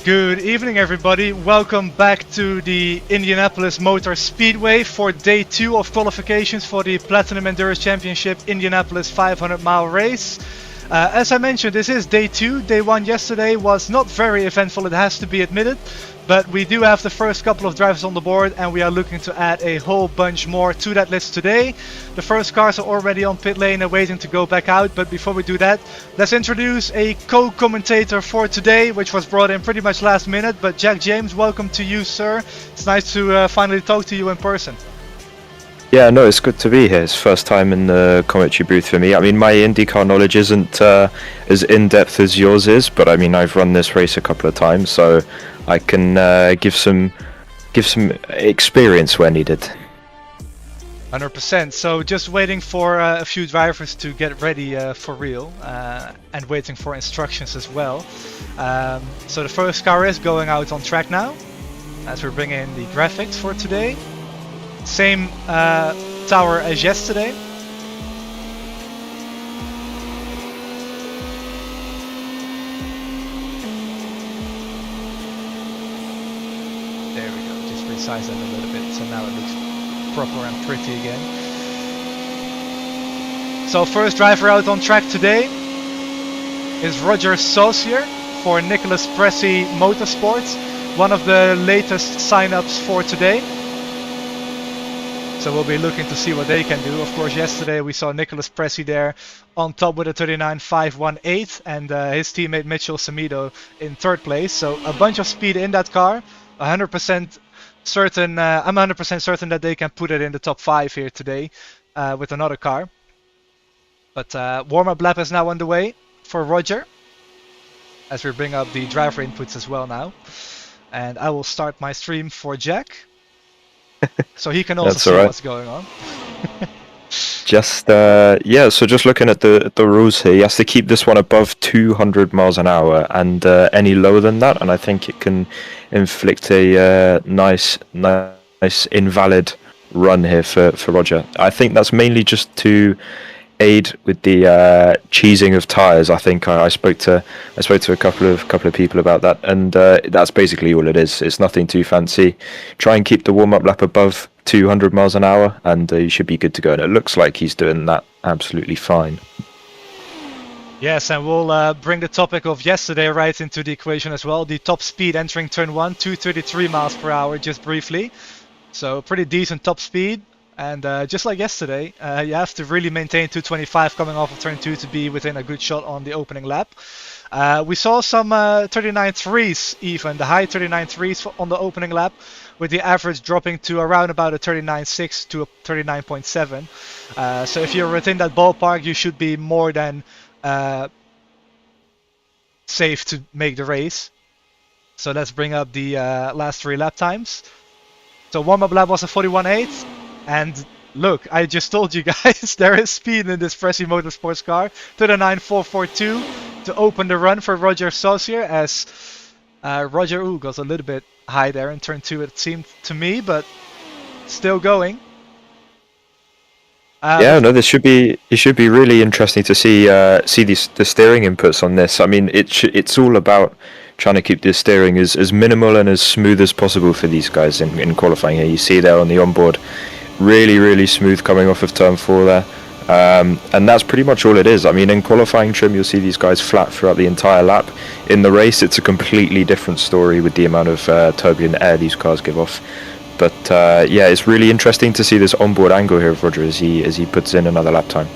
Good evening, everybody. Welcome back to the Indianapolis Motor Speedway for day 2 of qualifications for the Platinum Endurance Championship Indianapolis 500-mile race. As I mentioned, this is day 2. Day 1 yesterday was not very eventful, it has to be admitted. But we do have the first couple of drivers on the board, and we are looking to add a whole bunch more to that list today. The first cars are already on pit lane and waiting to go back out, but before we do that, let's introduce a co-commentator for today, which was brought in pretty much last minute. But Jack James, welcome to you, sir. It's nice to finally talk to you in person. Yeah, no, it's good to be here. It's first time in the commentary booth for me. I mean, my IndyCar knowledge isn't as in-depth as yours is, but I mean, I've run this race a couple of times, so I can give some experience where needed. 100%. So just waiting for a few drivers to get ready for real, and waiting for instructions as well. So the first car is going out on track now, as we're bringing in the graphics for today. Same tower as yesterday. There we go, just resize that a little bit so now it looks proper and pretty again. So first driver out on track today is Roger Saucier for Nicholas Pressey Motorsports, one of the latest sign-ups for today. So we'll be looking to see what they can do. Of course, yesterday we saw Nicholas Pressey there on top with a 39.518 and his teammate Mitchell Samido in third place. So a bunch of speed in that car. 100% certain. I'm 100% certain that they can put it in the top 5 here today with another car. But warm-up lap is now underway for Roger, as we bring up the driver inputs as well now. And I will start my stream for Jack, so he can also see what's going on. Just yeah, so just looking at the rules here, he has to keep this one above 200 miles an hour, and any lower than that, and I think it can inflict a nice invalid run here for Roger. I think that's mainly just to aid with the cheesing of tires. I think I spoke to a couple of people about that, and that's basically all it is. It's nothing too fancy. Try and keep the warm-up lap above 200 miles an hour, and you should be good to go. And it looks like he's doing that absolutely fine. Yes, and we'll bring the topic of yesterday right into the equation as well. The top speed entering turn 1, 233 miles per hour, just briefly. So pretty decent top speed. And just like yesterday, you have to really maintain 225 coming off of turn 2 to be within a good shot on the opening lap. We saw some 39.3s even, the high 39.3s on the opening lap, with the average dropping to around about a 39.6 to a 39.7. So if you're within that ballpark, you should be more than safe to make the race. So let's bring up the last 3 lap times. So warm-up lap was a 41.8. And look, I just told you guys, there is speed in this Pressey Motorsports car. 39.442 to open the run for Roger Saucier, as Roger got a little bit high there in turn 2, it seemed to me, but still going. Yeah, no, it should be really interesting to see the steering inputs on this. I mean, it's all about trying to keep the steering as minimal and as smooth as possible for these guys in qualifying here. You see there on the onboard, really smooth coming off of turn 4 there, and that's pretty much all it is. I mean, in qualifying trim you'll see these guys flat throughout the entire lap. In the race it's a completely different story with the amount of turbulent air these cars give off. But yeah, it's really interesting to see this onboard angle here of Roger as he puts in another lap time.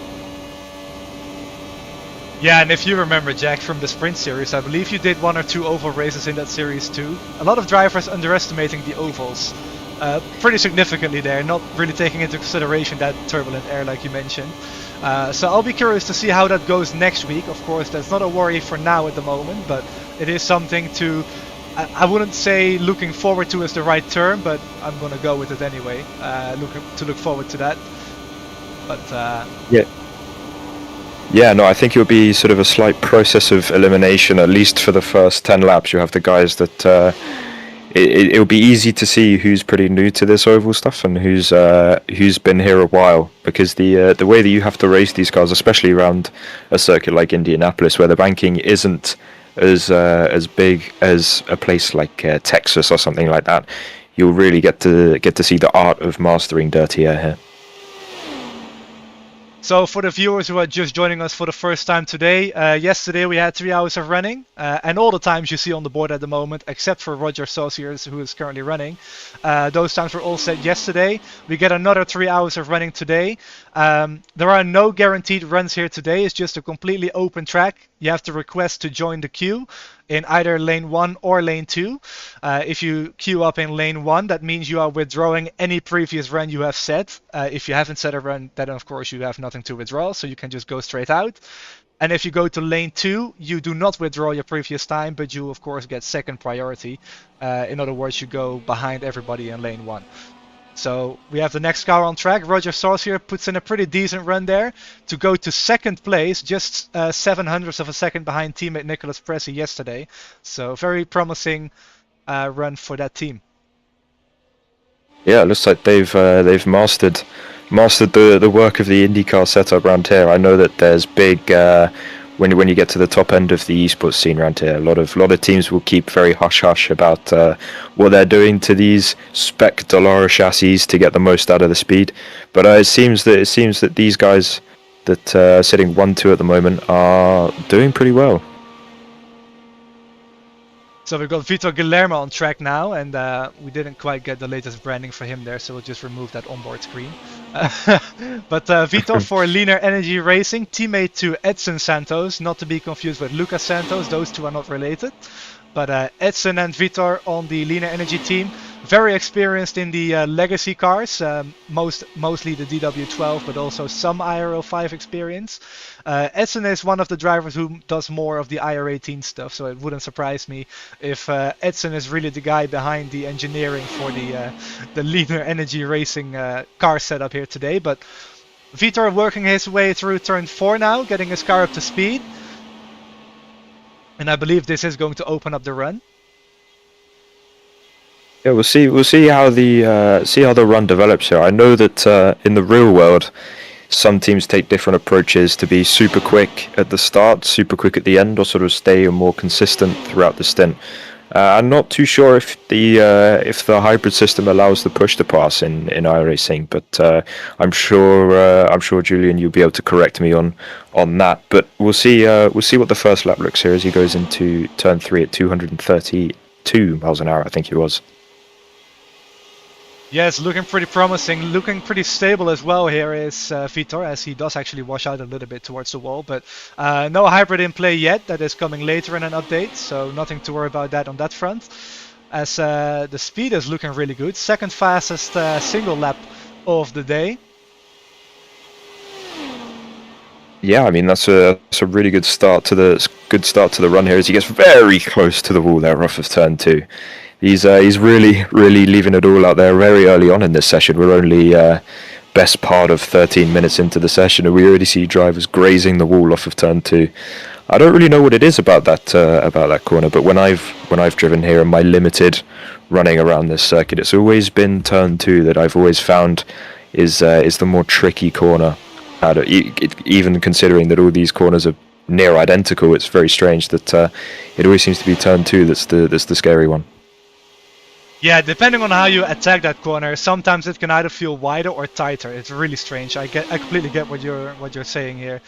Yeah, and if you remember, Jack, from the sprint series, I believe you did 1 or 2 oval races in that series too. A lot of drivers underestimating the ovals pretty significantly there, not really taking into consideration that turbulent air like you mentioned. So I'll be curious to see how that goes next week. Of course, that's not a worry for now at the moment, but it is something to, I wouldn't say looking forward to is the right term, but I'm going to go with it anyway. Look forward to that. But yeah, no, I think it'll be sort of a slight process of elimination, at least for the first 10 laps. You have the guys that it'll be easy to see who's pretty new to this oval stuff and who's been here a while, because the way that you have to race these cars, especially around a circuit like Indianapolis, where the banking isn't as big as a place like Texas or something like that, you'll really get to see the art of mastering dirty air here. So for the viewers who are just joining us for the first time today, yesterday we had 3 hours of running, and all the times you see on the board at the moment, except for Roger Saucier, who is currently running, those times were all set yesterday. We get another 3 hours of running today. There are no guaranteed runs here today. It's just a completely open track. You have to request to join the queue in either lane 1 or lane 2. If you queue up in lane 1, that means you are withdrawing any previous run you have set. If you haven't set a run, then of course you have nothing to withdraw, so you can just go straight out. And if you go to lane 2, you do not withdraw your previous time, but you of course get second priority. In other words, you go behind everybody in lane 1. So we have the next car on track. Roger Saucier puts in a pretty decent run there to go to second place, just 700ths of a second behind teammate Nicholas Pressey yesterday. So very promising run for that team. Yeah, it looks like they've mastered the work of the IndyCar setup around here. I know that there's big when you get to the top end of the esports scene around here, a lot of teams will keep very hush hush about what they're doing to these spec Dallara chassis to get the most out of the speed. But it seems that these guys that are sitting 1-2 at the moment are doing pretty well. So we've got Vitor Guilherme on track now, and we didn't quite get the latest branding for him there, so we'll just remove that onboard screen. But Vitor for Leaner Energy Racing, teammate to Edson Santos, not to be confused with Lucas Santos, those two are not related. But Edson and Vitor on the Leaner Energy team, very experienced in the legacy cars, mostly the DW12, but also some IR-05 experience. Edson is one of the drivers who does more of the IR-18 stuff, so it wouldn't surprise me if Edson is really the guy behind the engineering for the Leaner Energy Racing car setup here today. But Vitor working his way through turn 4 now, getting his car up to speed. And I believe this is going to open up the run. Yeah, we'll see how the run develops here. I know that in the real world, some teams take different approaches to be super quick at the start, super quick at the end, or sort of stay more consistent throughout the stint. I'm not too sure if the hybrid system allows the push to pass in iRacing, but I'm sure Julien, you'll be able to correct me on that. But we'll see what the first lap looks here as he goes into turn 3 at 232 miles an hour, I think it was. Yes, looking pretty promising, looking pretty stable as well here is Vitor, as he does actually wash out a little bit towards the wall, but no hybrid in play yet. That is coming later in an update, so nothing to worry about that on that front. As the speed is looking really good, second fastest single lap of the day. Yeah, I mean that's a really good start to the run here as he gets very close to the wall there off of turn 2. He's really leaving it all out there very early on in this session. We're only best part of 13 minutes into the session, and we already see drivers grazing the wall off of turn 2. I don't really know what it is about that corner, but when I've driven here in my limited running around this circuit, it's always been turn 2 that I've always found is the more tricky corner. Even considering that all these corners are near identical, it's very strange that it always seems to be turn 2 that's the scary one. Yeah, depending on how you attack that corner, sometimes it can either feel wider or tighter. It's really strange. I completely get what you're saying here.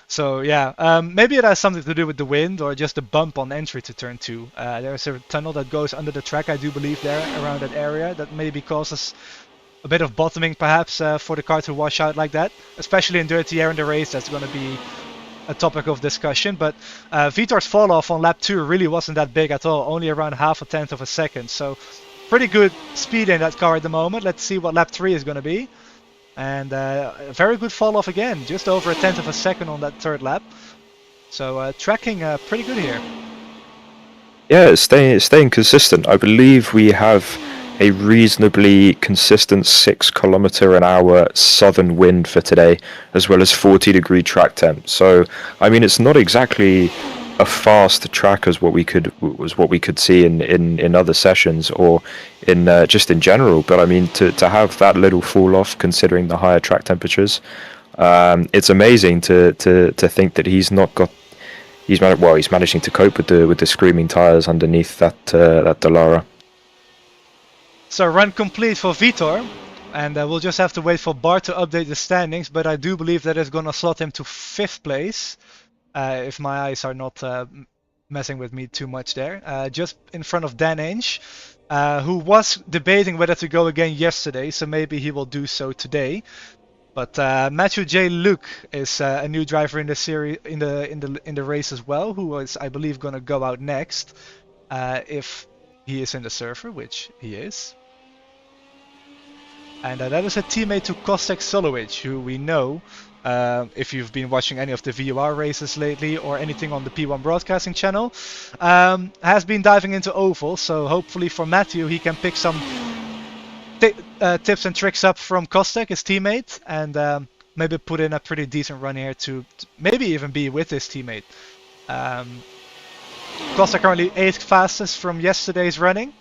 So yeah, maybe it has something to do with the wind or just a bump on entry to turn 2. There's a tunnel that goes under the track, I do believe, there around that area that maybe causes a bit of bottoming perhaps for the car to wash out like that. Especially in dirty air in the race, that's going to be a topic of discussion. But Vitor's fall off on lap 2 really wasn't that big at all, only around half a tenth of a second. So pretty good speed in that car at the moment. Let's see what lap 3 is going to be. And a very good fall off again, just over a tenth of a second on that third lap. So tracking pretty good here. Yeah, it's staying consistent. I believe we have a reasonably consistent 6km/h southern wind for today, as well as 40-degree track temp. So I mean, it's not exactly a fast track as what we could see in other sessions or in just in general. But I mean, to have that little fall off considering the higher track temperatures, it's amazing to think that he's not got he's managing to cope with the screaming tires underneath that Dallara. So run complete for Vitor, and we'll just have to wait for Bart to update the standings, but I do believe that is going to slot him to 5th place, if my eyes are not messing with me too much there. Just in front of Dan Ainge, who was debating whether to go again yesterday, so maybe he will do so today. But Matthew J. Luke is a new driver in the series, in the race as well, who is, I believe, going to go out next, if he is in the server, which he is. And that is a teammate to Kostek Solovic, who we know, if you've been watching any of the VOR races lately or anything on the P1 broadcasting channel, has been diving into oval. So hopefully for Matthew, he can pick some tips and tricks up from Kostek, his teammate, and maybe put in a pretty decent run here to maybe even be with his teammate. Kostek currently 8th fastest from yesterday's running.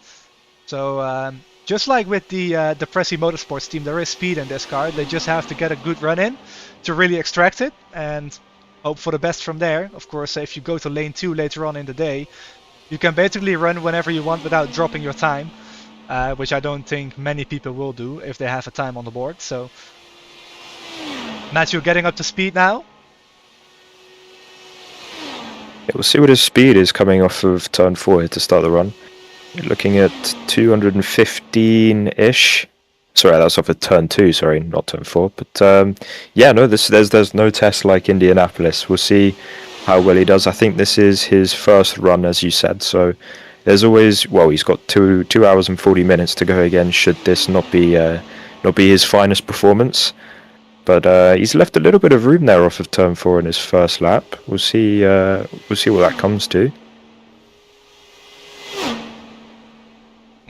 So just like with the Prezi Motorsports team, there is speed in this car. They just have to get a good run in to really extract it and hope for the best from there. Of course, if you go to lane 2 later on in the day, you can basically run whenever you want without dropping your time, which I don't think many people will do if they have a time on the board. So Matthew getting up to speed now. Yeah, we'll see what his speed is coming off of turn 4 here to start the run. Looking at 215-ish. Sorry, that's off of turn 2. Sorry, not turn 4. But yeah, no, there's no test like Indianapolis. We'll see how well he does. I think this is his first run, as you said. So there's always, well, he's got 2 hours and 40 minutes to go again. Should this not be his finest performance? But he's left a little bit of room there off of turn 4 in his first lap. We'll see what that comes to.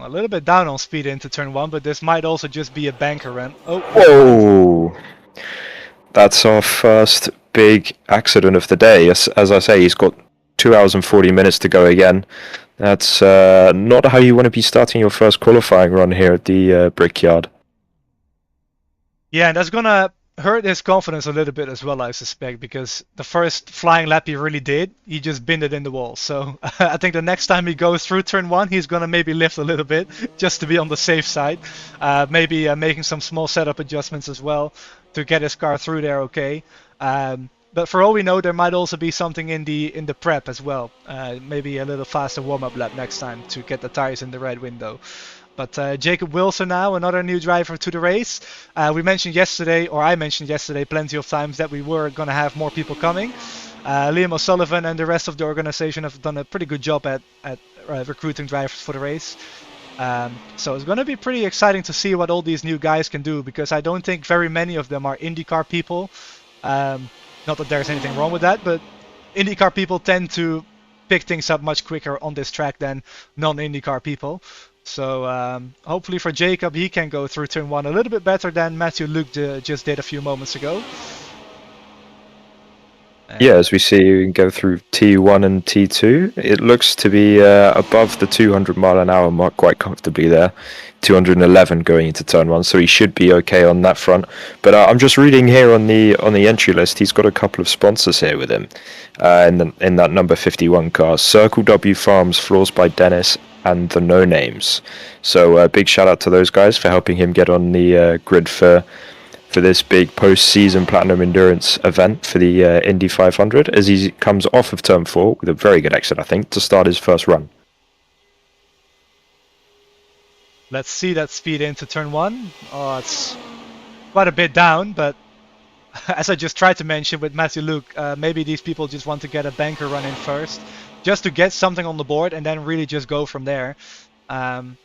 A little bit down on speed into turn 1, but this might also just be a banker run. Oh! Whoa! That's our first big accident of the day. As I say, he's got 2 hours and 40 minutes to go again. That's not how you want to be starting your first qualifying run here at the Brickyard. Yeah, and that's gonna hurt his confidence a little bit as well, I suspect, because the first flying lap he really did, he just binned it in the wall. So I think the next time he goes through turn 1, he's gonna maybe lift a little bit just to be on the safe side. Maybe making some small setup adjustments as well to get his car through there okay. But for all we know, there might also be something in the prep as well. Maybe a little faster warm-up lap next time to get the tires in the red window. But Jacob Wilson now, another new driver to the race. We mentioned yesterday, or I mentioned yesterday plenty of times, that we were going to have more people coming. Liam O'Sullivan and the rest of the organization have done a pretty good job at recruiting drivers for the race. So it's going to be pretty exciting to see what all these new guys can do, because I don't think very many of them are IndyCar people. Not that there's anything wrong with that, but IndyCar people tend to pick things up much quicker on this track than non-IndyCar people. So hopefully for Jacob, he can go through turn 1 a little bit better than Matthew Luke just did a few moments ago. Yeah, as we see, you can go through T1 and T2. It looks to be above the 200 mile an hour mark quite comfortably there. 211 going into turn 1, so he should be okay on that front. But I'm just reading here on the entry list, he's got a couple of sponsors here with him in that number 51 car. Circle W Farms, Floors by Dennis, and the No Names. So big shout out to those guys for helping him get on the grid for this big post-season Platinum Endurance event for the Indy 500, as he comes off of turn 4 with a very good exit, I think, to start his first run. Let's see that speed into turn 1. Oh, it's quite a bit down, but as I just tried to mention with Matthew Luke, maybe these people just want to get a banker run in first, just to get something on the board and then really just go from there, to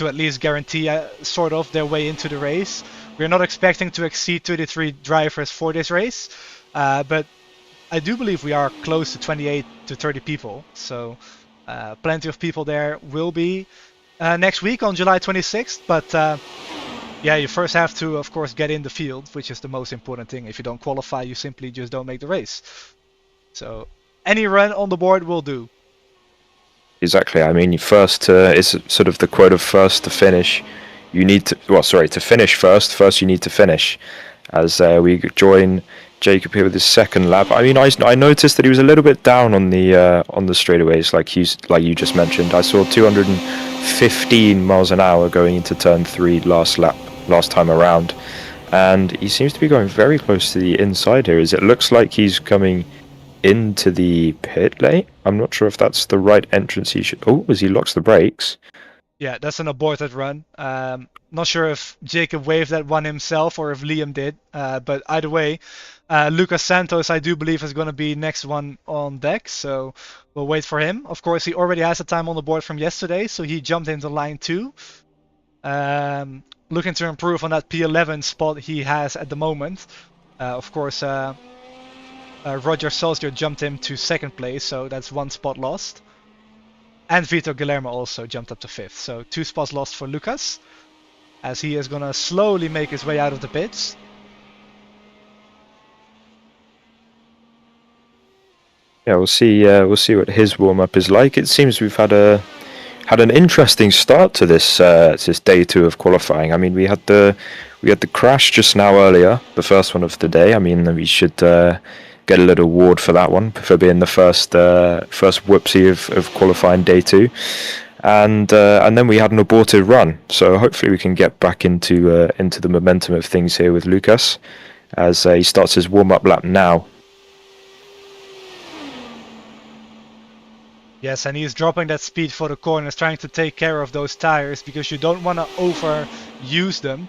at least guarantee sort of their way into the race. We're not expecting to exceed 33 drivers for this race, but I do believe we are close to 28 to 30 people, so plenty of people there will be next week on July 26th, but yeah, you first have to, of course, get in the field, which is the most important thing. If you don't qualify, you simply just don't make the race. So any run on the board will do. Exactly. I mean, first is sort of the quote of first to finish. You need to, well, sorry, to finish first. First, you need to finish. As we join Jacob here with his second lap. I mean, I noticed that he was a little bit down on the straightaways, like you just mentioned. I saw 215 miles an hour going into turn 3 last time around, and he seems to be going very close to the inside here. As it looks like he's coming into the pit lane. I'm not sure if that's the right entrance he should. Oh, as he locks the brakes. Yeah, that's an aborted run. Not sure if Jacob waved that one himself or if Liam did, but either way, Lucas Santos, I do believe, is going to be next one on deck, so we'll wait for him. Of course, he already has a time on the board from yesterday, so he jumped into line 2. Looking to improve on that P11 spot he has at the moment. Of course, Roger Solskjaer jumped him to 2nd place, so that's 1 spot lost. And Vito Guillermo also jumped up to 5th, so 2 spots lost for Lucas, as he is going to slowly make his way out of the pits. Yeah, we'll see what his warm-up is like. It seems we've had an interesting start to this day 2 of qualifying. I mean, we had the crash just now earlier, the first one of the day. I mean, we should get a little award for that one, for being the first whoopsie of qualifying day 2, and then we had an aborted run. So hopefully we can get back into the momentum of things here with Lucas as he starts his warm-up lap now. Yes, and he's dropping that speed for the corners, trying to take care of those tires, because you don't want to overuse them.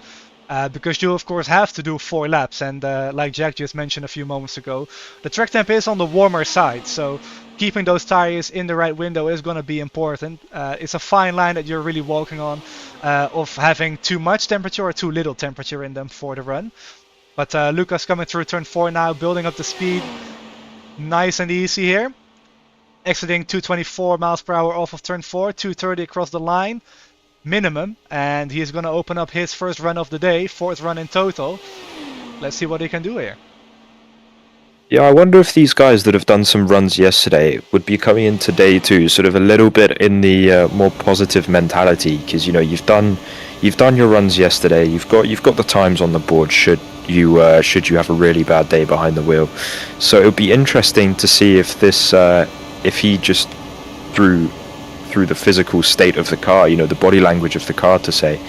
Because you of course have to do 4 laps, and like Jack just mentioned a few moments ago, the track temp is on the warmer side, so keeping those tires in the right window is going to be important. It's a fine line that you're really walking on, of having too much temperature or too little temperature in them for the run. But Lucas coming through turn 4 now, building up the speed, nice and easy here. Exiting 224 miles per hour off of turn 4, 230 across the line. Minimum, and he's going to open up his first run of the day, 4th run in total. Let's see what he can do here. Yeah, I wonder if these guys that have done some runs yesterday would be coming into day 2 sort of a little bit in the more positive mentality, because you've done your runs yesterday. You've got the times on the board should you have a really bad day behind the wheel. So it would be interesting to see if this if he just through the physical state of the car, the body language of the car, to say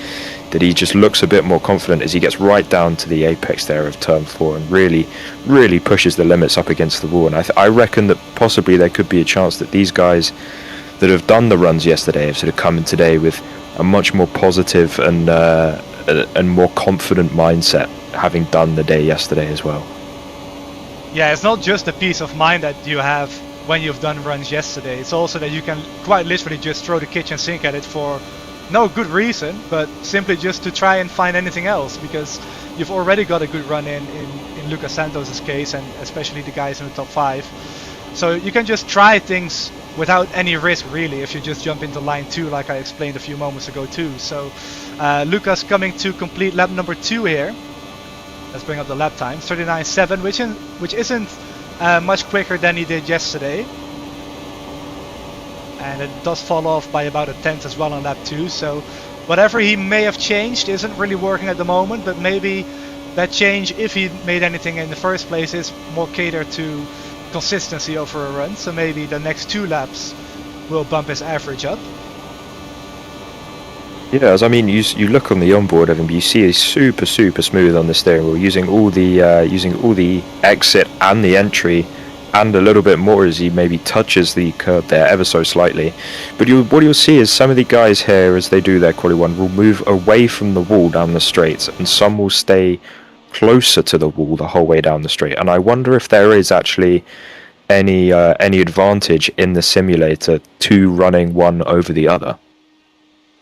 that he just looks a bit more confident as he gets right down to the apex there of turn 4 and really pushes the limits up against the wall. And I reckon that possibly there could be a chance that these guys that have done the runs yesterday have sort of come in today with a much more positive and more confident mindset, having done the day yesterday as well. Yeah, it's not just the peace of mind that you have when you've done runs yesterday. It's also that you can quite literally just throw the kitchen sink at it for no good reason, but simply just to try and find anything else, because you've already got a good run in Lucas Santos' case, and especially the guys in the top 5. So you can just try things without any risk really if you just jump into line 2, like I explained a few moments ago too. So Lucas coming to complete lap number 2 here. Let's bring up the lap time, 39.7, which isn't much quicker than he did yesterday, and it does fall off by about a 10th as well on lap 2, so whatever he may have changed isn't really working at the moment, but maybe that change, if he made anything in the first place, is more catered to consistency over a run, so maybe the next 2 laps will bump his average up. Yeah, as I mean, you look on the onboard of him, you see he's super smooth on the steering wheel, using all the exit and the entry, and a little bit more as he maybe touches the curb there ever so slightly. But what you'll see is some of the guys here, as they do their quali 1, will move away from the wall down the straight, and some will stay closer to the wall the whole way down the straight. And I wonder if there is actually any advantage in the simulator to running one over the other.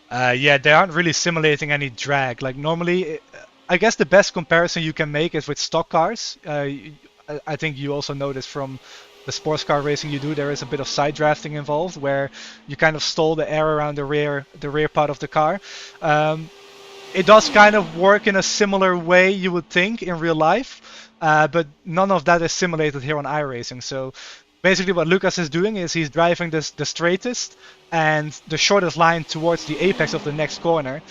Yeah, they aren't really simulating any drag. Like normally, I guess the best comparison you can make is with stock cars. I think you also noticed from the sports car racing you do, there is a bit of side drafting involved, where you kind of stall the air around the rear part of the car. It does kind of work in a similar way, you would think, in real life, but none of that is simulated here on iRacing. So basically what Lucas is doing is he's driving the straightest and the shortest line towards the apex of the next corner,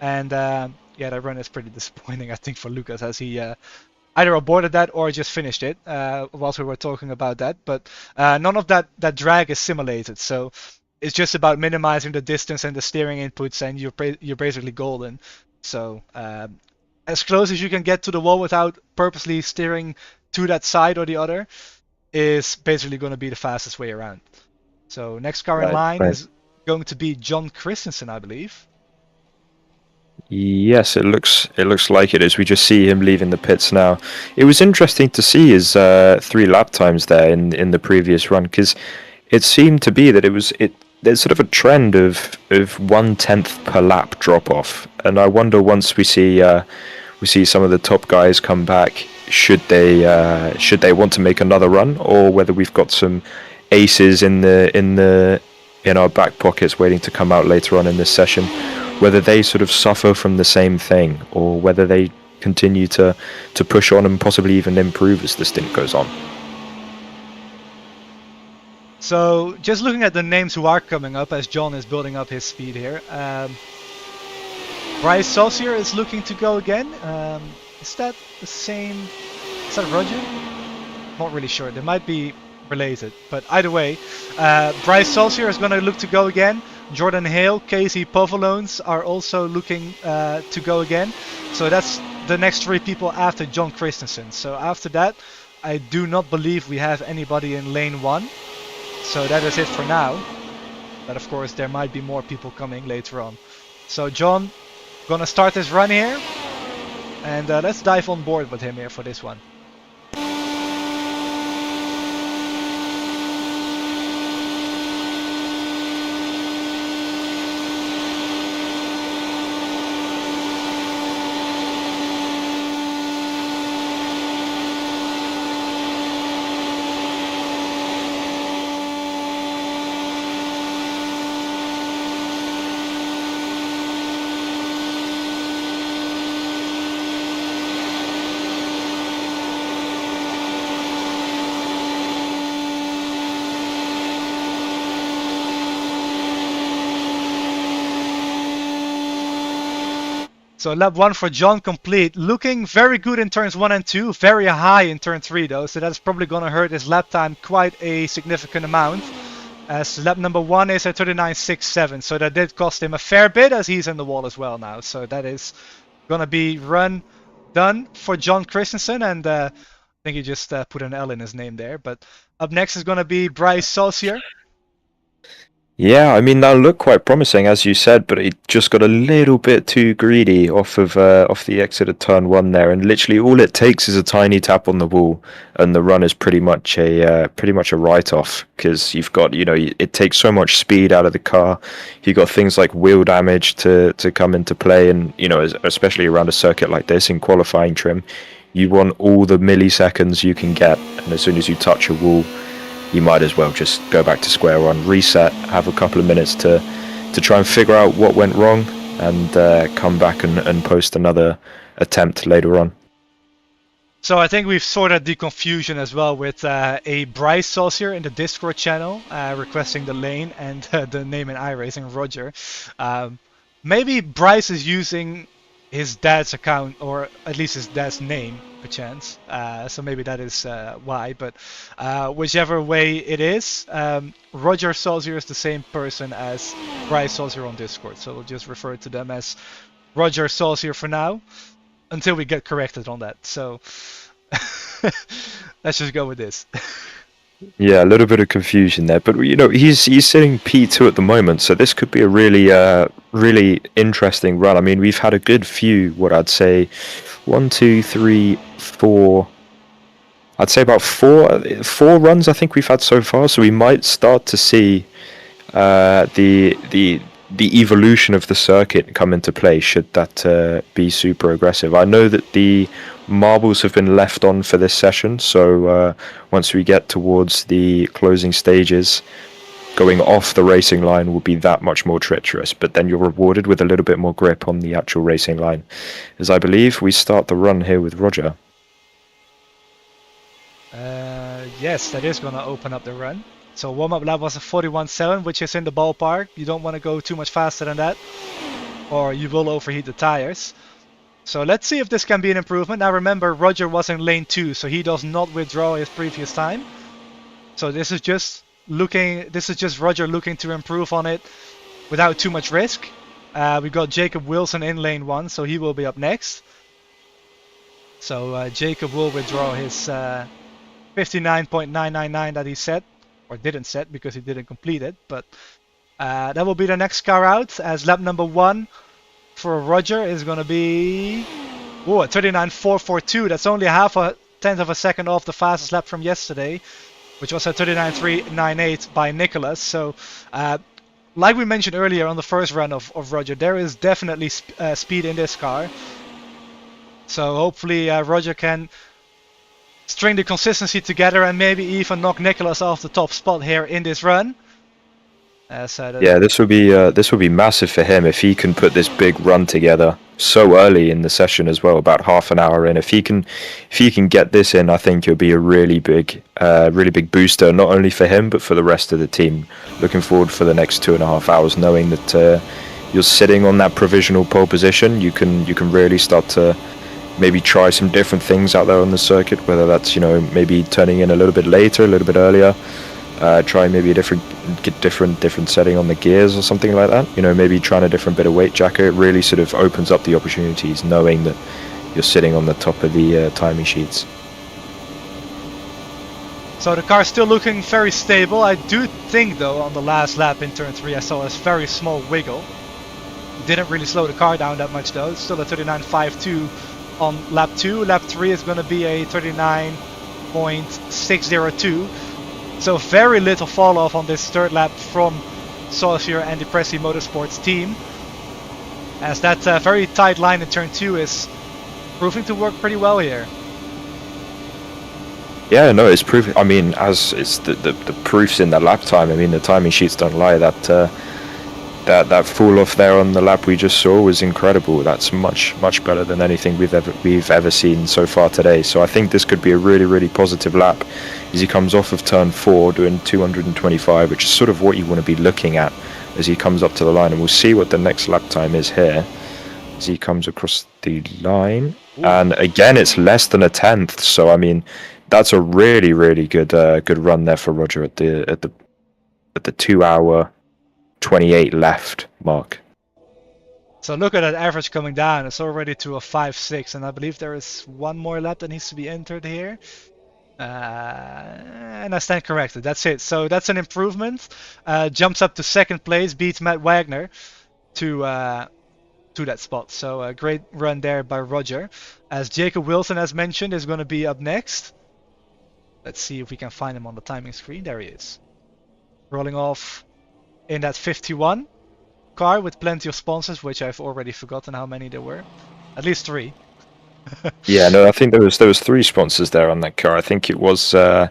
and yeah, that run is pretty disappointing, I think, for Lucas, as he either aborted that or just finished it whilst we were talking about that. But none of that drag is simulated, so it's just about minimizing the distance and the steering inputs, and you're basically golden. So as close as you can get to the wall without purposely steering to that side or the other is basically going to be the fastest way around. So next car in line is going to be John Christensen, I believe. Yes, it looks like it is. We just see him leaving the pits now. It was interesting to see his 3 lap times there in the previous run, because it seemed to be that there's sort of a trend of 1/10 per lap drop off, and I wonder once we see some of the top guys come back, should they want to make another run, or whether we've got some aces in our back pockets waiting to come out later on in this session, whether they sort of suffer from the same thing, or whether they continue to push on and possibly even improve as the stint goes on. So just looking at the names who are coming up as John is building up his speed here. Bryce Saucier is looking to go again. Is that the same? Is that Roger? Not really sure. They might be related, but either way, Bryce Saucier is going to look to go again. Jordan Hale, Casey Povolones are also looking to go again. So that's the next 3 people after John Christensen. So after that, I do not believe we have anybody in lane 1. So that is it for now. But of course, there might be more people coming later on. So John, gonna start his run here. And let's dive on board with him here for this one. So lap 1 for John complete. Looking very good in turns 1 and 2. Very high in turn 3 though. So that's probably going to hurt his lap time quite a significant amount. As lap number 1 is at 39.67. So that did cost him a fair bit as he's in the wall as well now. So that is going to be run done for John Christensen. And I think he just put an L in his name there. But up next is going to be Bryce Saucier. Yeah, I mean, that looked quite promising, as you said, but it just got a little bit too greedy off the exit of turn 1 there, and literally all it takes is a tiny tap on the wall, and the run is pretty much a write-off, because you've got, it takes so much speed out of the car. You've got things like wheel damage to come into play, and especially around a circuit like this in qualifying trim, you want all the milliseconds you can get, and as soon as you touch a wall, you might as well just go back to square one, reset, have a couple of minutes to try and figure out what went wrong, and come back and post another attempt later on. So I think we've sorted the confusion as well with a Bryce Saucier in the Discord channel requesting the lane and the name in iRacing, Roger. Maybe Bryce is using his dad's account, or at least his dad's name, perchance. So maybe that is why. But whichever way it is, Roger Saucier is the same person as Bryce Saucier on Discord. So we'll just refer to them as Roger Saucier for now, until we get corrected on that. So let's just go with this. Yeah, a little bit of confusion there, but he's sitting P2 at the moment, so this could be a really interesting run. I mean, we've had a good few, what I'd say, 1, 2, 3, 4. I'd say about four runs I think we've had so far. So we might start to see the evolution of the circuit come into play, should that be super aggressive. I know that the marbles have been left on for this session, so once we get towards the closing stages, going off the racing line will be that much more treacherous, but then you're rewarded with a little bit more grip on the actual racing line, as I believe we start the run here with Roger. Yes, that is going to open up the run. So warm-up lap was a 41.7, which is in the ballpark. You don't want to go too much faster than that, or you will overheat the tires. So let's see if this can be an improvement. Now remember, Roger was in lane 2, so he does not withdraw his previous time. So this is just Roger looking to improve on it without too much risk. We got Jacob Wilson in lane 1, so he will be up next. So Jacob will withdraw his 59.999 that he set, or didn't set because he didn't complete it. But that will be the next car out, as lap number 1 for Roger is going to be a 39.442. That's only half a tenth of a second off the fastest lap from yesterday, which was a 39.398 by Nicholas. So like we mentioned earlier on the first run of Roger, there is definitely speed in this car. So hopefully Roger can string the consistency together and maybe even knock Nicholas off the top spot here in this run. Yeah, this would be massive for him if he can put this big run together so early in the session as well, about half an hour in. If he can get this in, I think it'll be a really big booster, not only for him but for the rest of the team. Looking forward for the next 2.5 hours, knowing that you're sitting on that provisional pole position. You can really start to maybe try some different things out there on the circuit, whether that's maybe turning in a little bit later, a little bit earlier. Try maybe a different setting on the gears or something like that. Maybe trying a different bit of weight jacket. It really sort of opens up the opportunities, knowing that you're sitting on the top of the timing sheets. So the car's still looking very stable. I do think though on the last lap in turn 3 I saw a very small wiggle. Didn't really slow the car down that much though. It's still a 39.52 on lap 2. Lap 3 is going to be a 39.602. So very little fall off on this third lap from Saucier and the Presti Motorsports team, as that very tight line in turn 2 is proving to work pretty well here. Yeah, no, it's proving. I mean, as it's the proofs in the lap time. I mean, the timing sheets don't lie. That fall off there on the lap we just saw was incredible. That's much better than anything we've ever seen so far today. So I think this could be a really positive lap as he comes off of turn 4 doing 225, which is sort of what you want to be looking at as he comes up to the line. And we'll see what the next lap time is here as he comes across the line. Ooh. And again, it's less than a tenth. So I mean, that's a really good run there for Roger at the 2 hour 28 left mark. So look at that average coming down. It's already to a 5.6, and I believe there is one more lap that needs to be entered here. And I stand corrected. That's it. So that's an improvement. Jumps up to second place, beats Matt Wagner to that spot. So a great run there by Roger. As Jacob Wilson, as mentioned, is going to be up next. Let's see if we can find him on the timing screen. There he is. Rolling off in that 51 car with plenty of sponsors, which I've already forgotten how many there were. At least 3. Yeah, no, I think there was 3 sponsors there on that car. I think it was I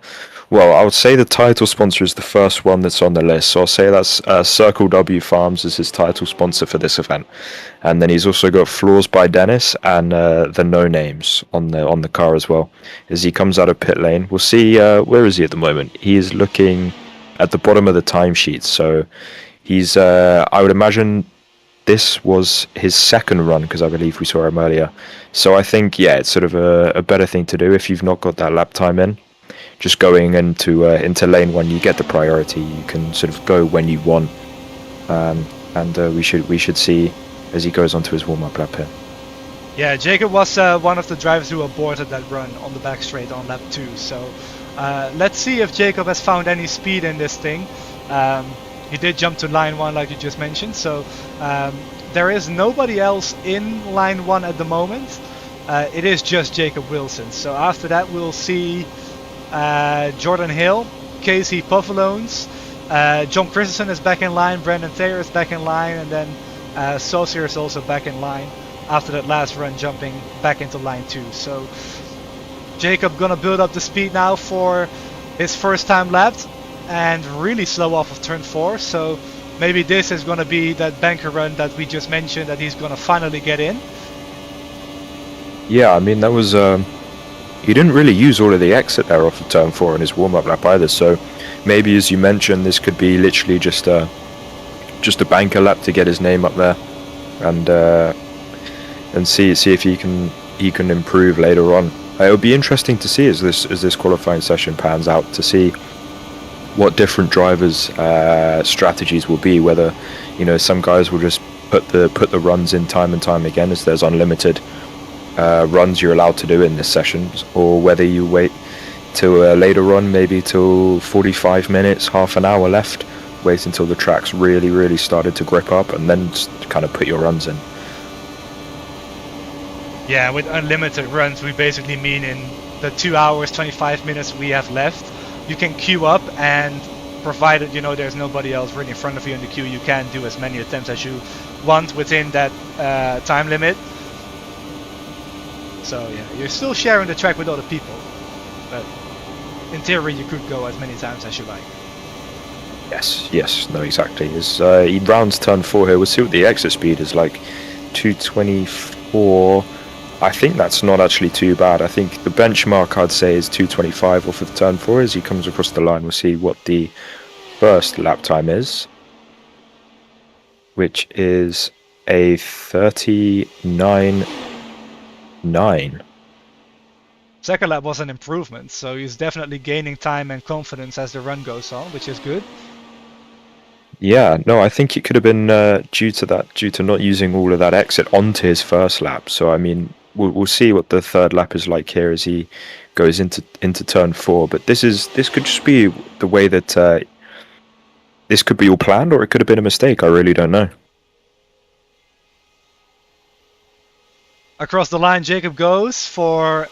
would say the title sponsor is the first one that's on the list. So I'll say that's Circle W Farms as his title sponsor for this event, and then he's also got Floors by Dennis and the No Names on the car as well. As he comes out of pit lane, we'll see where is he at the moment. He is looking at the bottom of the timesheet, so he's I would imagine this was his second run, because I believe we saw him earlier. So I think, yeah, it's sort of a better thing to do if you've not got that lap time in. Just going into lane 1, you get the priority. You can sort of go when you want, and we should see as he goes onto his warm-up lap here. Yeah, Jacob was one of the drivers who aborted that run on the back straight on lap 2. So let's see if Jacob has found any speed in this thing. He did jump to line 1 like you just mentioned, so there is nobody else in line 1 at the moment. It is just Jacob Wilson. So after that we'll see Jordan Hill, Casey Puffalones, John Christensen is back in line, Brandon Thayer is back in line, and then Saucier is also back in line after that last run, jumping back into line 2. So Jacob gonna build up the speed now for his first time lapped and really slow off of turn 4. So maybe this is gonna be that banker run that we just mentioned that he's gonna finally get in. Yeah, I mean that was he didn't really use all of the exit there off of turn 4 in his warm-up lap either. So maybe, as you mentioned, this could be literally just a banker lap to get his name up there, and and see if he can improve later on. It'll be interesting to see as this qualifying session pans out, to see what different drivers' strategies will be. Whether, some guys will just put the runs in time and time again, as there's unlimited runs you're allowed to do in this session, or whether you wait till later on, maybe till 45 minutes, half an hour left, wait until the track's really started to grip up, and then just kind of put your runs in. Yeah, with unlimited runs, we basically mean in the 2 hours 25 minutes we have left, you can queue up, and provided there's nobody else really in front of you in the queue, you can do as many attempts as you want within that time limit. So yeah, you're still sharing the track with other people, but in theory you could go as many times as you like. Yes, no, exactly. As he rounds turn 4 here, we'll see what the exit speed is like. 224. I think that's not actually too bad. I think the benchmark I'd say is 225 off of turn 4 as he comes across the line. We'll see what the first lap time is, which is a 39.9. Second lap was an improvement, so he's definitely gaining time and confidence as the run goes on, which is good. Yeah, no, I think it could have been due to not using all of that exit onto his first lap. So I mean, we'll see what the third lap is like here as he goes into turn 4. But this could just be the way that this could be all planned, or it could have been a mistake. I really don't know. Across the line, Jacob goes to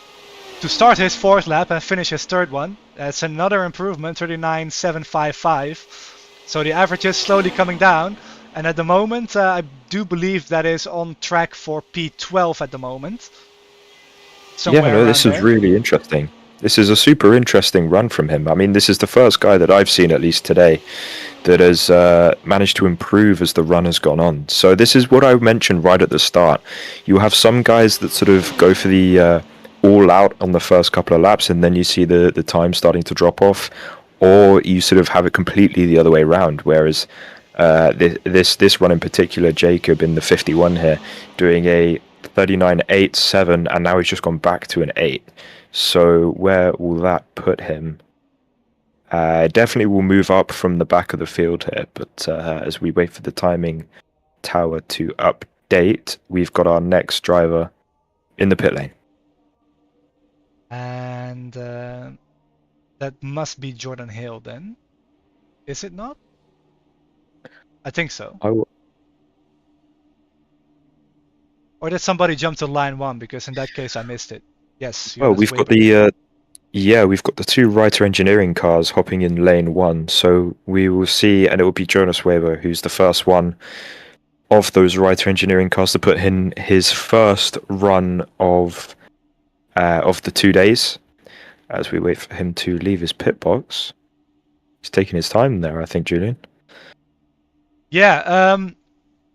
start his fourth lap and finish his third one. That's another improvement, 39.755. So the average is slowly coming down, and at the moment I do believe that is on track for P12 at the moment. Yeah, no, this is really interesting. This is a super interesting run from him. I mean, this is the first guy that I've seen, at least today, that has managed to improve as the run has gone on. So this is what I mentioned right at the start. You have some guys that sort of go for the all out on the first couple of laps, and then you see the time starting to drop off, or you sort of have it completely the other way around. Whereas this run in particular, Jacob in the 51 here, doing a 39.87, and now he's just gone back to an 8. So where will that put him? Definitely will move up from the back of the field here, but as we wait for the timing tower to update, we've got our next driver in the pit lane. And that must be Jordan Hill then, is it not? I think so. Or did somebody jump to line 1? Because in that case I missed it. Yes. Well, we've got the we've got the 2 Writer Engineering cars hopping in lane 1. So we will see, and it will be Jonas Weber who's the first one of those Writer Engineering cars to put in his first run of the 2 days. As we wait for him to leave his pit box, he's taking his time there, I think, Julien. Yeah,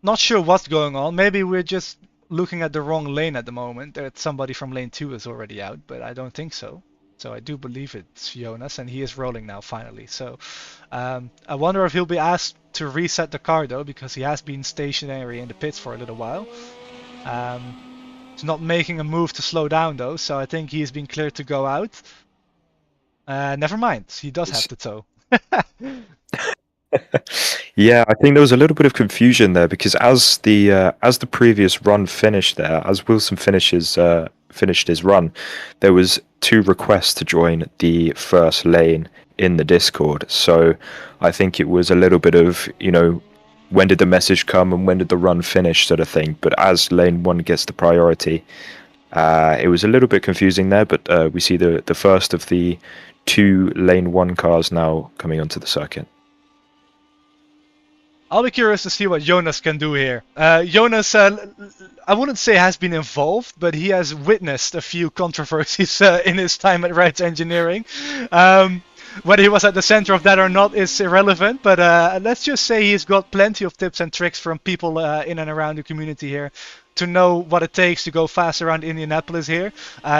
not sure what's going on. Maybe we're just looking at the wrong lane at the moment. That somebody from lane 2 is already out, but I don't think so. So I do believe it's Jonas, and he is rolling now finally. So I wonder if he'll be asked to reset the car though, because he has been stationary in the pits for a little while. He's not making a move to slow down though, so I think he's been cleared to go out. Never mind, he does have the tow. Yeah, I think there was a little bit of confusion there, because as the previous run finished there, as Wilson finished his run, there was 2 requests to join the first lane in the Discord. So I think it was a little bit of, when did the message come and when did the run finish sort of thing. But as lane 1 gets the priority, it was a little bit confusing there. But we see the first of the 2 lane 1 cars now coming onto the circuit. I'll be curious to see what Jonas can do here. Jonas, I wouldn't say has been involved, but he has witnessed a few controversies in his time at Wright Engineering. Whether he was at the center of that or not is irrelevant, but let's just say he's got plenty of tips and tricks from people in and around the community here to know what it takes to go fast around Indianapolis here,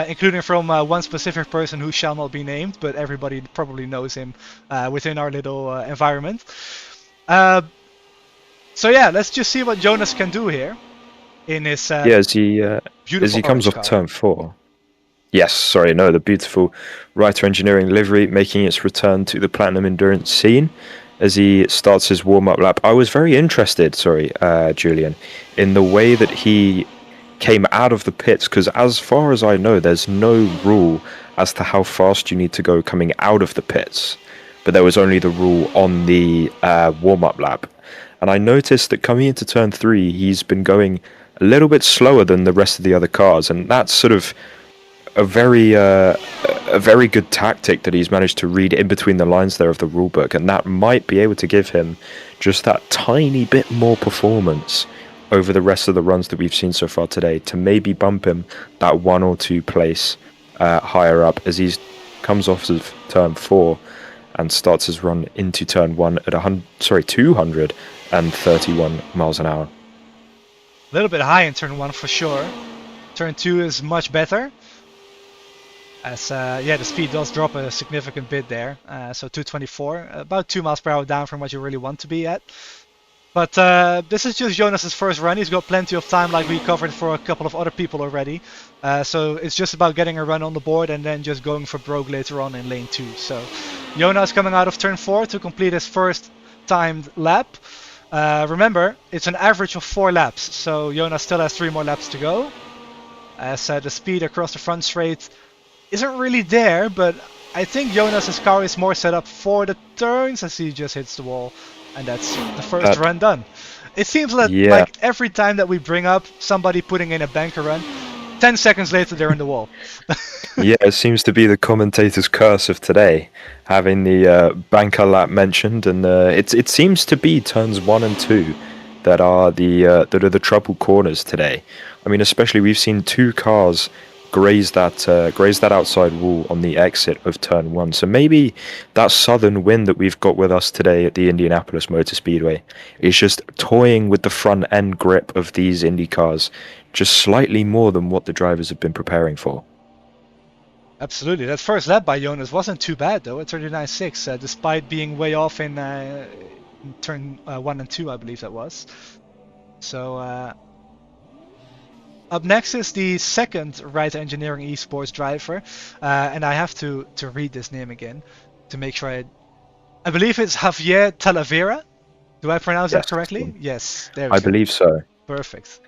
including from one specific person who shall not be named, but everybody probably knows him within our little environment. So yeah, let's just see what Jonas can do here. in his as he beautiful comes orange off car. turn 4. Yes, sorry, no, the beautiful Writer Engineering livery making its return to the Platinum Endurance scene as he starts his warm-up lap. I was very interested, Julien, in the way that he came out of the pits, because as far as I know, there's no rule as to how fast you need to go coming out of the pits, but there was only the rule on the warm-up lap. And I noticed that coming into turn 3, he's been going a little bit slower than the rest of the other cars, and that's sort of a very good tactic that he's managed to read in between the lines there of the rulebook, and that might be able to give him just that tiny bit more performance over the rest of the runs that we've seen so far today, to maybe bump him that 1 or 2 place higher up as he comes off of turn 4 and starts his run into turn 1 at 231 miles an hour. A little bit high in turn 1 for sure. Turn 2 is much better. As the speed does drop a significant bit there, so 224, about 2 miles per hour down from what you really want to be at. But this is just Jonas's first run. He's got plenty of time, like we covered for a couple of other people already. So it's just about getting a run on the board and then just going for broke later on in lane 2. So Jonas coming out of turn 4 to complete his first timed lap. Remember, it's an average of 4 laps, so Jonas still has 3 more laps to go. As the speed across the front straight isn't really there, but I think Jonas's car is more set up for the turns as he just hits the wall, and that's the first run done. It seems like every time that we bring up somebody putting in a banker run, 10 seconds later they're in the wall. Yeah, it seems to be the commentator's curse of today, having the banker lap mentioned, and it seems to be turns 1 and 2 that are the trouble corners today. I mean, especially we've seen 2 cars graze that outside wall on the exit of turn 1. So maybe that southern wind that we've got with us today at the Indianapolis Motor Speedway is just toying with the front end grip of these Indy cars just slightly more than what the drivers have been preparing for. Absolutely. That first lap by Jonas wasn't too bad though, at 39.6, despite being way off in turn 1 and 2, I believe that was. So up next is the second Writer Engineering eSports driver, and I have to read this name again to make sure I believe it's Javier Talavera. Do I pronounce that correctly? Yes, there we go. I believe so. Perfect.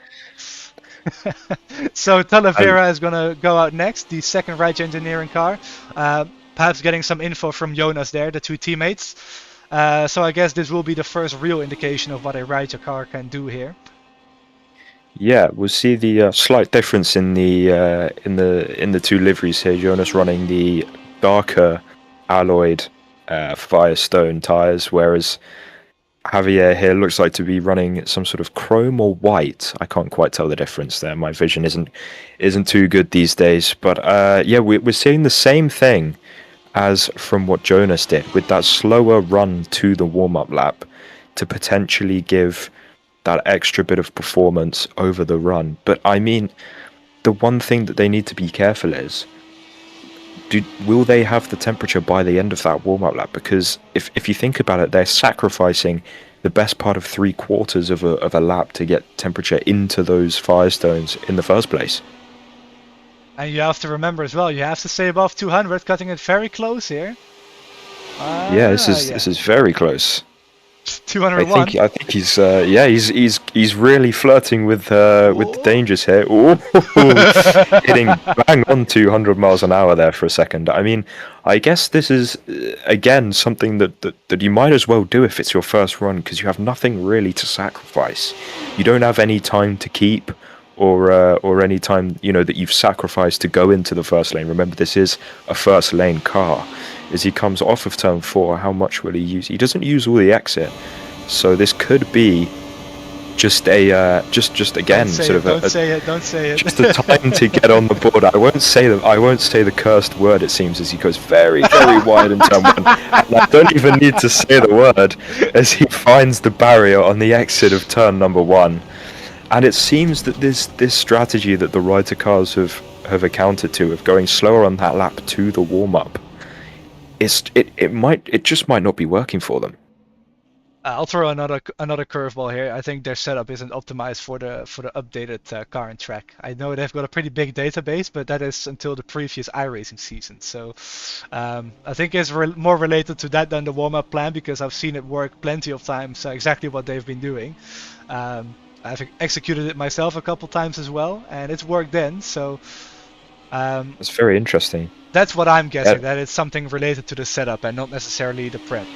So Talavera is going to go out next, the second Writer Engineering car. Perhaps getting some info from Jonas there, the 2 teammates. So I guess this will be the first real indication of what a Writer car can do here. Yeah, we'll see the slight difference in the 2 liveries here. Jonas running the darker alloyed Firestone tires, whereas Javier here looks like to be running some sort of chrome or white. I can't quite tell the difference there. My vision isn't too good these days. But we're seeing the same thing as from what Jonas did, with that slower run to the warm-up lap to potentially give that extra bit of performance over the run. But I mean, the one thing that they need to be careful is, will they have the temperature by the end of that warm-up lap? Because if you think about it, they're sacrificing the best part of 3/4 of a lap to get temperature into those Firestones in the first place. And you have to remember as well, you have to stay above 200, cutting it very close here. This is very close. 201. I think he's really flirting with the dangers here. Ooh, hitting bang on 200 miles an hour there for a second. I mean, I guess this is again something that you might as well do if it's your first run, because you have nothing really to sacrifice. You don't have any time to keep, or any time that you've sacrificed to go into the first lane. Remember, this is a first lane car. As he comes off of turn 4, how much will he use? He doesn't use all the exit, so this could be just a just again sort of don't say it. Just a time to get on the board. I won't say the cursed word. It seems, as he goes very wide in turn 1, and I don't even need to say the word as he finds the barrier on the exit of turn number 1. And it seems that this strategy that the Writer cars have accounted to, of going slower on that lap to the warm up, it just might not be working for them. I'll throw another curveball here. I think their setup isn't optimized for the updated car and track. I know they've got a pretty big database, but that is until the previous iRacing season. So I think it's more related to that than the warm-up plan, because I've seen it work plenty of times. Exactly what they've been doing. I've executed it myself a couple times as well, and it's worked then. So It's very interesting. that's what I'm guessing. That it's something related to the setup and not necessarily the prep.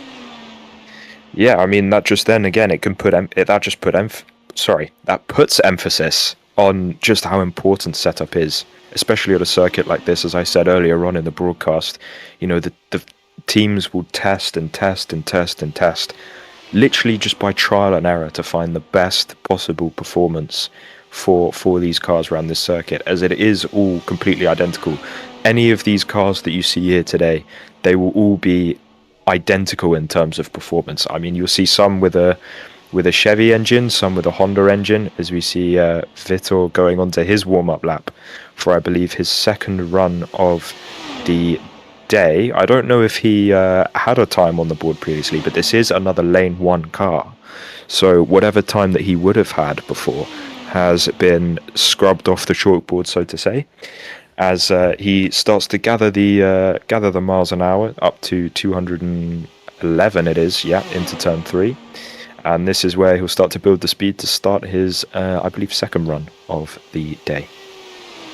Yeah, I mean that just then again it can put that puts emphasis on just how important setup is, especially at a circuit like this. As I said earlier on in the broadcast, you know, the teams will test and test and test and test, literally just by trial and error to find the best possible performance for these cars around this circuit, as it is all completely identical. Any of these cars that you see here today, they will all be identical in terms of performance. I mean, you'll see some with a Chevy engine, some with a Honda engine, as we see Vitor going onto his warm-up lap for, I believe, his second run of the day. I don't know if he had a time on the board previously, but this is another lane 1 car. So whatever time that he would have had before has been scrubbed off the chalkboard, so to say, as he starts to gather the miles an hour up to 211 it is, yeah, into turn 3. And this is where he'll start to build the speed to start his, I believe, second run of the day.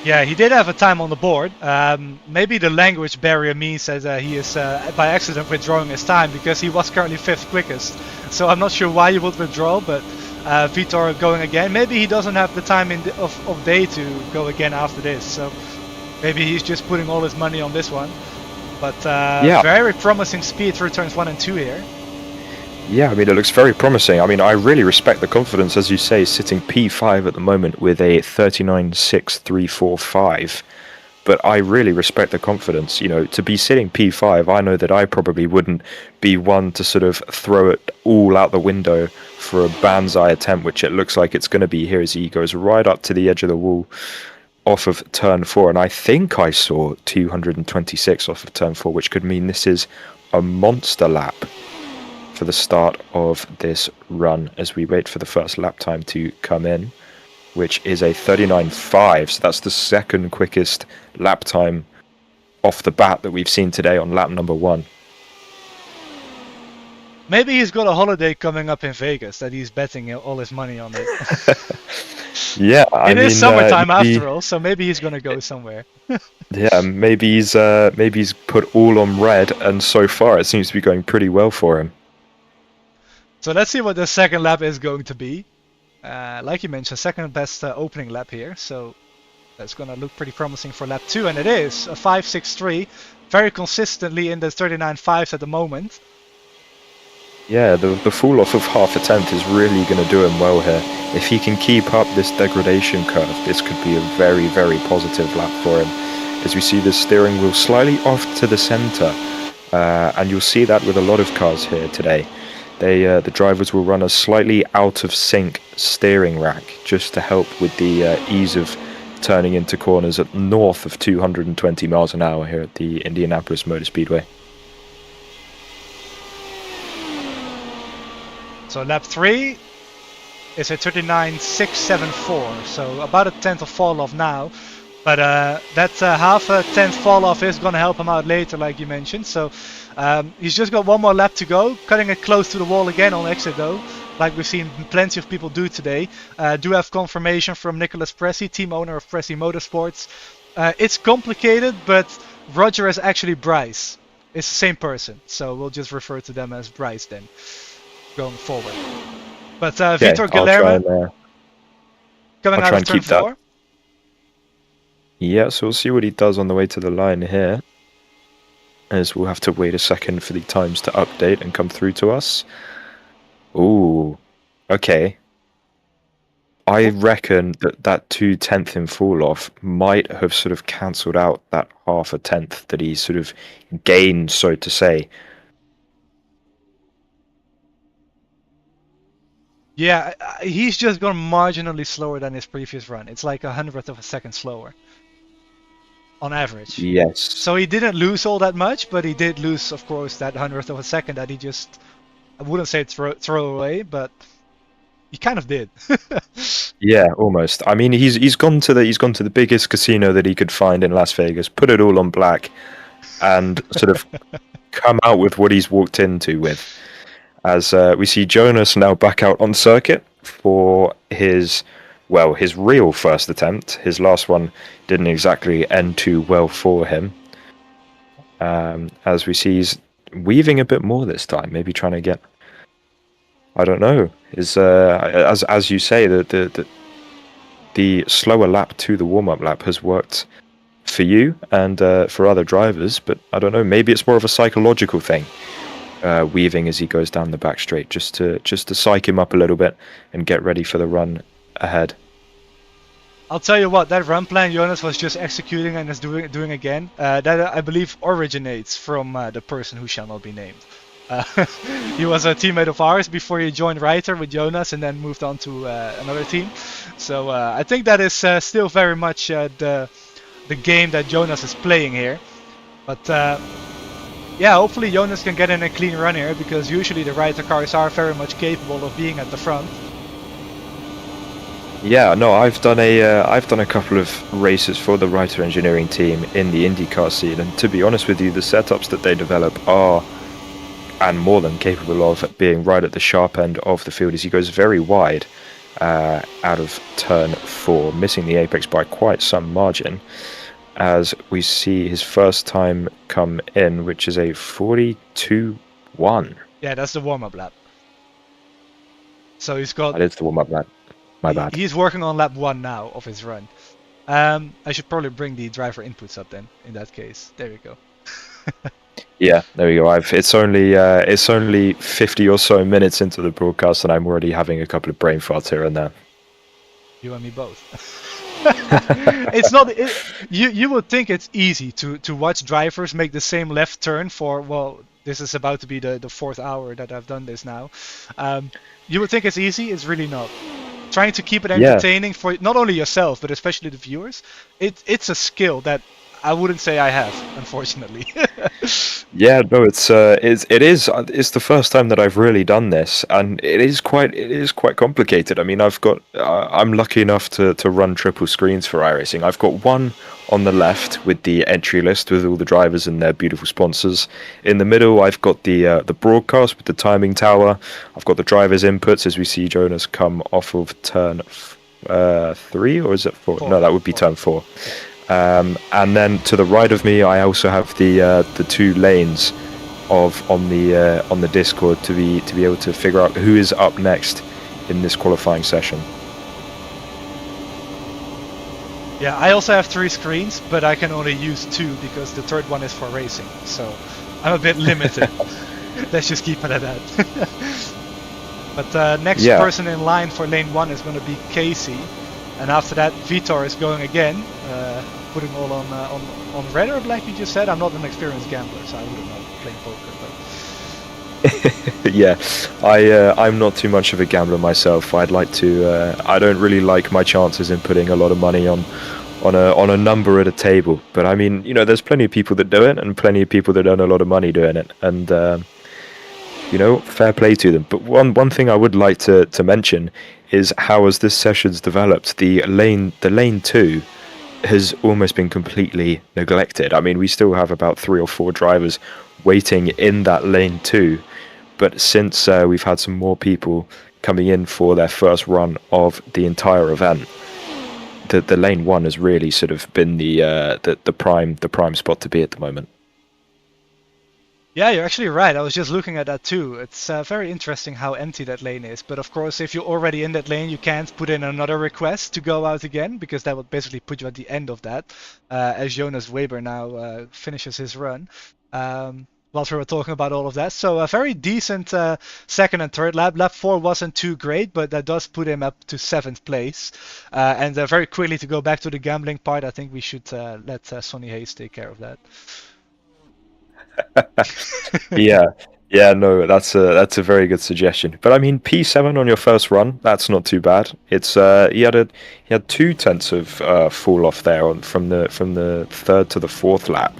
Yeah, he did have a time on the board. Maybe the language barrier means that he is by accident withdrawing his time, because he was currently 5th quickest. So I'm not sure why he would withdraw, but Vitor going again. Maybe he doesn't have the time of day to go again after this. So maybe he's just putting all his money on this one. But yeah, very promising speed through turns 1 and 2 here. Yeah, I mean, it looks very promising. I mean, I really respect the confidence, as you say, sitting P5 at the moment with a 39.6345. But I really respect the confidence. You know, to be sitting P5, I know that I probably wouldn't be one to sort of throw it all out the window for a banzai attempt, which it looks like it's going to be here, as he goes right up to the edge of the wall off of turn 4. And I think I saw 226 off of turn 4, which could mean this is a monster lap for the start of this run, as we wait for the first lap time to come in, which is a 39.5. So that's the second quickest lap time off the bat that we've seen today on lap number 1. Maybe he's got a holiday coming up in Vegas that he's betting all his money on it. Yeah, it is summertime after all, so maybe he's gonna go somewhere. Yeah, maybe he's put all on red, and so far it seems to be going pretty well for him. So let's see what the second lap is going to be. Like you mentioned, second best opening lap here, so that's gonna look pretty promising for lap 2, and it is a 5.63, very consistently in the 39.5s at the moment. Yeah, the fall off of half a tenth is really going to do him well here. If he can keep up this degradation curve, this could be a very, very positive lap for him. As we see the steering wheel slightly off to the centre, and you'll see that with a lot of cars here today. The drivers will run a slightly out of sync steering rack just to help with the ease of turning into corners at north of 220 miles an hour here at the Indianapolis Motor Speedway. So lap 3 is a 39.674, so about a tenth of fall off now. But that half a tenth fall off is going to help him out later, like you mentioned. So he's just got one more lap to go, cutting it close to the wall again on exit though, like we've seen plenty of people do today. Do have confirmation from Nicholas Pressey, team owner of Pressey Motorsports. It's complicated, but Roger is actually Bryce. It's the same person, so we'll just refer to them as Bryce then, going forward. But Vitor Guilherme coming out of turn 4. Yeah, so we'll see what he does on the way to the line here, as we'll have to wait a second for the times to update and come through to us. Ooh, okay. I reckon that 2/10 in fall off might have sort of cancelled out that half a tenth that he sort of gained, so to say. Yeah, he's just gone marginally slower than his previous run. It's like 100th of a second slower on average. Yes. So he didn't lose all that much, but he did lose, of course, that 100th of a second that he just I wouldn't say throw away, but he kind of did. Yeah, almost. I mean, he's gone to the biggest casino that he could find in Las Vegas, put it all on black, and sort of come out with what he's walked into with. As we see Jonas now back out on circuit for his real first attempt. His last one didn't exactly end too well for him. As we see, he's weaving a bit more this time, maybe trying to get. I don't know. Is as you say, the slower lap to the warm-up lap has worked for you and for other drivers, but I don't know. Maybe it's more of a psychological thing. Weaving as he goes down the back straight, just to psych him up a little bit and get ready for the run ahead. I'll tell you what, that run plan Jonas was just executing and is doing again. That I believe originates from the person who shall not be named. He was a teammate of ours before he joined Reiter with Jonas and then moved on to another team. So I think that is still very much the game that Jonas is playing here. But yeah, hopefully Jonas can get in a clean run here, because usually the Reiter cars are very much capable of being at the front. Yeah, no, I've done a couple of races for the Reiter engineering team in the IndyCar scene, and to be honest with you, the setups that they develop are and more than capable of being right at the sharp end of the field. As he goes very wide out of turn 4, missing the apex by quite some margin, as we see his first time come in, which is a 42.1. Yeah, that's the warm-up lap. So he's got... That is the warm-up lap. My bad. He's working on lap 1 now of his run. I should probably bring the driver inputs up then, in that case. There we go. Yeah, there we go. It's only 50 or so minutes into the broadcast, and I'm already having a couple of brain farts here and there. You and me both. It's not. You would think it's easy to watch drivers make the same left turn for, well, this is about to be the 4th hour that I've done this now. You would think it's easy. It's really not. Trying to keep it entertaining for not only yourself but especially the viewers. It's a skill that I wouldn't say I have, unfortunately. Yeah, no, it's the first time that I've really done this, and it is quite complicated. I mean, I'm lucky enough to run triple screens for iRacing. I've got one on the left with the entry list with all the drivers and their beautiful sponsors. In the middle, I've got the broadcast with the timing tower. I've got the drivers' inputs as we see Jonas come off of turn 3, or is it 4? No, that would be turn 4. And then to the right of me, I also have the 2 lanes on the Discord to be able to figure out who is up next in this qualifying session. Yeah, I also have 3 screens, but I can only use 2 because the 3rd one is for racing. So I'm a bit limited. Let's just keep it at that. But next person in line for lane 1 is going to be Casey. And after that, Vitor is going again, putting all on red or black. You just said. I'm not an experienced gambler, so I wouldn't know playing poker. But Yeah, I'm not too much of a gambler myself. I'd like to. I don't really like my chances in putting a lot of money on a number at a table. But I mean, there's plenty of people that do it, and plenty of people that earn a lot of money doing it, and fair play to them. But one thing I would like to mention is how, as this session's developed, the lane 2 has almost been completely neglected. I mean, we still have about 3 or 4 drivers waiting in that lane 2, but since we've had some more people coming in for their first run of the entire event, the lane 1 has really sort of been the prime spot to be at the moment. yeah, you're actually right. I was just looking at that too. It's very interesting how empty that lane is. But of course, if you're already in that lane, you can't put in another request to go out again, because that would basically put you at the end of that, as Jonas Weber now finishes his run. Whilst we were talking about all of that. So a very decent 2nd and 3rd lap. Lap 4 wasn't too great, but that does put him up to 7th place. And very quickly, to go back to the gambling part, I think we should let Sonny Hayes take care of that. Yeah, no, that's a very good suggestion. But I mean, P7 on your first run, that's not too bad. It's he had 2 tenths of fall off there from the 3rd to the 4th lap.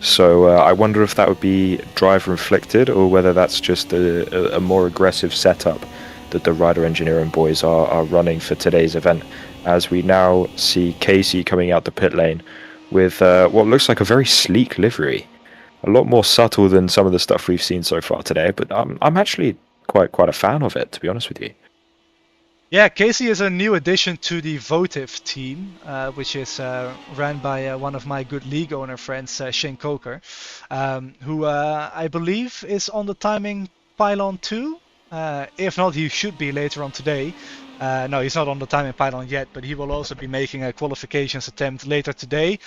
So I wonder if that would be driver inflicted or whether that's just a more aggressive setup that the rider engineering boys are running for today's event, as we now see Casey coming out the pit lane with what looks like a very sleek livery, a lot more subtle than some of the stuff we've seen so far today, but I'm actually quite a fan of it, to be honest with you. Yeah, Casey is a new addition to the Votive team, which is ran by one of my good league owner friends, Shane Coker, who I believe is on the timing pylon 2. If not, he should be later on today. No, he's not on the timing pylon yet, but he will also be making a qualifications attempt later today,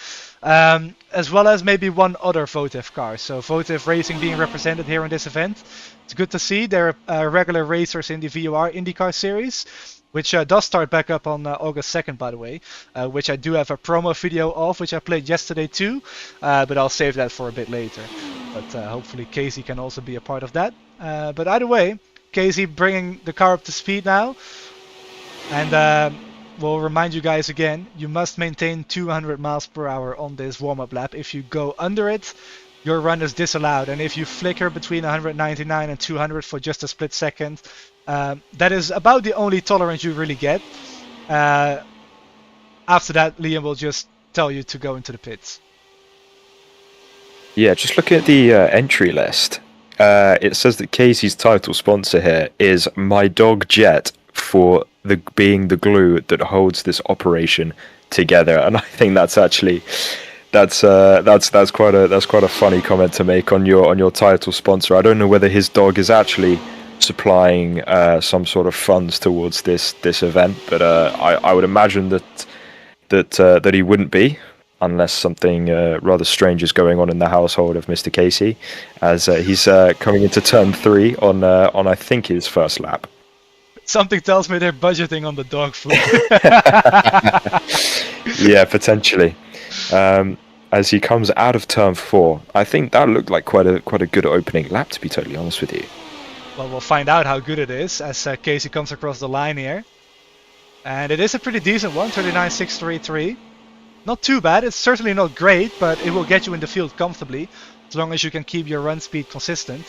as well as maybe one other Votive car. So Votive Racing being represented here in this event. It's good to see. They're regular racers in the VOR IndyCar series, which does start back up on August 2nd, by the way, which I do have a promo video of, which I played yesterday too, but I'll save that for a bit later. But hopefully Casey can also be a part of that. But either way, Casey bringing the car up to speed now. And we'll remind you guys again, you must maintain 200 miles per hour on this warm-up lap. If you go under it, your run is disallowed. And if you flicker between 199 and 200 for just a split second, that is about the only tolerance you really get. After that, Liam will just tell you to go into the pits. Yeah, just looking at the entry list, it says that Casey's title sponsor here is My Dog Jet, for being the glue that holds this operation together, and I think that's actually that's quite a funny comment to make on your title sponsor. I don't know whether his dog is actually supplying some sort of funds towards this event, but I would imagine that he wouldn't be, unless something rather strange is going on in the household of Mr. Casey, as he's coming into turn 3 on I think his first lap. Something tells me they're budgeting on the dog food. Yeah, potentially. As he comes out of turn 4, I think that looked like quite a good opening lap, to be totally honest with you. Well, we'll find out how good it is as Casey comes across the line here. And it is a pretty decent one, 39.633. Not too bad, it's certainly not great, but it will get you in the field comfortably, as long as you can keep your run speed consistent.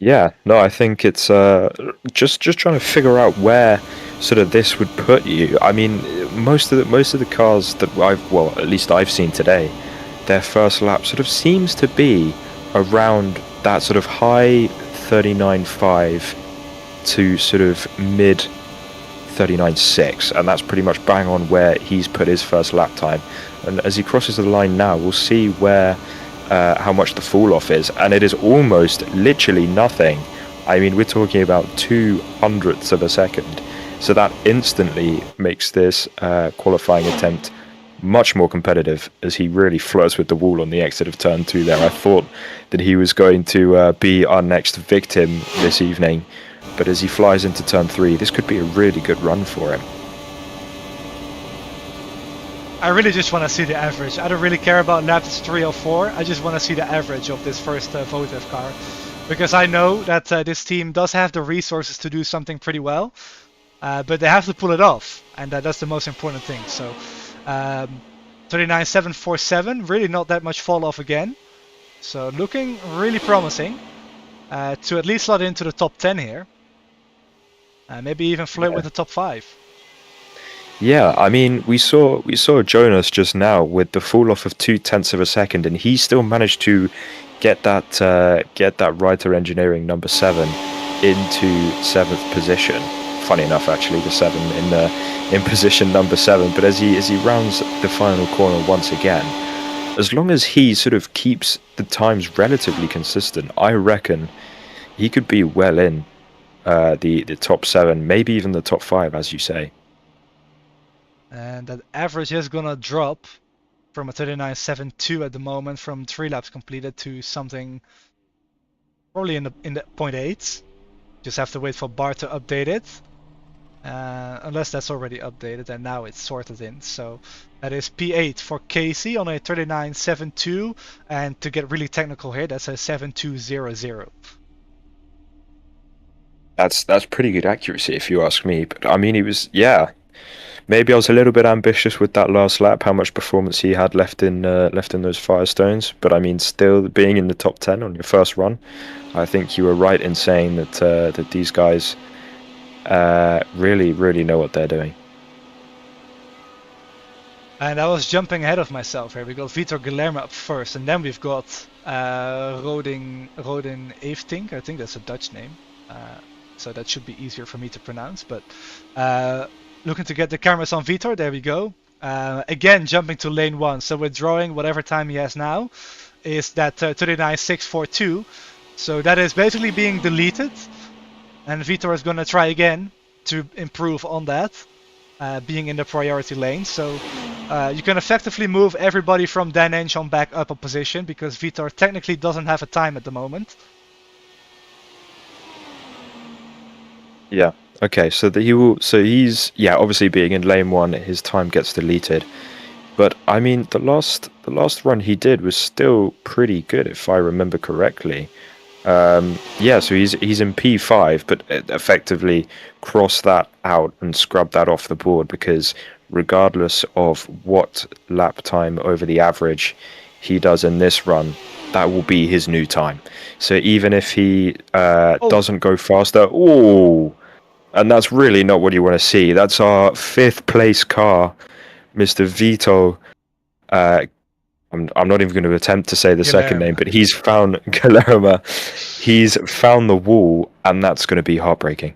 Yeah, no, I think it's just trying to figure out where sort of this would put you. I mean, most of the cars that at least I've seen today, their first lap sort of seems to be around that sort of high 39.5 to sort of mid 39.6, and that's pretty much bang on where he's put his first lap time. And as he crosses the line now, we'll see where how much the fall off is, and it is almost literally nothing. I mean, we're talking about 0.02 of a second, so that instantly makes this qualifying attempt much more competitive, as he really flirts with the wall on the exit of turn 2 there. I thought that he was going to be our next victim this evening, but as he flies into turn 3, this could be a really good run for him. I really just want to see the average. I don't really care about laps 3 or 4. I just want to see the average of this first Votive car. Because I know that this team does have the resources to do something pretty well. But they have to pull it off. And that's the most important thing. So 39.747. Really not that much fall off again. So looking really promising. To at least slot into the top 10 here. Maybe even flirt with the top 5. Yeah, I mean, we saw Jonas just now with the fall off of 0.2 of a second, and he still managed to get that Writer Engineering number 7 into 7th position. Funny enough, actually, the 7 in position number 7. But as he rounds the final corner once again, as long as he sort of keeps the times relatively consistent, I reckon he could be well in the top 7, maybe even the top 5, as you say. And that average is gonna drop from a 39.72 at the moment, from 3 laps completed, to something probably in the 0.8. Just have to wait for Bart to update it, unless that's already updated, and now it's sorted in. So that is P8 for Casey on a 39.72, and to get really technical here, that's a 7.200. That's pretty good accuracy, if you ask me. But I mean, he was, yeah. maybe I was a little bit ambitious with that last lap, how much performance he had left in those Firestones. But I mean, still being in the top 10 on your first run, I think you were right in saying that these guys really, really know what they're doing. And I was jumping ahead of myself here. We got Vitor Guilherme up first, and then we've got Rodin Eeftink. I think that's a Dutch name, so that should be easier for me to pronounce. But looking to get the cameras on Vitor. There we go. Again, jumping to lane 1. So withdrawing whatever time he has now is that 39.642. So that is basically being deleted, and Vitor is going to try again to improve on that. Being in the priority lane, so you can effectively move everybody from Dan Ench on back up a position, because Vitor technically doesn't have a time at the moment. Yeah. Okay. So he's obviously being in lane 1, his time gets deleted. But I mean, the last run he did was still pretty good, if I remember correctly. So he's in P5, but effectively cross that out and scrub that off the board, because regardless of what lap time over the average he does in this run, that will be his new time. So even if he doesn't go faster, and that's really not what you want to see. That's our 5th place car, Mr. Vito. I'm not even going to attempt to say the second name, but he's found Guilherme. He's found the wall, and that's going to be heartbreaking.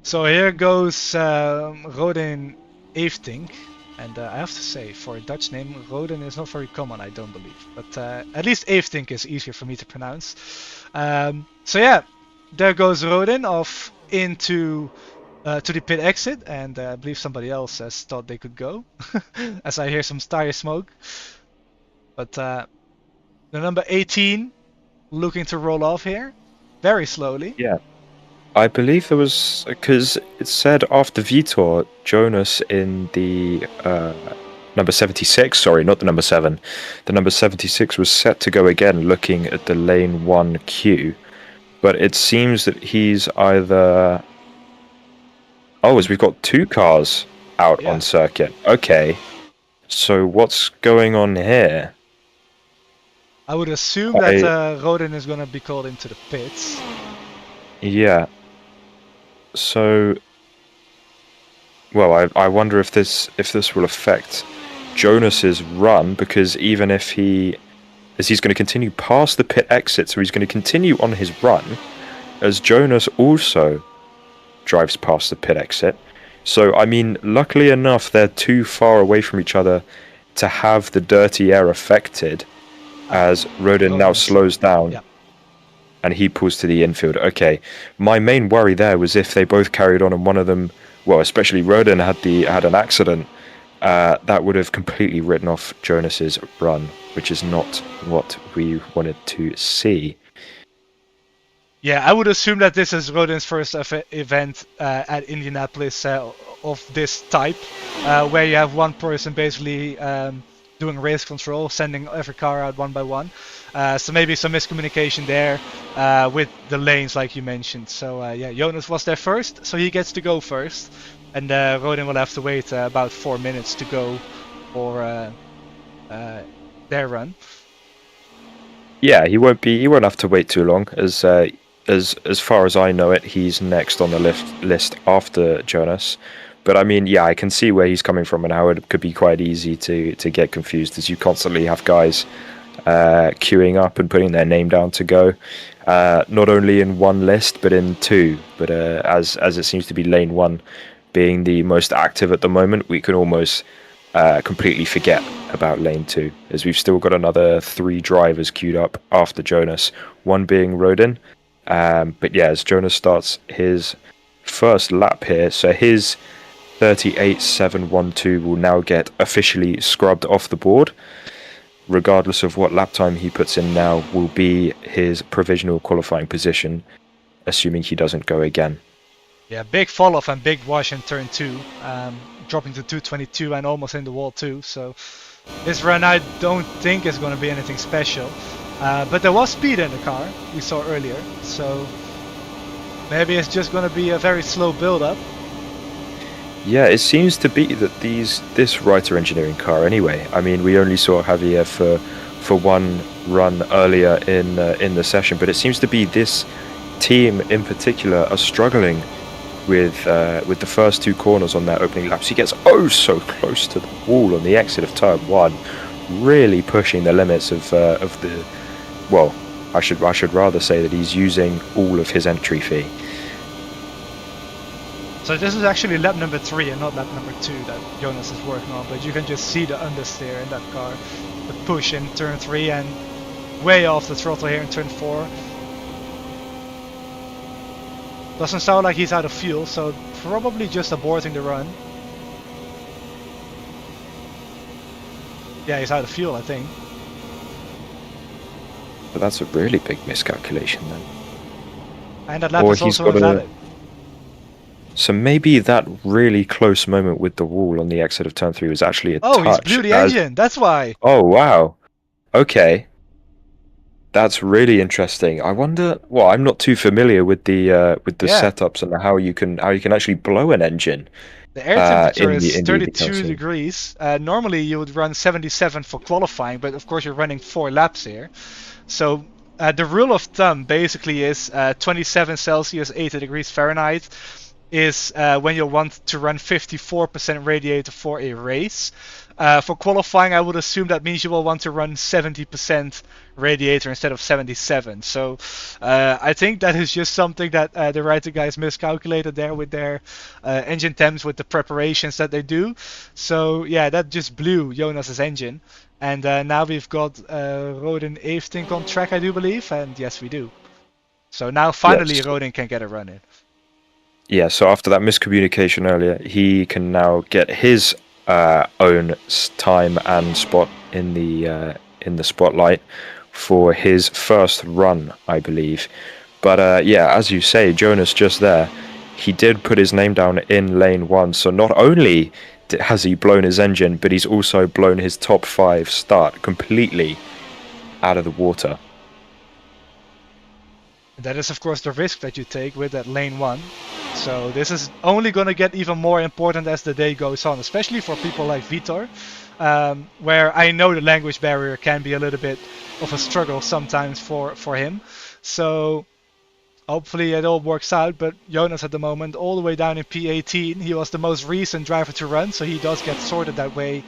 So here goes Rodin Eeftink, and I have to say, for a Dutch name, Rodin is not very common, I don't believe. But at least Eeftink is easier for me to pronounce. So yeah, there goes Rodin off into to the pit exit, and I believe somebody else has thought they could go, as I hear some tire smoke. But the number 18 looking to roll off here, very slowly. Yeah, I believe there was, because it said after Vitor, Jonas in the number 76, sorry, not the number 7, the number 76 was set to go again, looking at the lane 1 queue, but it seems that he's either... Oh, as we've got 2 cars out on circuit. Okay. So what's going on here? I would assume that Rodin is going to be called into the pits. Yeah. So... Well, I wonder if this will affect Jonas's run, because even if he's going to continue past the pit exit, so he's going to continue on his run, as Jonas also drives past the pit exit. So, I mean, luckily enough, they're too far away from each other to have the dirty air affected, as Rodin now slows down and he pulls to the infield. Okay, my main worry there was if they both carried on and one of them, well, especially Rodin had an accident, that would have completely written off Jonas's run, which is not what we wanted to see. Yeah, I would assume that this is Rodin's first event at Indianapolis of this type, where you have one person basically doing race control, sending every car out one by one. So maybe some miscommunication there with the lanes, like you mentioned. So yeah, Jonas was there first, so he gets to go first, and Rodin will have to wait about 4 minutes to go for their run. Yeah, he won't have to wait too long, as far as I know it, he's next on the list after Jonas. But I mean, yeah, I can see where he's coming from and how it could be quite easy to get confused, as you constantly have guys queuing up and putting their name down to go, not only in one list but in 2. But as it seems to be lane 1 being the most active at the moment, we can almost completely forget about lane 2, as we've still got another 3 drivers queued up after Jonas, one being Rodin. But yeah, as Jonas starts his first lap here, so his 38.712 will now get officially scrubbed off the board. Regardless of what lap time he puts in now, will be his provisional qualifying position, assuming he doesn't go again. Yeah, big fall off and big wash in turn 2, dropping to 222 and almost in the wall too. So this run I don't think is going to be anything special. But there was speed in the car, we saw earlier, so maybe it's just going to be a very slow build-up. Yeah, it seems to be that this Writer engineering car anyway. I mean, we only saw Javier for one run earlier in the session, but it seems to be this team in particular are struggling with the first two corners on their opening laps. He gets oh so close to the wall on the exit of turn one, really pushing the limits of the. Well, I should rather say that he's using all of his entry fee. So this is actually lap number 3 and not lap number 2 that Jonas is working on, but you can just see the understeer in that car, the push in turn 3 and way off the throttle here in turn 4. Doesn't sound like he's out of fuel, so probably just aborting the run. Yeah, he's out of fuel, I think. But that's a really big miscalculation then. And that lap is also invalid. So maybe that really close moment with the wall on the exit of turn 3 was actually a touch. Oh, he's blew the engine, that's why. Oh, wow. Okay. That's really interesting. I wonder. Well, I'm not too familiar with the setups and how you can actually blow an engine. The air temperature is 32 degrees. Normally you would run 77 for qualifying, but of course you're running 4 laps here. So the rule of thumb basically is 27 Celsius, 80 degrees Fahrenheit is when you want to run 54% radiator for a race. For qualifying, I would assume that means you will want to run 70% radiator instead of 77. So I think that is just something that the Writer guys miscalculated there with their engine temps, with the preparations that they do. So yeah, that just blew Jonas's engine. And now we've got Rodin Evtink on track, I do believe. And yes, we do. So now finally Rodin can get a run in. Yeah, so after that miscommunication earlier, he can now get his own time and spot in the spotlight for his first run, I believe. But yeah, as you say, Jonas just there, he did put his name down in lane 1. So not only has he blown his engine, but he's also blown his top 5 start completely out of the water. That is of course the risk that you take with that lane 1. So this is only going to get even more important as the day goes on, especially for people like Vitor, where I know the language barrier can be a little bit of a struggle sometimes for him. So hopefully it all works out, but Jonas at the moment all the way down in P18, he was the most recent driver to run, so he does get sorted that way,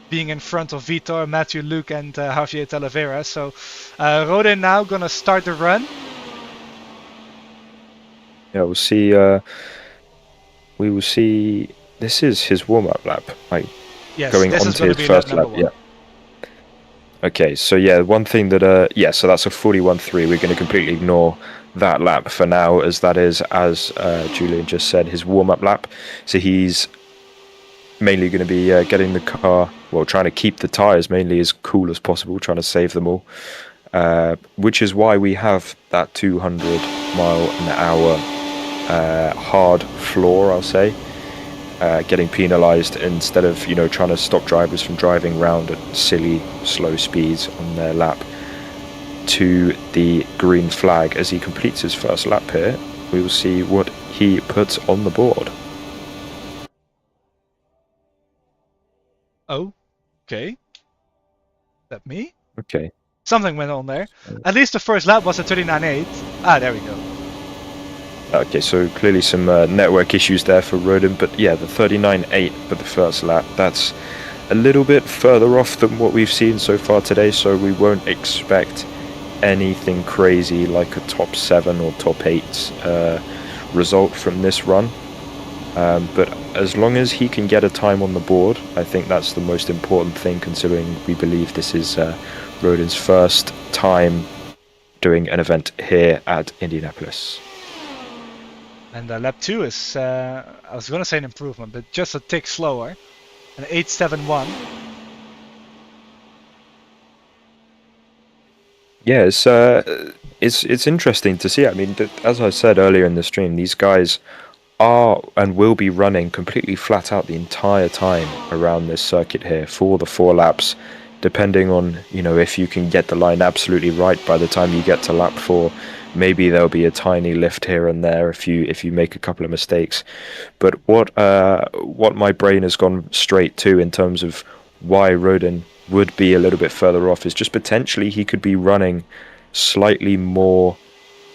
being in front of Vitor, Matthew, Luke and Javier Talavera. So Rodin now going to start the run. Yeah, we'll see. We will see. This is his warm-up lap, yes, going onto his first lap. Yeah. Okay, so yeah, one thing that yeah, so that's a 41.3. We're going to completely ignore that lap for now, as that is, as Julien just said, his warm-up lap. So he's mainly going to be getting the car, well, trying to keep the tires mainly as cool as possible, trying to save them all. Which is why we have that 200 mile an hour hard floor, I'll say, getting penalised instead of trying to stop drivers from driving round at silly slow speeds on their lap to the green flag. As he completes his first lap here, we will see what he puts on the board. Oh, okay. Is that me? Okay. Something went on there. At least the first lap was a 39.8. Ah, there we go. Okay, so clearly some network issues there for Rodin, but yeah, the 39.8 for the first lap, that's a little bit further off than what we've seen so far today, so we won't expect anything crazy like a top 7 or top 8 result from this run. But as long as he can get a time on the board, I think that's the most important thing, considering we believe this is Rodin's first time doing an event here at Indianapolis. And lap 2 is, I was going to say an improvement, but just a tick slower. An 8.71. Yeah, it's interesting to see. I mean, as I said earlier in the stream, these guys are and will be running completely flat out the entire time around this circuit here for the 4 laps, depending on if you can get the line absolutely right by the time you get to lap 4. maybe there'll be a tiny lift here and there if you make a couple of mistakes. But what my brain has gone straight to in terms of why Rodin would be a little bit further off is just potentially he could be running slightly more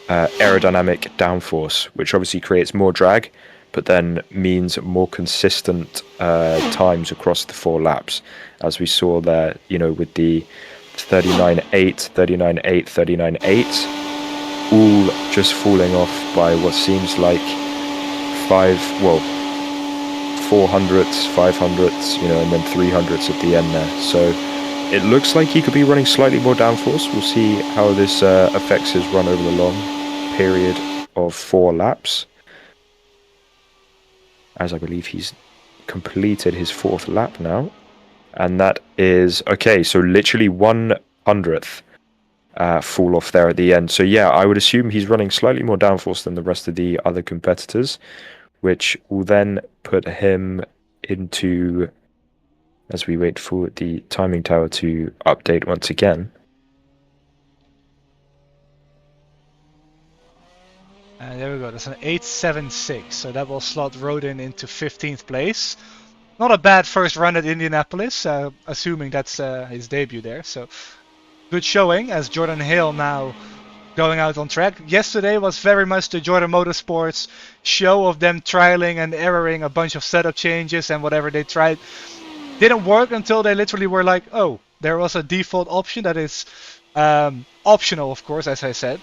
aerodynamic downforce, which obviously creates more drag, but then means more consistent times across the 4 laps, as we saw there, with the 39.8, 39.8, 39.8, all just falling off by what seems like 400s, 500s, and then 300s at the end there. So it looks like he could be running slightly more downforce. We'll see how this affects his run over the long period of 4 laps, as I believe he's completed his 4th lap now. And that is, okay, so literally 1/100th fall off there at the end. So yeah, I would assume he's running slightly more downforce than the rest of the other competitors, which will then put him into, as we wait for the timing tower to update once again. And there we go, that's an 8.76, so that will slot Rodin into 15th place. Not a bad first run at Indianapolis, assuming that's his debut there. So good showing as Jordan Hill now going out on track. Yesterday was very much the Jordan Motorsports show of them trialing and erroring a bunch of setup changes, and whatever they tried didn't work until they literally were like, oh, there was a default option that is optional, of course, as I said.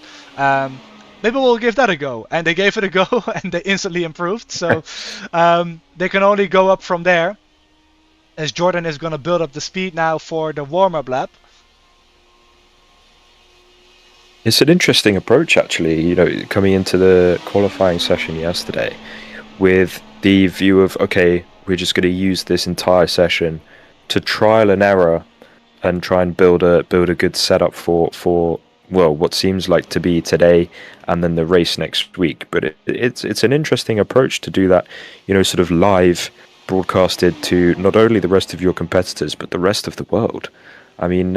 Maybe we'll give that a go. And they gave it a go and they instantly improved. So they can only go up from there, as Jordan is going to build up the speed now for the warm-up lap. It's an interesting approach, actually, coming into the qualifying session yesterday with the view of, okay, we're just going to use this entire session to trial and error and try and build a good setup for well, what seems like to be today and then the race next week. But it's an interesting approach to do that, sort of live broadcasted to not only the rest of your competitors, but the rest of the world. I mean,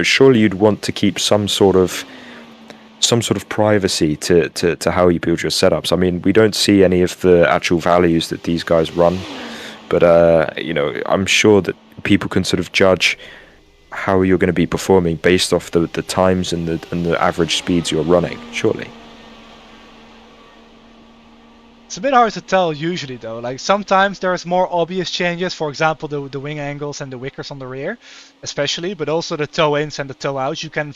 surely you'd want to keep some sort of privacy to how you build your setups. I mean, we don't see any of the actual values that these guys run, but I'm sure that people can sort of judge how you're going to be performing based off the times and the average speeds you're running, surely. It's a bit hard to tell usually though. Like sometimes there's more obvious changes, for example the wing angles and the wickers on the rear especially, but also the toe ins and the toe outs you can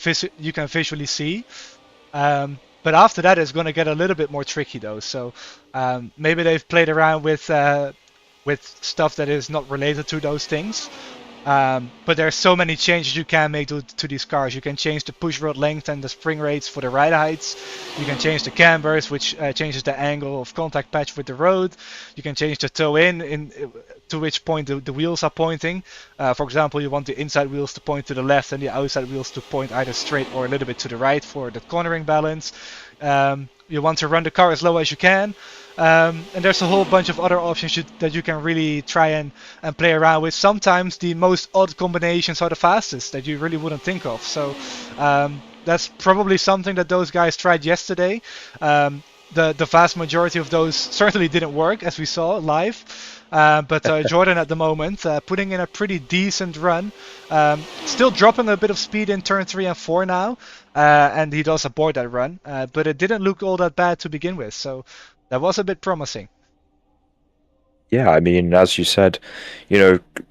visually see. But after that it's going to get a little bit more tricky though. So maybe they've played around with stuff that is not related to those things. But there's so many changes you can make to these cars. You can change the push rod length and the spring rates for the ride heights. You can change the cambers, which changes the angle of contact patch with the road. You can change the toe in to which point the wheels are pointing. For example, you want the inside wheels to point to the left and the outside wheels to point either straight or a little bit to the right for the cornering balance. You want to run the car as low as you can. And there's a whole bunch of other options that you can really try and play around with. Sometimes the most odd combinations are the fastest that you really wouldn't think of. So that's probably something that those guys tried yesterday. The vast majority of those certainly didn't work, as we saw live. But Jordan at the moment putting in a pretty decent run. Still dropping a bit of speed in turn 3 and 4 now. And he does abort that run. But it didn't look all that bad to begin with. So that was a bit promising. Yeah, I mean, as you said,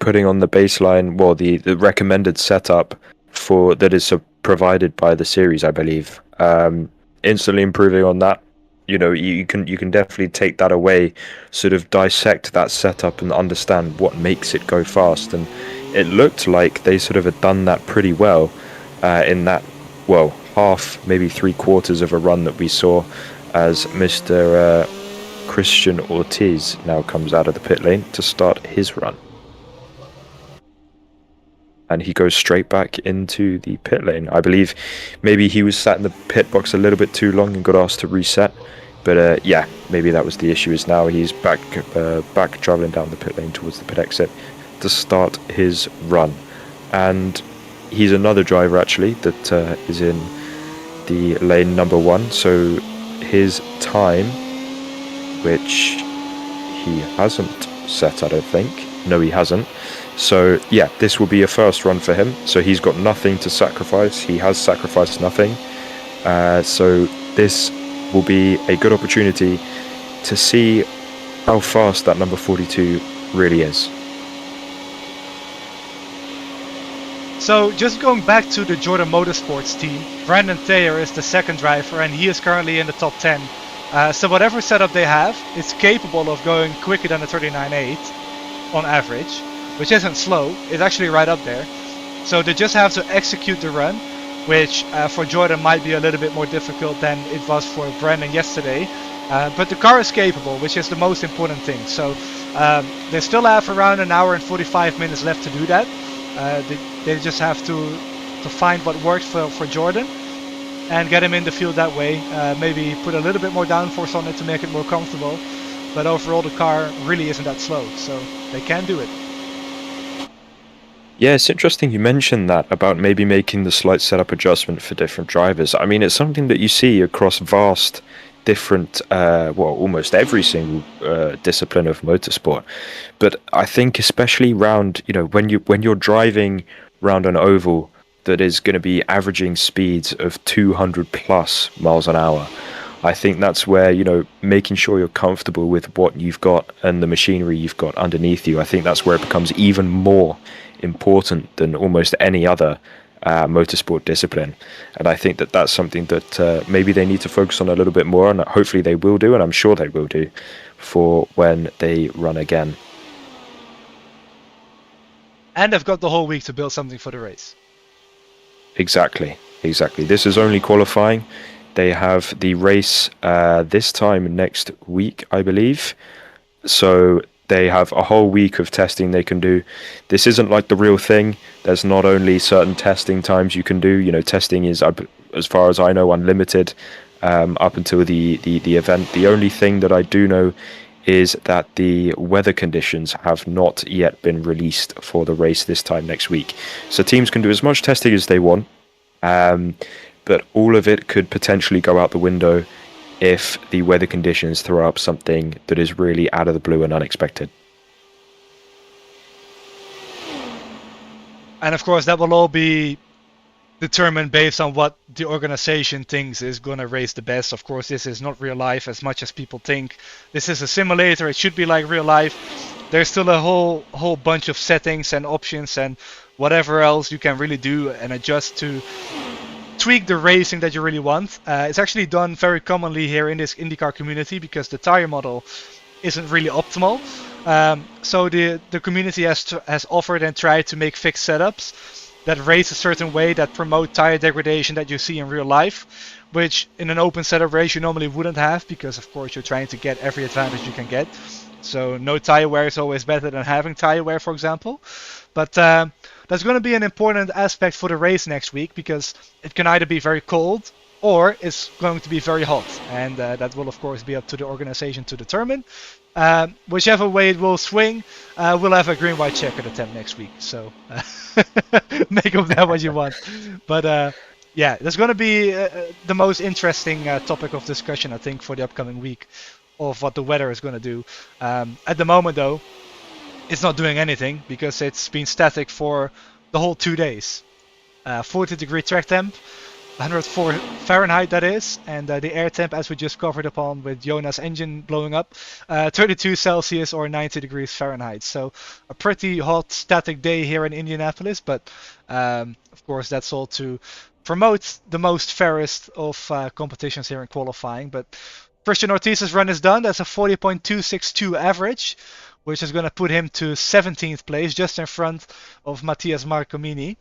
putting on the baseline, well, the recommended setup for that is provided by the series, I believe, instantly improving on that. You can definitely take that away, sort of dissect that setup and understand what makes it go fast. And it looked like they sort of had done that pretty well in that, well, half, maybe 3/4 of a run that we saw as Mr. Christian Ortiz now comes out of the pit lane to start his run. And he goes straight back into the pit lane. I believe maybe he was sat in the pit box a little bit too long and got asked to reset. But yeah, maybe that was the issue, is now he's back travelling down the pit lane towards the pit exit to start his run. And he's another driver actually that is in the lane number 1. So his time, which he hasn't set, I don't think. No, he hasn't. So yeah, this will be a first run for him. So he's got nothing to sacrifice. He has sacrificed nothing. So this will be a good opportunity to see how fast that number 42 really is. So just going back to the Jordan Motorsports team, Brandon Thayer is the second driver and he is currently in the top 10. So whatever setup they have, it's capable of going quicker than a 39.8 on average, which isn't slow, it's actually right up there. So they just have to execute the run, which for Jordan might be a little bit more difficult than it was for Brandon yesterday. But the car is capable, which is the most important thing. So they still have around an hour and 45 minutes left to do that. They just have to find what works for Jordan and get him in the field that way. Maybe put a little bit more downforce on it to make it more comfortable. But overall the car really isn't that slow, so they can do it. Yeah, it's interesting you mentioned that about maybe making the slight setup adjustment for different drivers. I mean, it's something that you see across vast different, almost every single discipline of motorsport. But I think especially round, when you're driving round an oval that is going to be averaging speeds of 200 plus miles an hour, I think that's where, making sure you're comfortable with what you've got and the machinery you've got underneath you, I think that's where it becomes even more important than almost any other motorsport discipline. And I think that that's something that maybe they need to focus on a little bit more, and hopefully they will do, and I'm sure they will do, for when they run again. And they've got the whole week to build something for the race. Exactly. This is only qualifying. They have the race this time next week, I believe. So they have a whole week of testing they can do. This isn't like the real thing. There's not only certain testing times you can do. Testing is, as far as I know, unlimited up until the event. The only thing that I do know is that the weather conditions have not yet been released for the race this time next week. So teams can do as much testing as they want, but all of it could potentially go out the window if the weather conditions throw up something that is really out of the blue and unexpected. And of course that will all be determined based on what the organization thinks is going to race the best. Of course, this is not real life as much as people think. This is a simulator, it should be like real life. There's still a whole bunch of settings and options and whatever else you can really do and adjust to tweak the racing that you really want. It's actually done very commonly here in this IndyCar community because the tire model isn't really optimal. So the community has offered and tried to make fixed setups that race a certain way, that promote tire degradation that you see in real life, which in an open setup race you normally wouldn't have, because of course you're trying to get every advantage you can get. So no tire wear is always better than having tire wear, for example. But that's going to be an important aspect for the race next week, because it can either be very cold or it's going to be very hot, and that will of course be up to the organization to determine. Whichever way it will swing, we'll have a green-white checkered attempt next week. So make of that what you want. But yeah, that's going to be the most interesting topic of discussion, I think, for the upcoming week, of what the weather is going to do. At the moment, though, it's not doing anything because it's been static for the whole 2 days. 40-degree track temp. 104 Fahrenheit that is, and the air temp, as we just covered upon with Jonas' engine blowing up, 32 Celsius or 90 degrees Fahrenheit. So a pretty hot static day here in Indianapolis, but of course that's all to promote the most fairest of competitions here in qualifying. But Christian Ortiz's run is done. That's a 40.262 average, which is going to put him to 17th place, just in front of Mattias Marcomini.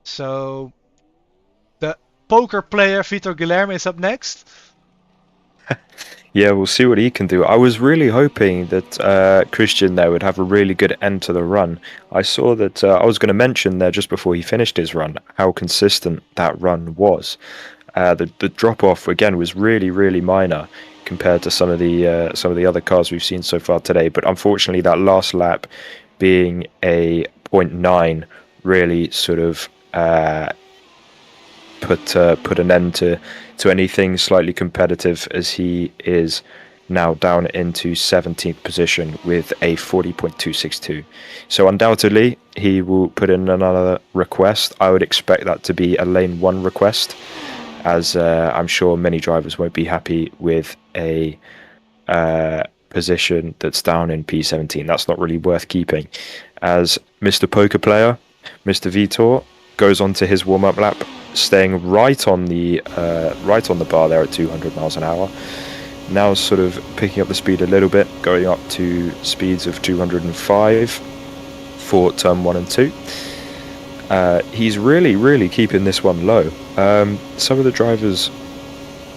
So the poker player Vitor Guilherme is up next. Yeah, we'll see what he can do. I was really hoping that Christian there would have a really good end to the run. I saw that I was going to mention there just before he finished his run how consistent that run was. The drop off again was really, really minor compared to some of the other cars we've seen so far today. But unfortunately, that last lap being a 0.9 really sort of put an end to anything slightly competitive, as he is now down into 17th position with a 40.262. So undoubtedly he will put in another request. I would expect that to be a lane 1 request, as I'm sure many drivers won't be happy with a position that's down in P17. That's not really worth keeping, as Mr. Poker Player, Mr. Vitor, goes on to his warm-up lap, staying right on the bar there at 200 miles an hour. Now sort of picking up the speed a little bit, going up to speeds of 205 for turn 1 and 2. He's really keeping this one low. Some of the drivers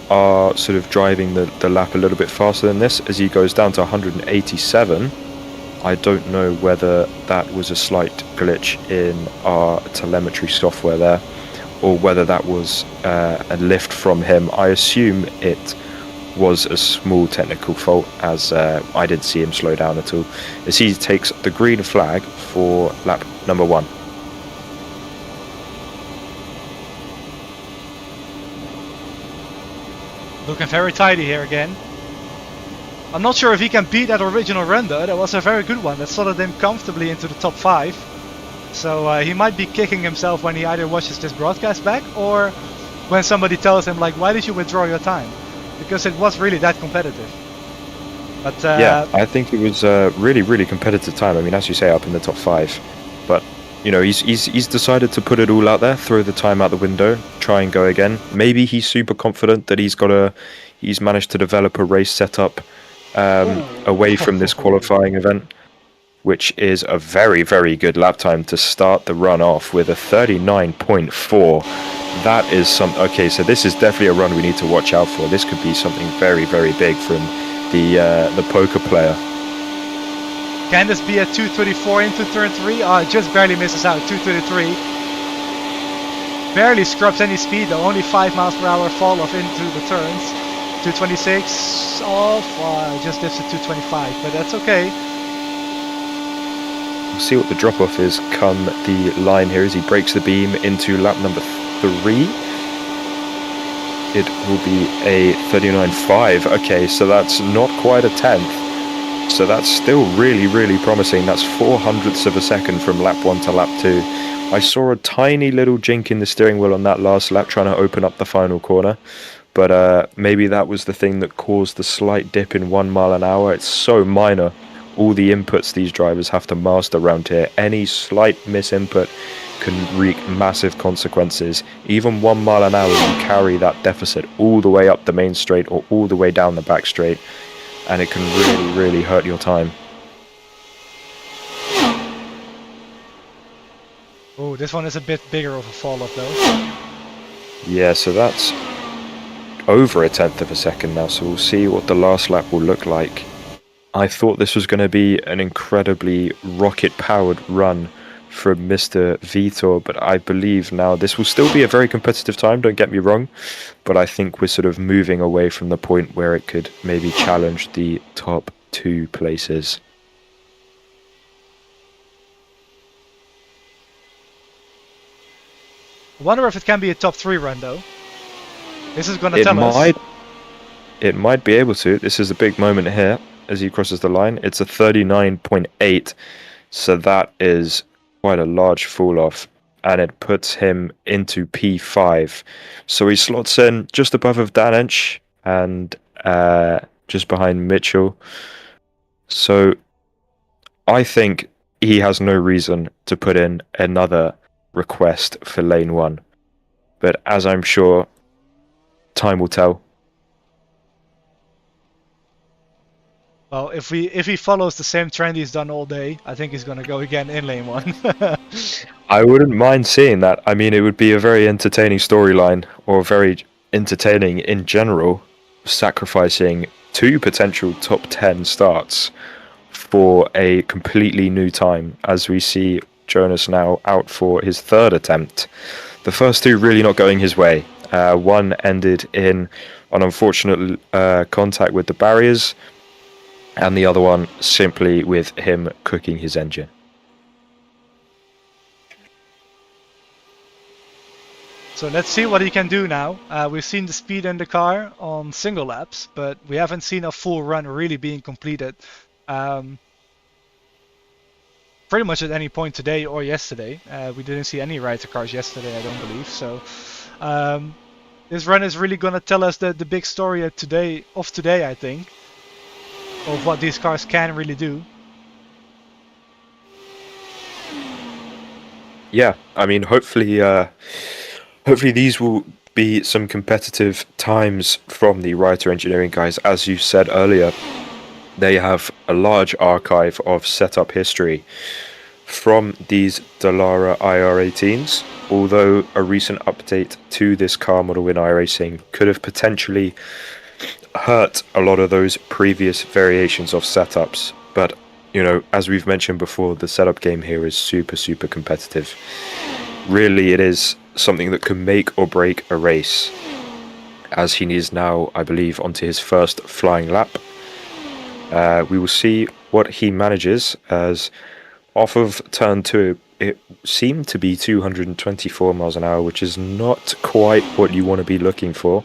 are sort of driving the lap a little bit faster than this, as he goes down to 187. I don't know whether that was a slight glitch in our telemetry software there, or whether that was a lift from him. I assume it was a small technical fault, as I didn't see him slow down at all, as he takes the green flag for lap number 1. Looking very tidy here again. I'm not sure if he can beat that original run though. That was a very good one. That slotted him comfortably into the top 5. So he might be kicking himself when he either watches this broadcast back, or when somebody tells him, like, why did you withdraw your time? Because it was really that competitive. But yeah, I think it was a really competitive time. I mean, as you say, up in the top 5. But you know, he's decided to put it all out there, throw the time out the window, try and go again. Maybe he's super confident that he's managed to develop a race setup away from this qualifying event, which is a very good lap time to start the run off with a 39.4. That is okay, so this is definitely a run we need to watch out for. This could be something very big from the Poker Player. Can this be a 234 into turn 3? Just barely misses out, 233. Barely scrubs any speed though, only 5 miles per hour fall off into the turns. 226 off, just dips to 225, but that's okay. We'll see what the drop off is come the line here as he breaks the beam into lap number 3. It will be a 39.5. Okay, so that's not quite a 10th. So that's still really promising. That's 0.04 of a second from lap 1 to lap 2. I saw a tiny little jink in the steering wheel on that last lap trying to open up the final corner, but maybe that was the thing that caused the slight dip in 1 mile an hour. It's so minor, all the inputs these drivers have to master around here. Any slight misinput can wreak massive consequences. Even 1 mile an hour, you carry that deficit all the way up the main straight or all the way down the back straight, and it can really hurt your time. Oh, this one is a bit bigger of a fall off though. Yeah, so that's over a 10th of a second now, so we'll see what the last lap will look like. I thought this was going to be an incredibly rocket-powered run from Mr. Vitor, but I believe now this will still be a very competitive time, don't get me wrong, but I think we're sort of moving away from the point where it could maybe challenge the top 2 places. I wonder if it can be a top 3 run though. This is going to tell us. It might be able to. This is a big moment here as he crosses the line. It's a 39.8, so that is quite a large fall off, and it puts him into P5. So he slots in just above of Danich and just behind Mitchell. So I think he has no reason to put in another request for lane 1, but as I'm sure time will tell. Well, if he follows the same trend he's done all day, I think he's going to go again in lane 1. I wouldn't mind seeing that. I mean, it would be a very entertaining storyline, or very entertaining in general, sacrificing 2 potential top 10 starts for a completely new time, as we see Jonas now out for his 3rd attempt. The first 2 really not going his way. One ended in an unfortunate contact with the barriers, and the other one simply with him cooking his engine. So let's see what he can do now. We've seen the speed in the car on single laps, but we haven't seen a full run really being completed. Pretty much at any point today or yesterday. We didn't see any Ryder cars yesterday, I don't believe. So this run is really going to tell us the big story of today, I think, of what these cars can really do. Yeah, I mean, hopefully these will be some competitive times from the Ryder Engineering guys. As you said earlier, they have a large archive of setup history from these Dallara IR-18s, although a recent update to this car model in iRacing could have potentially hurt a lot of those previous variations of setups. But, you know, as we've mentioned before, the setup game here is super competitive. Really, it is something that can make or break a race, as he is now, I believe, onto his first flying lap. We will see what he manages, as off of turn 2 it seemed to be 224 miles an hour, which is not quite what you want to be looking for.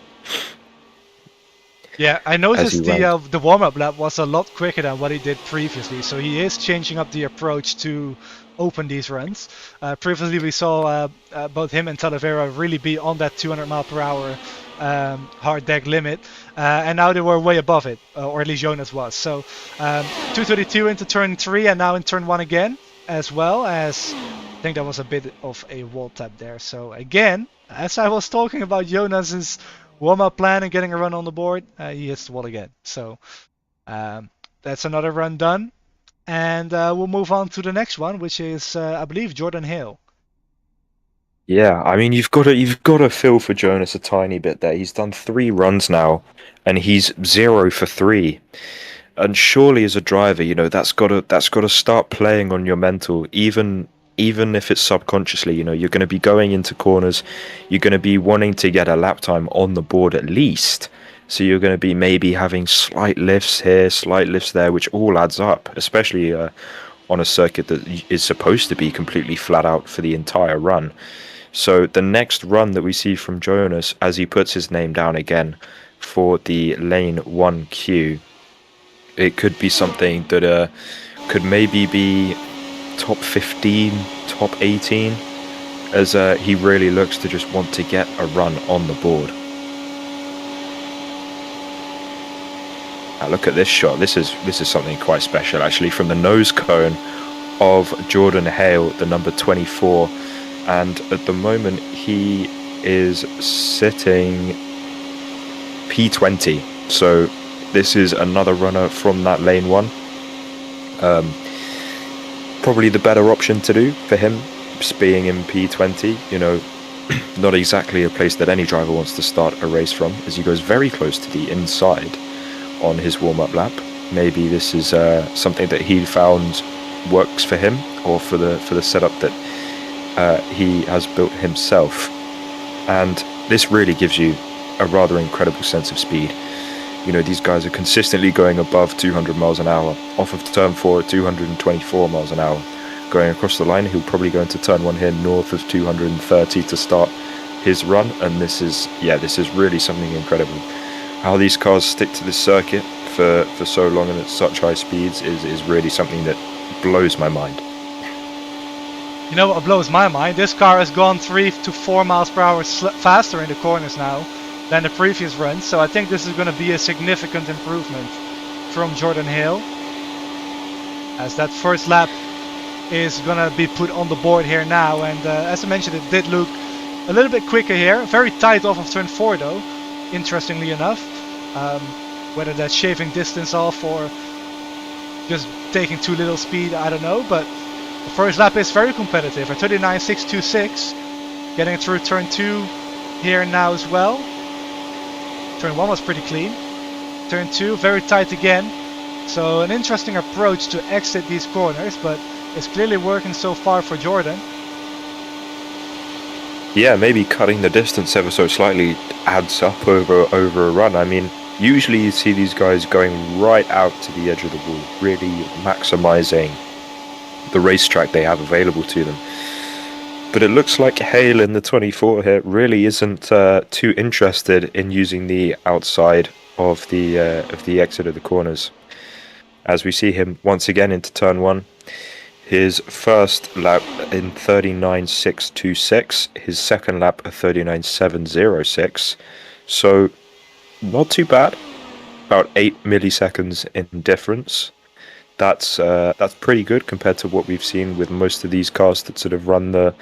Yeah, I noticed the warm-up lap was a lot quicker than what he did previously, so he is changing up the approach to open these runs. Previously we saw both him and Talavera really be on that 200 mile per hour hard deck limit, and now they were way above it, or at least Jonas was. So 232 into turn 3 and now in turn 1 again, as well as I think that was a bit of a wall tap there. So again, as I was talking about Jonas's warm-up plan and getting a run on the board, he hits the wall again. So that's another run done, and we'll move on to the next one, which is I believe Jordan Hale. Yeah, I mean, you've got to feel for Jonas a tiny bit there. He's done 3 runs now, and he's 0 for 3. And surely, as a driver, you know, that's got to start playing on your mental, even if it's subconsciously. You know, you're going to be going into corners, you're going to be wanting to get a lap time on the board at least. So you're going to be maybe having slight lifts here, slight lifts there, which all adds up, especially on a circuit that is supposed to be completely flat out for the entire run. So the next run that we see from Jonas, as he puts his name down again for the lane 1Q, it could be something that could maybe be top 15, top 18, as he really looks to just want to get a run on the board. Now look at this shot. This is something quite special, actually, from the nose cone of Jordan Hale, the number 24. And at the moment he is sitting P20, so this is another runner from that lane 1. Probably the better option to do for him, being in P20, you know, not exactly a place that any driver wants to start a race from, as he goes very close to the inside on his warm-up lap. Maybe this is something that he found works for him, or for the setup that he has built himself, and this really gives you a rather incredible sense of speed. You know, these guys are consistently going above 200 miles an hour, off of turn 4 at 224 miles an hour. Going across the line, he'll probably go into turn 1 here north of 230 to start his run, and this is really something incredible. How these cars stick to this circuit for so long and at such high speeds is really something that blows my mind. You know what blows my mind? This car has gone 3 to 4 miles per hour faster in the corners now than the previous runs, so I think this is going to be a significant improvement from Jordan Hale, as that first lap is going to be put on the board here now. And as I mentioned, it did look a little bit quicker here, very tight off of turn 4 though, interestingly enough. Whether that's shaving distance off or just taking too little speed, I don't know, but the first lap is very competitive at 39.626, getting through turn 2 here now as well. Turn 1 was pretty clean. Turn 2 very tight again. So an interesting approach to exit these corners, but it's clearly working so far for Jordan. Yeah, maybe cutting the distance ever so slightly adds up over a run. I mean, usually you see these guys going right out to the edge of the wall, really maximizing the racetrack they have available to them. But it looks like Hale in the 24 here really isn't too interested in using the outside of the exit of the corners. As we see him once again into turn 1. His first lap in 39.626, his second lap a 39.706. So not too bad. About 8 milliseconds in difference. That's pretty good compared to what we've seen with most of these cars that sort of run the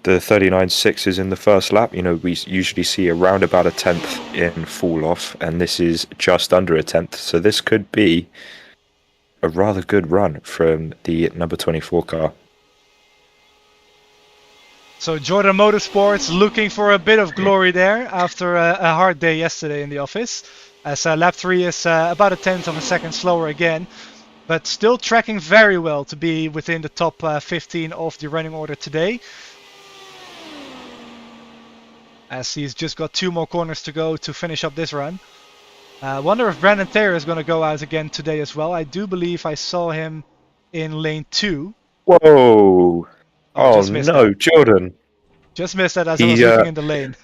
39.6s in the first lap. You know, we usually see around about a tenth in fall off, and this is just under a tenth. So this could be a rather good run from the number 24 car. So Jordan Motorsports looking for a bit of glory there after a hard day yesterday in the office. As lap 3 is about a tenth of a second slower again, but still tracking very well to be within the top 15 of the running order today. As he's just got 2 more corners to go to finish up this run. Wonder if Brandon Thayer is going to go out again today as well. I do believe I saw him in lane 2. Whoa! Oh no, that. Jordan! Just missed that as I was looking in the lane.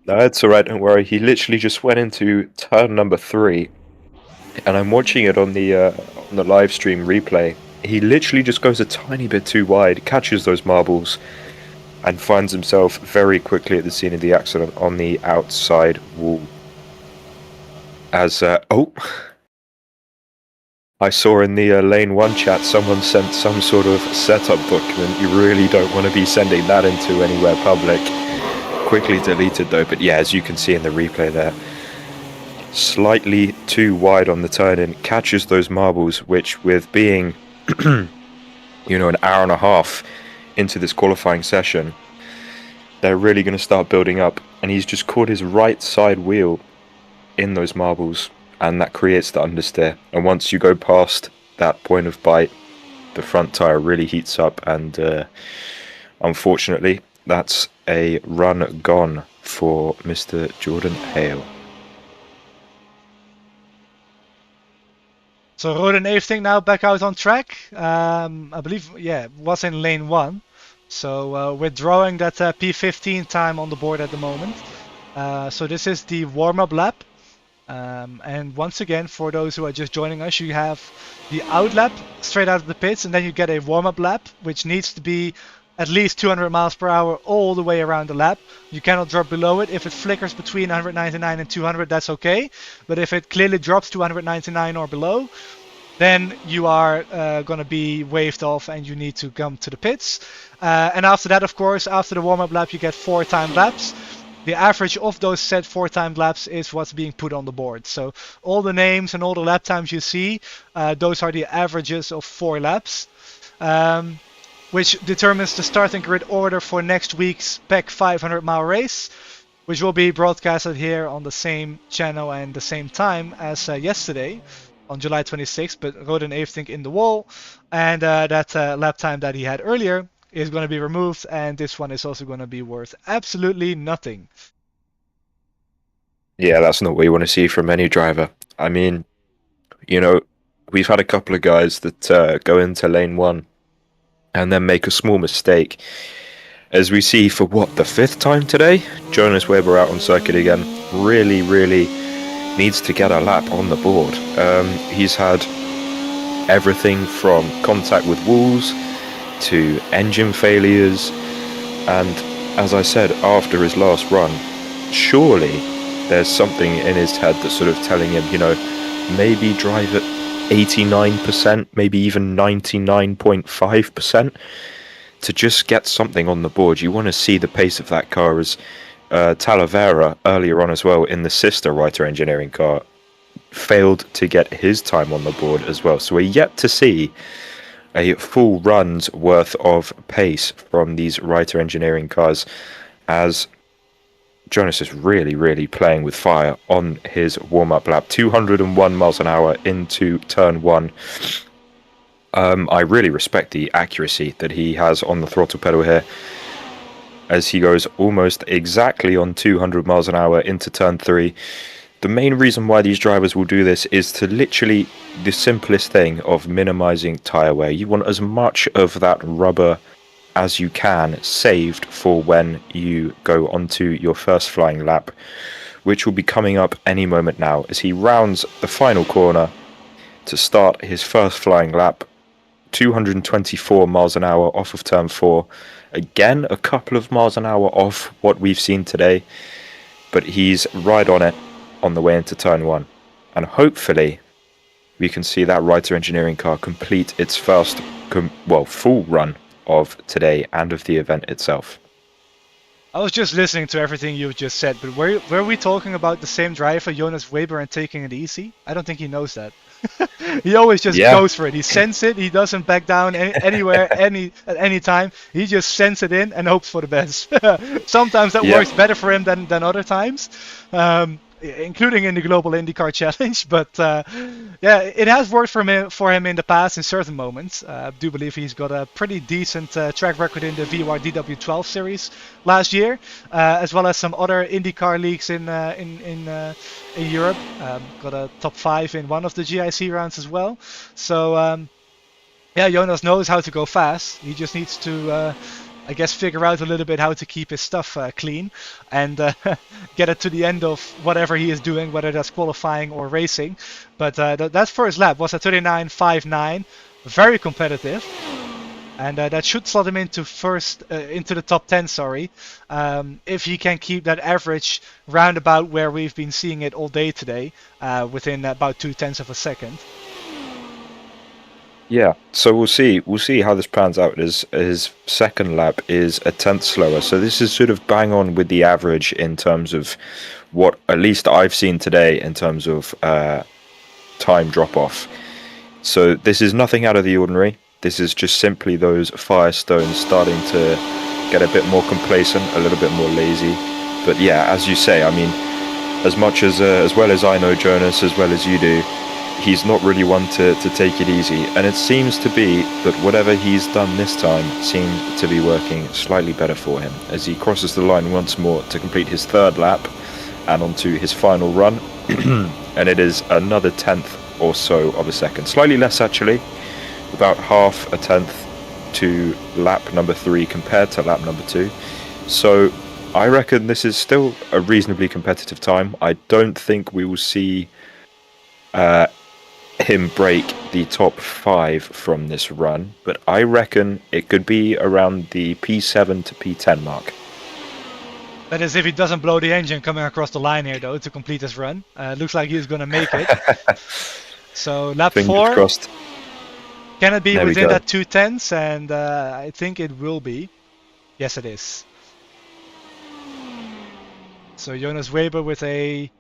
No, it's alright, don't worry. He literally just went into turn number 3, and I'm watching it on the live stream replay. He literally just goes a tiny bit too wide, catches those marbles, and finds himself very quickly at the scene of the accident on the outside wall. As I saw in the lane 1 chat someone sent some sort of setup document. You really don't want to be sending that into anywhere public. Quickly deleted though, but yeah, as you can see in the replay there, slightly too wide on the turn-in, catches those marbles, which with being you know, an hour and a half into this qualifying session, they're really going to start building up, and he's just caught his right side wheel in those marbles, and that creates the understeer. And once you go past that point of bite, the front tire really heats up, and unfortunately that's a run gone for Mr. Jordan Hale. So Roden Evening now back out on track. I believe, yeah, was in lane 1. So withdrawing that P15 time on the board at the moment. So this is the warm-up lap. And once again, for those who are just joining us, you have the out lap straight out of the pits, and then you get a warm-up lap, which needs to be at least 200 miles per hour all the way around the lap. You cannot drop below it. If it flickers between 199 and 200, that's okay. But if it clearly drops to 199 or below, then you are going to be waved off and you need to come to the pits. And after that, of course, after the warm-up lap, you get 4 timed laps. The average of those said 4 timed laps is what's being put on the board. So all the names and all the lap times you see, those are the averages of 4 laps. Which determines the starting grid order for next week's PEC 500-mile race, which will be broadcasted here on the same channel and the same time as yesterday on July 26th, but Roden Evening in the wall, and that lap time that he had earlier is going to be removed, and this one is also going to be worth absolutely nothing. Yeah, that's not what you want to see from any driver. I mean, you know, we've had a couple of guys that go into lane 1 and then make a small mistake. As we see for what, the 5th time today? Jonas Weber out on circuit again. Really needs to get a lap on the board. He's had everything from contact with walls to engine failures, and as I said after his last run, surely there's something in his head that's sort of telling him, you know, maybe drive at 89%, maybe even 99.5% to just get something on the board. You want to see the pace of that car, as Talavera earlier on as well in the sister Writer Engineering car failed to get his time on the board as well. So we're yet to see a full run's worth of pace from these Writer Engineering cars, as Jonas is really playing with fire on his warm-up lap. 201 miles an hour into turn 1. I really respect the accuracy that he has on the throttle pedal here, as he goes almost exactly on 200 miles an hour into turn 3. The main reason why these drivers will do this is to literally the simplest thing of minimizing tire wear. You want as much of that rubber as you can saved for when you go onto your first flying lap, which will be coming up any moment now as he rounds the final corner to start his first flying lap. 224 miles an hour off of turn 4. Again, a couple of miles an hour off what we've seen today, but he's right on it on the way into turn 1. And hopefully we can see that Reiter Engineering car complete its first full run of today and of the event itself. I was just listening to everything you just said, but were we talking about the same driver, Jonas Weber, and taking it easy? I don't think he knows that. He always just goes for it. He sends it. He doesn't back down anywhere, at any time. He just sends it in and hopes for the best. Sometimes that works better for him than other times, including in the Global IndyCar Challenge. But it has worked for him in the past in certain moments. I do believe he's got a pretty decent track record in the VOR DW12 series last year, as well as some other IndyCar leagues in Europe. Got a top 5 in one of the GIC rounds as well. So Jonas knows how to go fast. He just needs to I guess figure out a little bit how to keep his stuff clean and get it to the end of whatever he is doing, whether that's qualifying or racing. But that first lap was a 39.59, very competitive, and that should slot him into into the top 10. If he can keep that average roundabout where we've been seeing it all day today, within about 0.2 of a second. Yeah, so we'll see how this pans out. His second lap is a tenth slower, so this is sort of bang on with the average in terms of what at least I've seen today in terms of time drop off. So this is nothing out of the ordinary. This is just simply those Firestones starting to get a bit more complacent, a little bit more lazy. But yeah, as you say, I mean, as well as I know Jonas, as well as you do, he's not really one to take it easy, and it seems to be that whatever he's done this time seemed to be working slightly better for him as he crosses the line once more to complete his third lap and onto his final run. And it is another tenth or so of a second, slightly less actually, about half a tenth to lap number 3 compared to lap number 2. So I reckon this is still a reasonably competitive time. I don't think we will see him break the top 5 from this run, but I reckon it could be around the P7 to P10 mark. That is if he doesn't blow the engine coming across the line here though to complete his run. Looks like he's gonna make it. So lap Fingers 4 crossed. Can it be within that 2/10? And I think it will be. Yes, it is. So Jonas Weber with a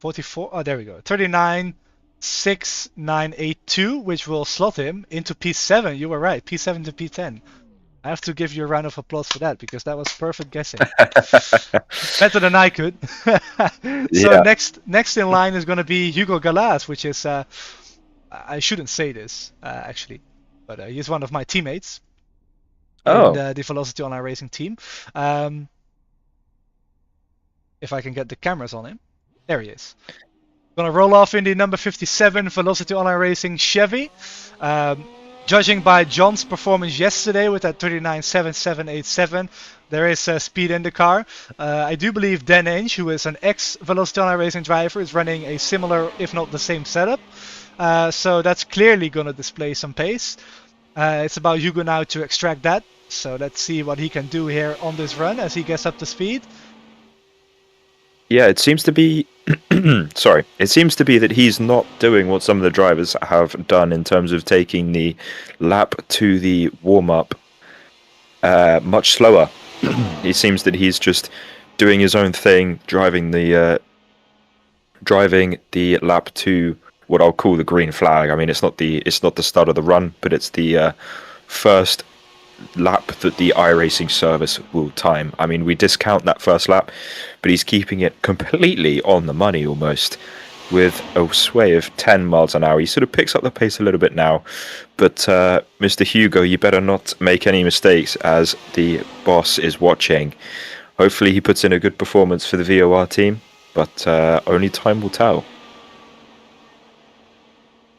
44. Oh, there we go. 39.6982, which will slot him into P7. You were right. P7 to P10. I have to give you a round of applause for that because that was perfect guessing. Better than I could. So next in line is going to be Hugo Gallas, which is I shouldn't say this actually, but he's one of my teammates in the Velocity Online Racing team. If I can get the cameras on him. There he is. Gonna roll off in the number 57 Velocity Online Racing Chevy. Judging by John's performance yesterday with that 39.7787, there is speed in the car. I do believe Dan Inge, who is an ex-Velocity Online Racing driver, is running a similar, if not the same setup. So that's clearly gonna display some pace. It's about Hugo now to extract that. So let's see what he can do here on this run as he gets up to speed. Yeah, it seems to be it seems to be that he's not doing what some of the drivers have done in terms of taking the lap to the warm-up much slower. It seems that he's just doing his own thing, driving the lap to what I'll call the green flag. I mean, it's not the start of the run, but it's the first lap that the iRacing service will time. I mean, we discount that first lap, but he's keeping it completely on the money almost with a sway of 10 miles an hour. He sort of picks up the pace a little bit now, but Mr. Hugo, you better not make any mistakes as the boss is watching. Hopefully he puts in a good performance for the VOR team, but only time will tell.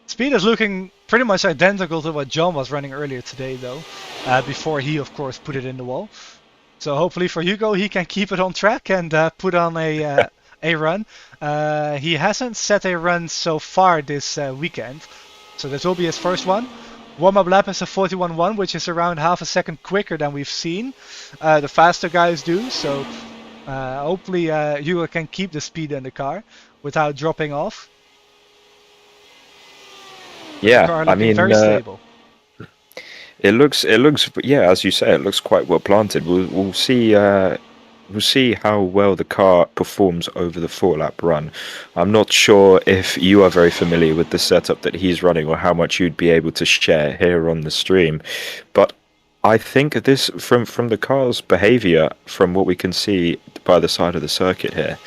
Speed is looking pretty much identical to what John was running earlier today, though, before he, of course, put it in the wall. So hopefully for Hugo, he can keep it on track and put on a run. He hasn't set a run so far this weekend, so this will be his first one. Warm-up lap is a 41.1, which is around half a second quicker than we've seen the faster guys do. So hopefully Hugo can keep the speed in the car without dropping off. Yeah, car I mean, very stable. it looks, yeah, as you say, it looks quite well planted. We'll see how well the car performs over the 4-lap run. I'm not sure if you are very familiar with the setup that he's running or how much you'd be able to share here on the stream, but I think this, from the car's behavior, from what we can see by the side of the circuit here,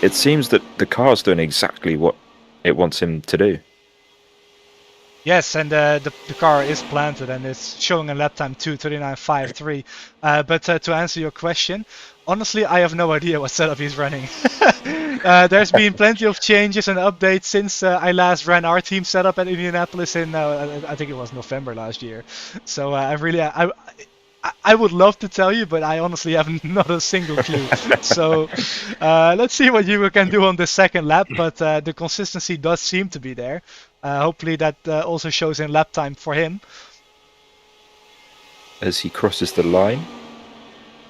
it seems that the car's doing exactly what it wants him to do. Yes, and the car is planted and it's showing a lap time 2:39.53. But to answer your question, honestly, I have no idea what setup he's running. There's been plenty of changes and updates since I last ran our team setup at Indianapolis in, I think it was November last year. So I would love to tell you, but I honestly have not a single clue. So let's see what Hugo can do on the second lap, but the consistency does seem to be there. Hopefully that also shows in lap time for him. As he crosses the line,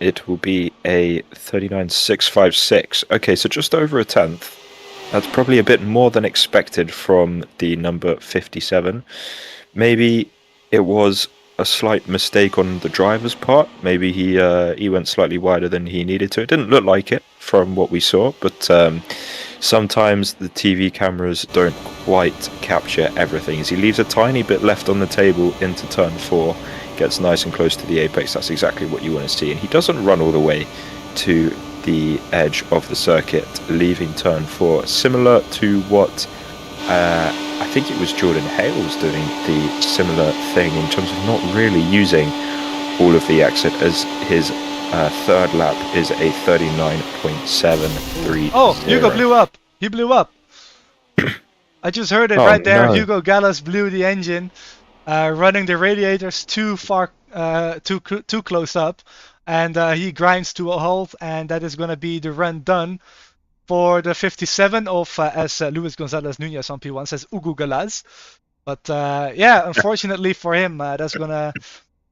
it will be a 39.656. Okay, so just over a tenth. That's probably a bit more than expected from the number 57. Maybe it was a slight mistake on the driver's part. Maybe he went slightly wider than he needed to. It didn't look like it from what we saw, but sometimes the TV cameras don't quite capture everything. As he leaves a tiny bit left on the table into turn 4, gets nice and close to the apex. That's exactly what you want to see. And he doesn't run all the way to the edge of the circuit, leaving turn 4, similar to what I think it was Jordan Hale was doing the similar thing in terms of not really using all of the exit, as his third lap is a 39.730. Oh, Hugo blew up. He blew up. I just heard it right there. No. Hugo Gallas blew the engine, running the radiators too close up, and he grinds to a halt, and that is going to be the run done for the 57 of, as Luis Gonzalez Nunez on P1 says, Hugo Galaz. But yeah, unfortunately for him, that's going to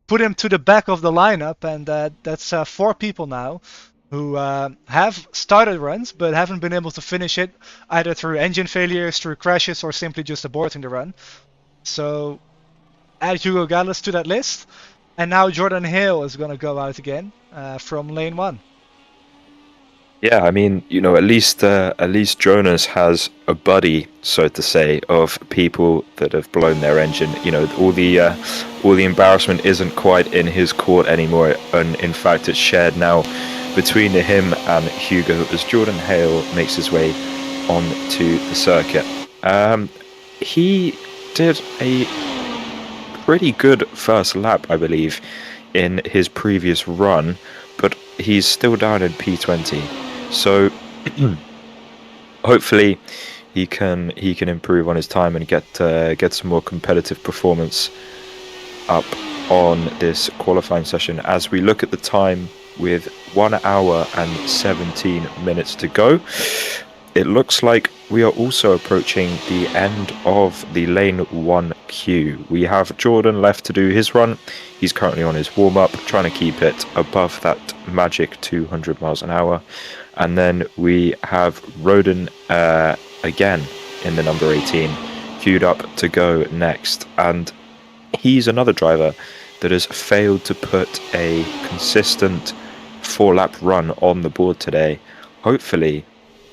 put him to the back of the lineup, and that's 4 people now who have started runs but haven't been able to finish it, either through engine failures, through crashes, or simply just aborting the run. So add Hugo Gallas to that list, and now Jordan Hale is going to go out again from lane 1. Yeah, I mean, you know, at least Jonas has a buddy, so to say, of people that have blown their engine. You know, all the embarrassment isn't quite in his court anymore, and in fact, it's shared now between him and Hugo as Jordan Hale makes his way onto the circuit. He did a pretty good first lap, I believe, in his previous run, but he's still down in P20. So hopefully he can improve on his time and get some more competitive performance up on this qualifying session. As we look at the time with 1 hour and 17 minutes to go, it looks like we are also approaching the end of the lane 1 queue. We have Jordan left to do his run. He's currently on his warm-up, trying to keep it above that magic 200 miles an hour. And then we have Roden again in the number 18, queued up to go next. And he's another driver that has failed to put a consistent 4-lap run on the board today. Hopefully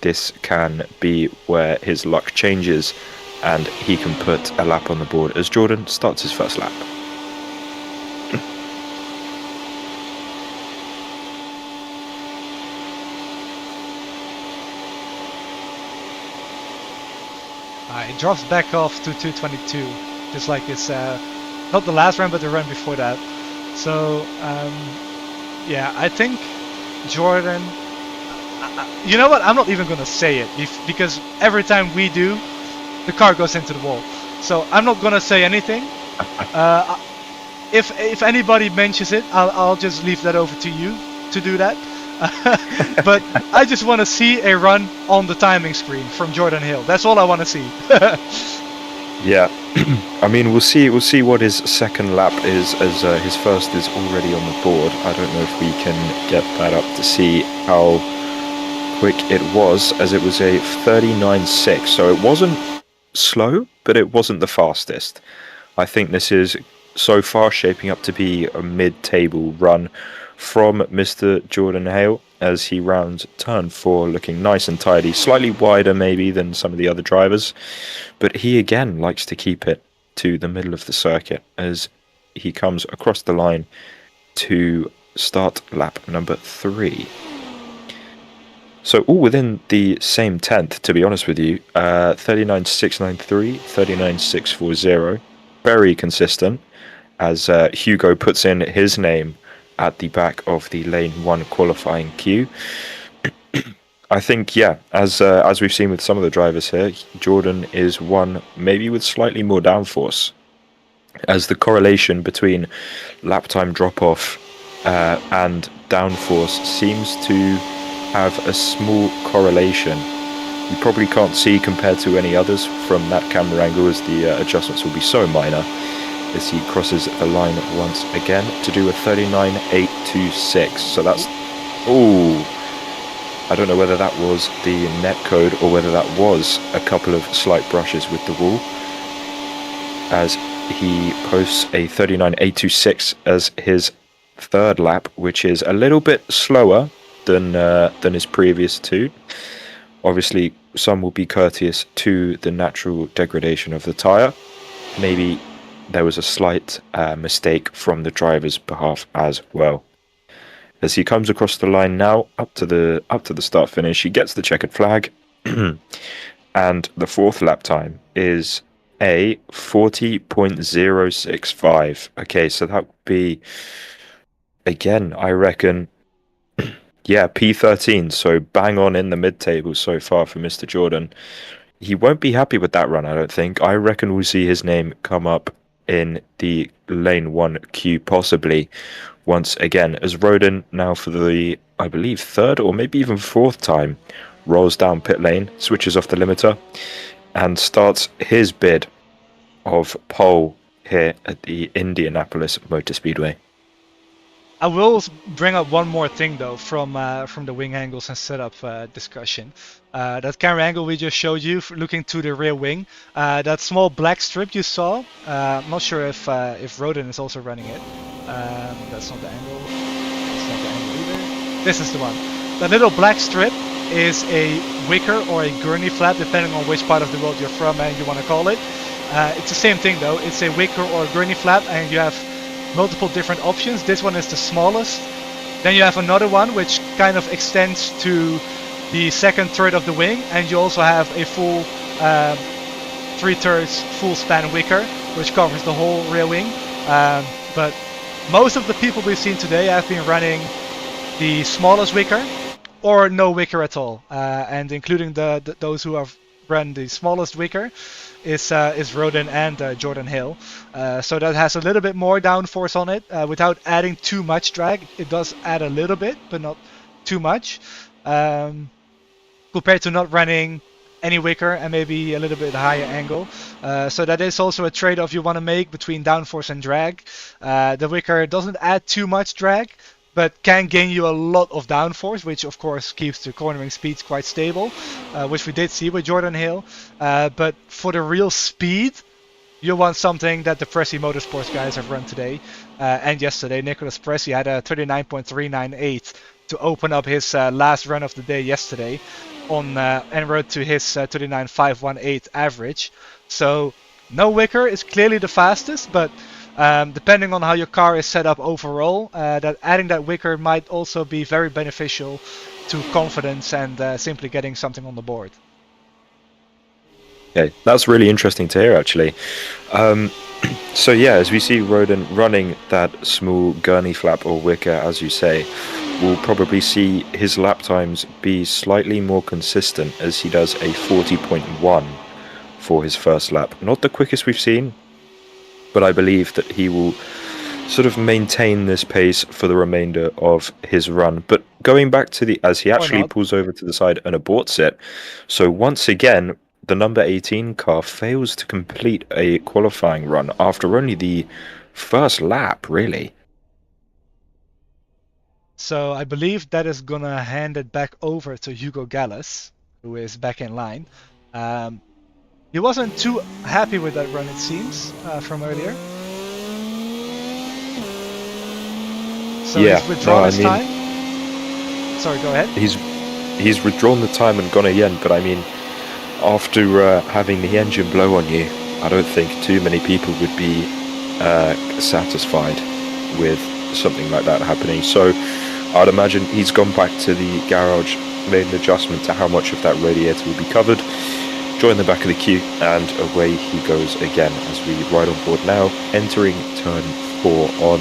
this can be where his luck changes and he can put a lap on the board as Jordan starts his first lap. It drops back off to 222, just like it's not the last run, but the run before that. So yeah, I think Jordan, you know what, I'm not even going to say it, because every time we do, the car goes into the wall. So I'm not gonna say anything. If anybody mentions it, I'll just leave that over to you to do that. But I just want to see a run on the timing screen from Jordan Hill. That's all I want to see. Yeah, I mean we'll see what his second lap is, as his first is already on the board. I don't know if we can get that up to see how quick it was, as it was a 39.6, so it wasn't slow, but it wasn't the fastest. I think this is so far shaping up to be a mid-table run from Mr. Jordan Hale, as he rounds turn 4 looking nice and tidy, slightly wider maybe than some of the other drivers, but he again likes to keep it to the middle of the circuit as he comes across the line to start lap number 3. So all within the same tenth, to be honest with you. 39.693, 39.640. Very consistent, as Hugo puts in his name at the back of the lane 1 qualifying queue. I think, yeah, as we've seen with some of the drivers here, Jordan is one maybe with slightly more downforce, as the correlation between lap time drop-off and downforce seems to have a small correlation. You probably can't see compared to any others from that camera angle, as the adjustments will be so minor, as he crosses the line once again to do a 39.826. So that's... Ooh, I don't know whether that was the net code or whether that was a couple of slight brushes with the wall, as he posts a 39.826 as his third lap, which is a little bit slower than his previous two. Obviously, some will be courteous to the natural degradation of the tyre. Maybe there was a slight mistake from the driver's behalf as well. As he comes across the line now, up to the start finish, he gets the checkered flag, and the fourth lap time is a 40.065. Okay, so that would be, again, I reckon, yeah, P13, so bang on in the mid-table so far for Mr. Jordan. He won't be happy with that run, I don't think. I reckon we'll see his name come up in the lane 1 queue, possibly, once again, as Roden now for the, I believe, third or maybe even fourth time, rolls down pit lane, switches off the limiter, and starts his bid of pole here at the Indianapolis Motor Speedway. I will bring up one more thing though from the wing angles and setup discussion. That camera angle we just showed you, looking to the rear wing, that small black strip you saw. I'm not sure if Roden is also running it. That's not the angle. That's not the angle either. This is the one. That little black strip is a wicker or a gurney flap, depending on which part of the world you're from and you want to call it. It's the same thing though. It's a wicker or a gurney flap, and you have multiple different options. This one is the smallest. Then you have another one which kind of extends to the second third of the wing, and you also have a full 3/3 full span wicker which covers the whole rear wing. But most of the people we've seen today have been running the smallest wicker or no wicker at all, and including those who have run the smallest wicker is Roden and Jordan Hill. So that has a little bit more downforce on it without adding too much drag. It does add a little bit, but not too much, compared to not running any wicker and maybe a little bit higher angle. So that is also a trade-off you want to make between downforce and drag. The wicker doesn't add too much drag, but can gain you a lot of downforce, which of course keeps the cornering speeds quite stable, which we did see with Jordan Hill. But for the real speed, you want something that the Pressy Motorsports guys have run today and yesterday. Nicholas Pressy had a 39.398 to open up his last run of the day yesterday on en route to his 39.518 average. So no wicker is clearly the fastest, but depending on how your car is set up overall, that adding that wicker might also be very beneficial to confidence and simply getting something on the board. Okay, that's really interesting to hear, actually. So yeah, as we see Roden running that small gurney flap or wicker, as you say, we'll probably see his lap times be slightly more consistent, as he does a 40.1 for his first lap. Not the quickest we've seen, but I believe that he will sort of maintain this pace for the remainder of his run. But going back to as he actually pulls over to the side and aborts it. So once again, the number 18 car fails to complete a qualifying run after only the first lap, really. So I believe that is gonna hand it back over to Hugo Gallas, who is back in line. He wasn't too happy with that run, it seems, from earlier. So yeah, he's withdrawn his time. Sorry, go ahead. He's withdrawn the time and gone again, but I mean, after having the engine blow on you, I don't think too many people would be satisfied with something like that happening. So I'd imagine he's gone back to the garage, made an adjustment to how much of that radiator will be covered, joined the back of the queue, and away he goes again as we ride on board now, entering turn 4 on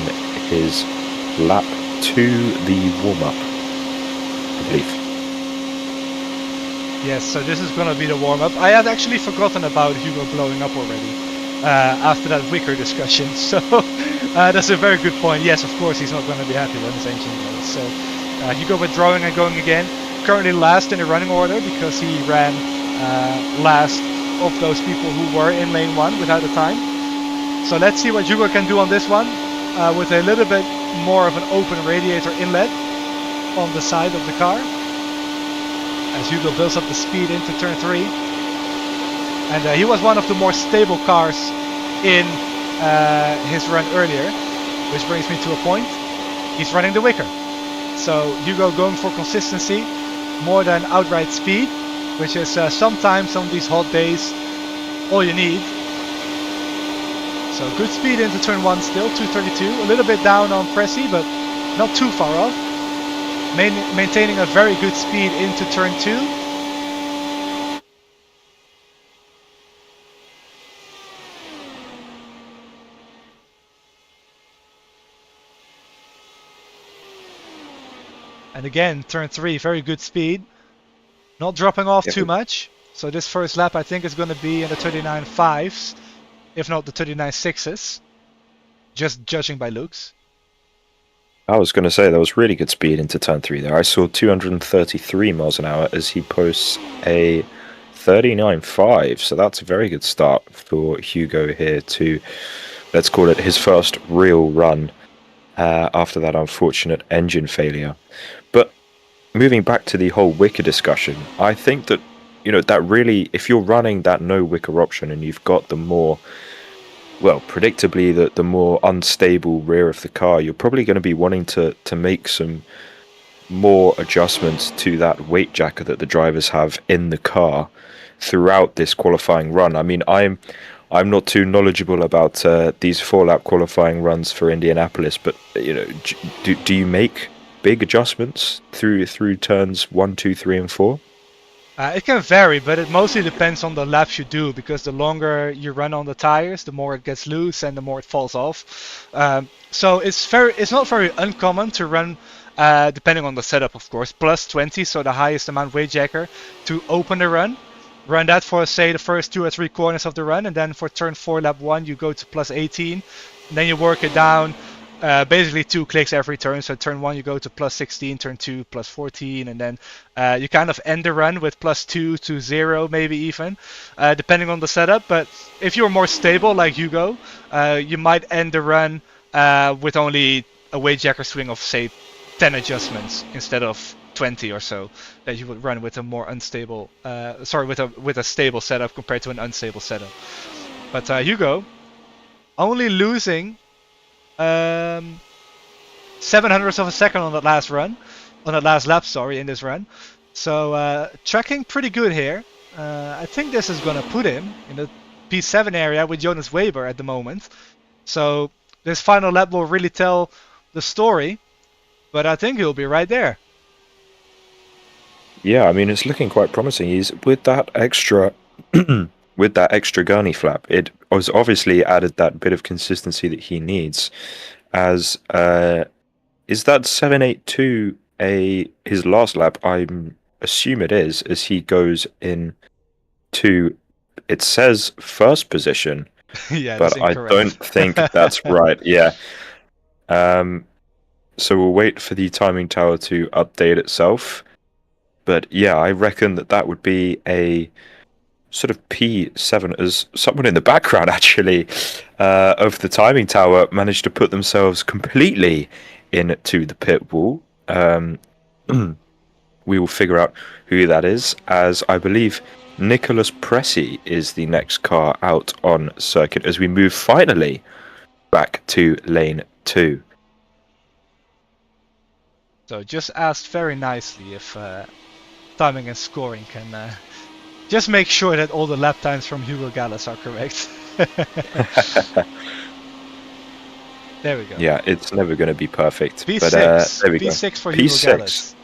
his lap to the warm-up, I believe. Yes, so this is going to be the warm-up. I had actually forgotten about Hugo blowing up already after that wicker discussion, so that's a very good point. Yes, of course he's not going to be happy when his engine blows. So Hugo withdrawing and going again. Currently last in the running order because he ran last of those people who were in lane 1 without the time. So let's see what Hugo can do on this one with a little bit more of an open radiator inlet on the side of the car. As Hugo builds up the speed into turn 3. And he was one of the more stable cars in his run earlier, which brings me to a point. He's running the wicker. So Hugo going for consistency more than outright speed, which is sometimes on these hot days all you need. So good speed into turn 1 still, 232. A little bit down on Pressy, but not too far off. Maintaining a very good speed into turn 2. And again, turn 3, very good speed. Not dropping off too much. So this first lap I think is going to be in the 39.5s, if not the 39.6s. Just judging by looks. I was going to say, that was really good speed into turn 3 there. I saw 233 miles an hour as he posts a 39.5, so that's a very good start for Hugo here to, let's call it, his first real run after that unfortunate engine failure. But moving back to the whole wicker discussion, I think that, that really, if you're running that no wicker option and you've got the more, well, predictably, the more unstable rear of the car, you're probably going to be wanting to make some more adjustments to that weight jacket that the drivers have in the car throughout this qualifying run. I mean, I'm not too knowledgeable about these 4-lap qualifying runs for Indianapolis, but do you make big adjustments through turns 1, 2, 3, and 4? It can vary, but it mostly depends on the laps you do, because the longer you run on the tires, the more it gets loose and the more it falls off. So it's not very uncommon to run, depending on the setup, of course, plus 20, so the highest amount weight jacker, to open the run. Run that for, say, the first 2 or 3 corners of the run, and then for turn 4, lap 1, you go to plus 18. And then you work it down, basically 2 clicks every turn. So turn 1, you go to plus 16, turn 2, plus 14, and then you kind of end the run with plus 2 to 0, maybe even, depending on the setup. But if you're more stable, like Hugo, you might end the run with only a weight jacker swing of, say, 10 adjustments instead of 20 or so that you would run with a more unstable, with a stable setup compared to an unstable setup. But Hugo only losing 700ths of a second on that last lap, in this run. So tracking pretty good here. I think this is gonna put him in the P7 area with Jonas Weber at the moment. So this final lap will really tell the story, but I think he'll be right there. Yeah, I mean, it's looking quite promising. He's with that extra gurney flap. It was obviously added that bit of consistency that he needs. As is that 782 his last lap? I assume it is, as he goes in to it says first position, Yeah, that's but I don't incorrect. think that's right. Yeah. So we'll wait for the timing tower to update itself. But yeah, I reckon that would be a sort of P7, as someone in the background actually of the timing tower managed to put themselves completely into the pit wall. We will figure out who that is, as I believe Nicholas Pressey is the next car out on circuit as we move finally back to lane 2. So just asked very nicely if timing and scoring can just make sure that all the lap times from Hugo Gallas are correct. There we go. Yeah, it's never going to be perfect. P6. But there we go. P6 for Hugo Gallas.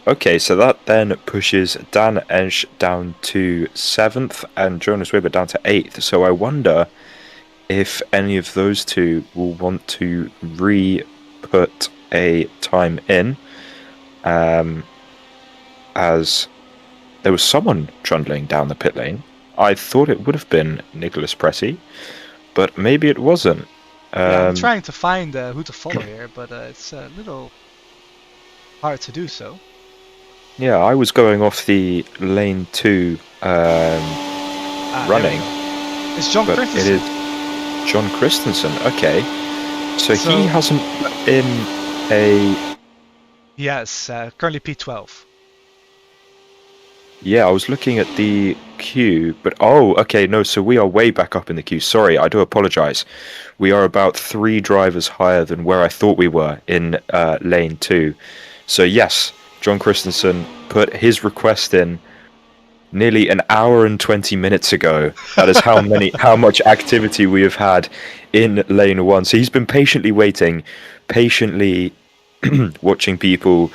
Okay, so that then pushes Dan Ensch down to 7th and Jonas Weber down to 8th. So I wonder if any of those two will want to re-put a time in, as there was someone trundling down the pit lane. I thought it would have been Nicholas Pressey, but maybe it wasn't. Yeah, I'm trying to find who to follow here, but it's a little hard to do so. Yeah, I was going off the lane 2 running. It's John Christensen. It is John Christensen. Okay, so he hasn't put in a. Yes, currently P12. Yeah, I was looking at the queue, but okay, no, so we are way back up in the queue. Sorry, I do apologize. We are about 3 drivers higher than where I thought we were in lane 2. So yes, John Christensen put his request in nearly an hour and 20 minutes ago. That is how much activity we have had in lane 1. So he's been patiently waiting, patiently watching people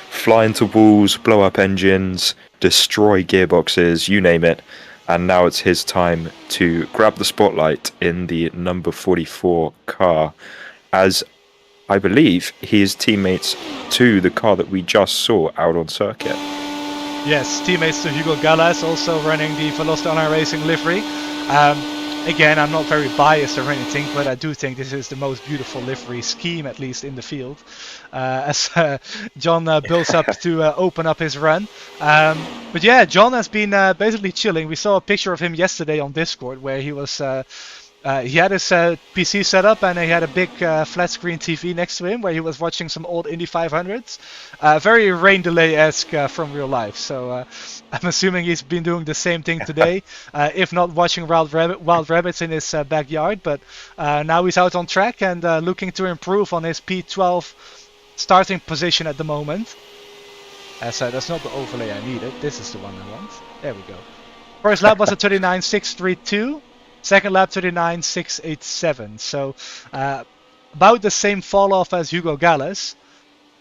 fly into walls, blow up engines, destroy gearboxes, you name it. And now it's his time to grab the spotlight in the number 44 car, as I believe he is teammates to the car that we just saw out on circuit. Yes, teammates to Hugo Gallas, also running the Velocity on iRacing livery. Again, I'm not very biased or anything, but I do think this is the most beautiful livery scheme, at least in the field, as John builds up to open up his run. But yeah, John has been basically chilling. We saw a picture of him yesterday on Discord where he was... he had his PC set up and he had a big flat screen TV next to him where he was watching some old Indy 500s. Very rain delay-esque from real life. So I'm assuming he's been doing the same thing today, if not watching wild rabbits in his backyard. But now he's out on track and looking to improve on his P12 starting position at the moment. That's not the overlay I needed. This is the one I want. There we go. First lap was a 39.632. Second lap 39.687, so about the same fall off as Hugo Gallas,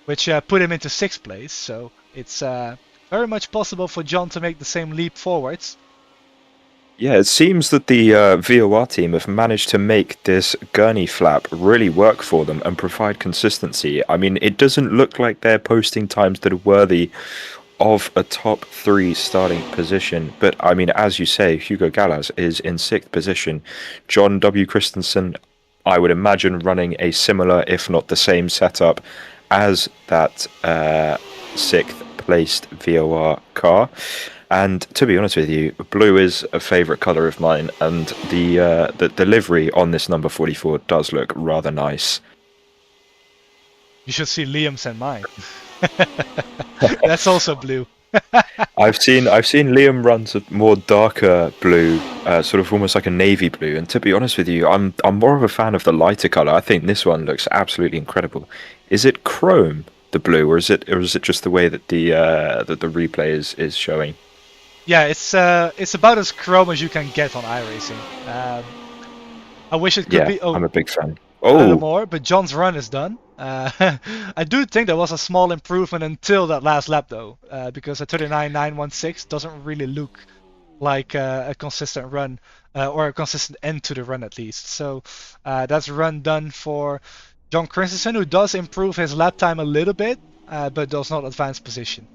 which put him into 6th place. So it's very much possible for John to make the same leap forwards. Yeah, it seems that the VOR team have managed to make this gurney flap really work for them and provide consistency. I mean, it doesn't look like they're posting times that are worthy of a top 3 starting position, but I mean, as you say, Hugo Gallas is in 6th position. John W. Christensen, I would imagine, running a similar, if not the same setup as that 6th placed VOR car. And to be honest with you, blue is a favourite colour of mine, and the livery on this number 44 does look rather nice. You should see Liam's and mine. That's also blue. I've seen Liam runs a more darker blue, sort of almost like a navy blue. And to be honest with you, I'm more of a fan of the lighter color. I think this one looks absolutely incredible. Is it chrome, the blue, or is it just the way that the replay is showing? Yeah, it's about as chrome as you can get on iRacing. I wish it could be. Oh, I'm a big fan. A little more, but John's run is done. I do think there was a small improvement until that last lap, though, because a 39.916 doesn't really look like a consistent run or a consistent end to the run, at least. So that's run done for John Christensen, who does improve his lap time a little bit, but does not advance position.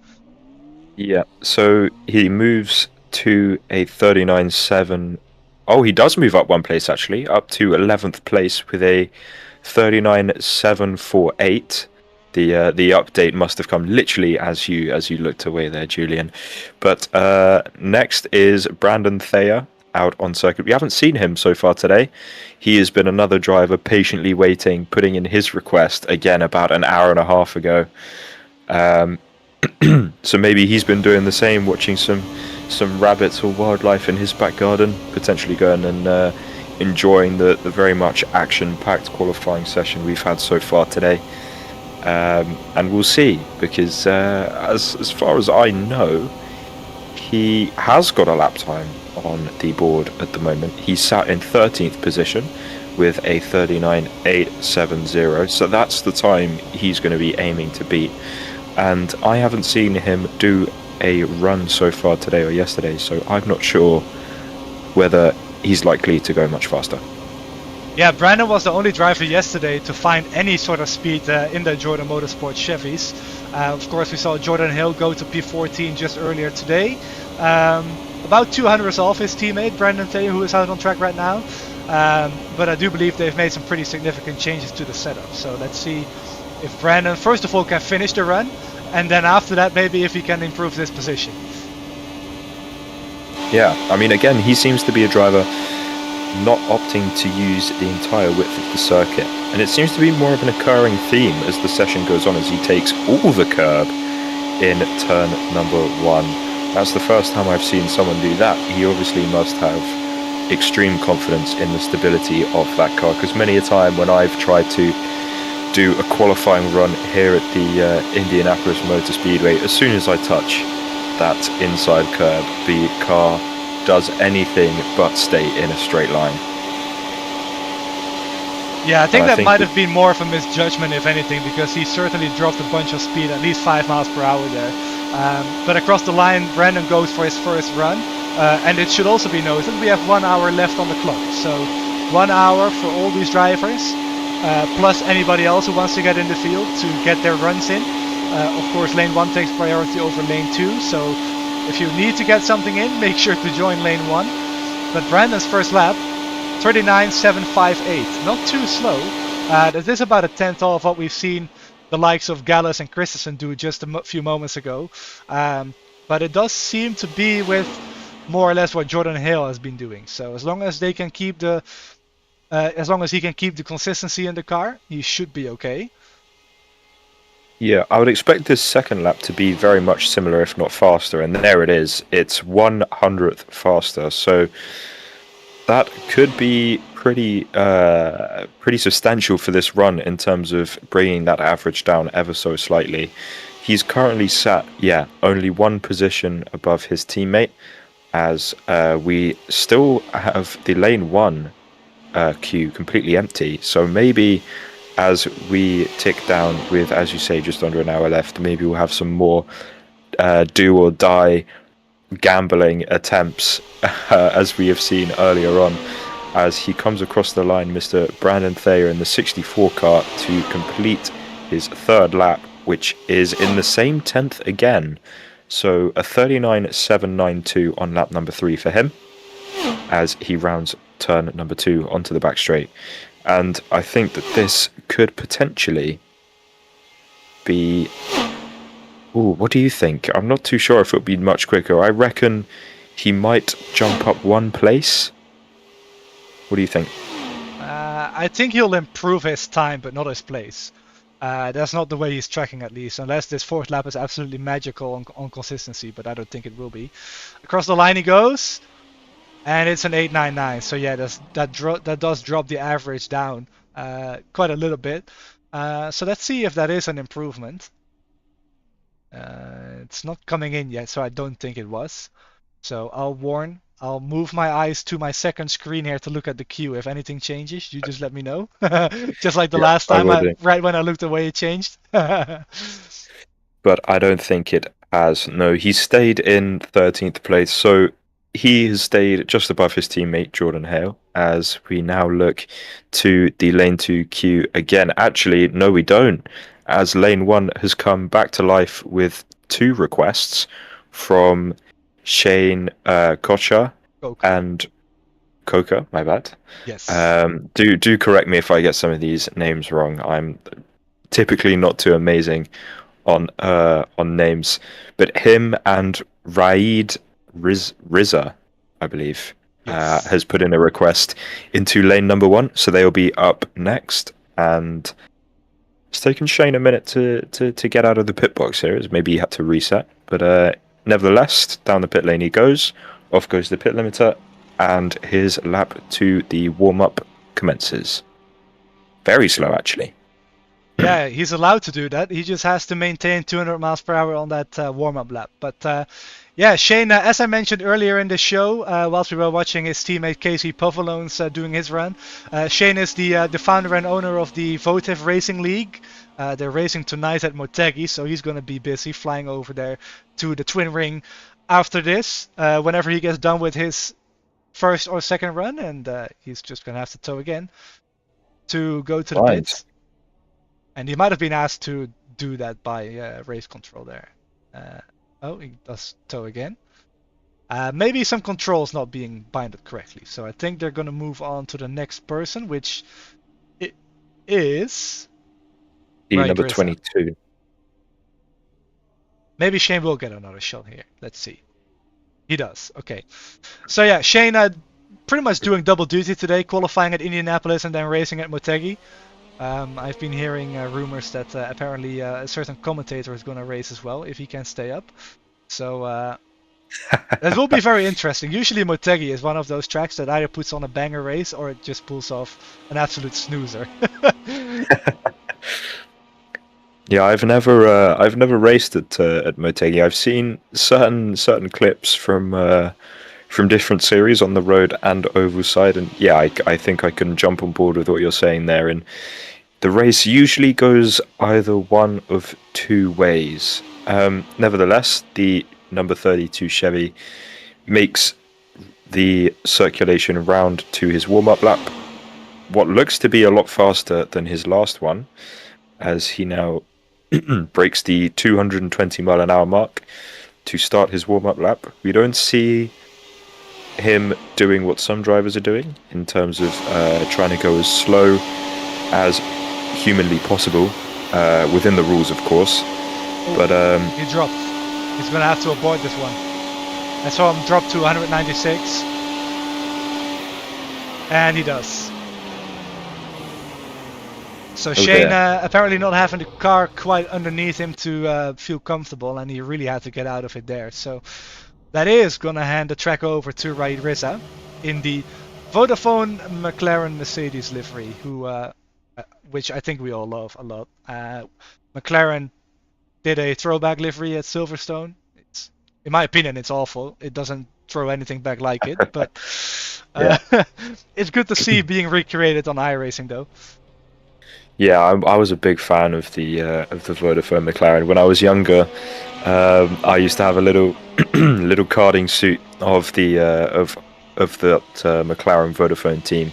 Yeah, so he moves to a 39.7. Oh, he does move up one place actually, up to 11th place with a 39.748. The update must have come literally as you looked away there, Julien. But next is Brandon Thayer out on circuit. We haven't seen him so far today. He has been another driver patiently waiting, putting in his request again about an hour and a half ago. So maybe he's been doing the same, watching some rabbits or wildlife in his back garden, potentially going and enjoying the very much action-packed qualifying session we've had so far today. And we'll see, because as far as I know, he has got a lap time on the board at the moment. He's sat in 13th position with a 39.870, so that's the time he's going to be aiming to beat. And I haven't seen him do a run so far today or yesterday, so I'm not sure whether he's likely to go much faster. Yeah, Brandon was the only driver yesterday to find any sort of speed in the Jordan Motorsport Chevys. Of course, we saw Jordan Hill go to P14 just earlier today. About 200 off his teammate, Brandon Thayer, who is out on track right now. But I do believe they've made some pretty significant changes to the setup. So let's see if Brandon, first of all, can finish the run. And then after that, maybe if he can improve this position. Yeah, I mean, again, he seems to be a driver not opting to use the entire width of the circuit, and it seems to be more of an occurring theme as the session goes on, as he takes all the curb in turn number 1. That's the first time I've seen someone do that. He obviously must have extreme confidence in the stability of that car, because many a time when I've tried to do a qualifying run here at the Indianapolis Motor Speedway, as soon as I touch that inside curb, the car does anything but stay in a straight line. Yeah, I think that might have been more of a misjudgment, if anything, because he certainly dropped a bunch of speed, at least 5 miles per hour there. But across the line, Brandon goes for his first run, and it should also be noted we have 1 hour left on the clock. So 1 hour for all these drivers, plus anybody else who wants to get in the field to get their runs in. Of course, lane 1 takes priority over lane 2, so if you need to get something in, make sure to join lane 1. But Brandon's first lap, 39.758, not too slow. That is about a tenth of what we've seen the likes of Gallus and Christensen do just a few moments ago. But it does seem to be with more or less what Jordan Hill has been doing. So as long as they can keep the, as long as he can keep the consistency in the car, he should be okay. Yeah, I would expect this second lap to be very much similar, if not faster, and there it is. It's 1/100th faster, so that could be pretty substantial for this run in terms of bringing that average down ever so slightly. He's currently sat, only 1 position above his teammate, as we still have the lane 1 queue completely empty, so maybe as we tick down with, as you say, just under an hour left, maybe we'll have some more do or die gambling attempts as we have seen earlier on, as he comes across the line, Mr. Brandon Thayer in the 64 car, to complete his 3rd lap, which is in the same 10th again. So a 39.792 on lap number 3 for him, as he rounds turn number 2 onto the back straight. And I think that this could potentially be... Ooh, what do you think? I'm not too sure if it'll be much quicker. I reckon he might jump up 1 place. What do you think? I think he'll improve his time, but not his place. That's not the way he's tracking, at least, unless this 4th lap is absolutely magical on consistency, but I don't think it will be. Across the line he goes. And it's an 8.99, so yeah, that does drop the average down quite a little bit. So let's see if that is an improvement. It's not coming in yet, so I don't think it was. So I'll move my eyes to my second screen here to look at the queue. If anything changes, you just let me know. Just like the last time, right when I looked away, it changed. But I don't think it has. No, he stayed in 13th place, so he has stayed just above his teammate Jordan Hale, as we now look to the lane 2 queue again. Actually, no, we don't, as lane 1 has come back to life with 2 requests from Shane Kocha Coke. and Coca, my bad. Yes. Do correct me if I get some of these names wrong. I'm typically not too amazing on names, but him and Raid Riza, I believe, Yes. has put in a request into lane number 1, so they'll be up next. And it's taken Shane a minute to get out of the pit box here, as maybe he had to reset. But nevertheless, down the pit lane he goes. Off goes the pit limiter, and his lap to the warm-up commences. Very slow, actually. Yeah, he's allowed to do that. He just has to maintain 200 miles per hour on that warm-up lap. But yeah, Shane, as I mentioned earlier in the show, whilst we were watching his teammate Casey Povolones doing his run, Shane is the founder and owner of the Votive Racing League. They're racing tonight at Motegi, so he's going to be busy flying over there to the Twin Ring after this, whenever he gets done with his first or second run, and he's just going to have to tow again to go to the pits. And he might have been asked to do that by race control there. Oh, he does tow again. Maybe some controls not being binded correctly. So I think they're going to move on to the next person, which it is... Number 22. Maybe Shane will get another shot here. Let's see. He does. Okay. So yeah, Shane pretty much doing double duty today, qualifying at Indianapolis and then racing at Motegi. I've been hearing rumors that apparently a certain commentator is going to race as well if he can stay up. So that will be very interesting. Usually Motegi is one of those tracks that either puts on a banger race or it just pulls off an absolute snoozer. Yeah, I've never raced at Motegi. I've seen certain clips from different series on the road and oval side, and yeah, I think I can jump on board with what you're saying there. And the race usually goes either one of two ways. Nevertheless, the number 32 Chevy makes the circulation round to his warm-up lap, what looks to be a lot faster than his last one, as he now breaks the 220 mile an hour mark to start his warm-up lap. We don't see him doing what some drivers are doing in terms of trying to go as slow as humanly possible, within the rules, of course. But he dropped. He's gonna have to abort this one. I saw him drop to 196, and he does. So Shane apparently not having the car quite underneath him to feel comfortable, and he really had to get out of it there. So that is going to hand the track over to Raid Riza in the Vodafone McLaren Mercedes livery, which I think we all love a lot. McLaren did a throwback livery at Silverstone. In my opinion, it's awful. It doesn't throw anything back like it, but it's good to see being recreated on iRacing though. Yeah, I was a big fan of the Vodafone McLaren. When I was younger, I used to have a little carding suit of the McLaren Vodafone team,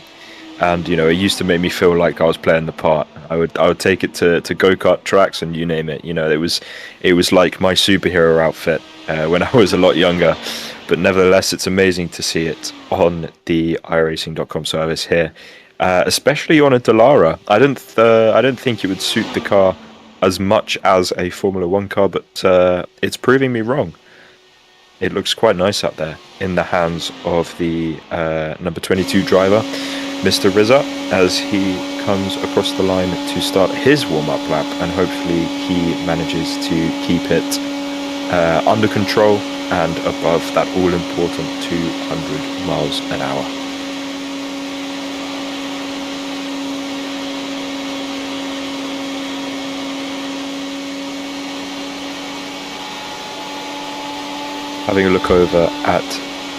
and it used to make me feel like I was playing the part. I would take it to go-kart tracks and you name it. It was like my superhero outfit when I was a lot younger. But nevertheless, it's amazing to see it on the iRacing.com service here. Especially on a Dallara. I don't think it would suit the car as much as a Formula 1 car, but it's proving me wrong. It looks quite nice out there in the hands of the number 22 driver, Mr. Riza, as he comes across the line to start his warm-up lap, and hopefully he manages to keep it under control and above that all-important 200 miles an hour. Having a look over at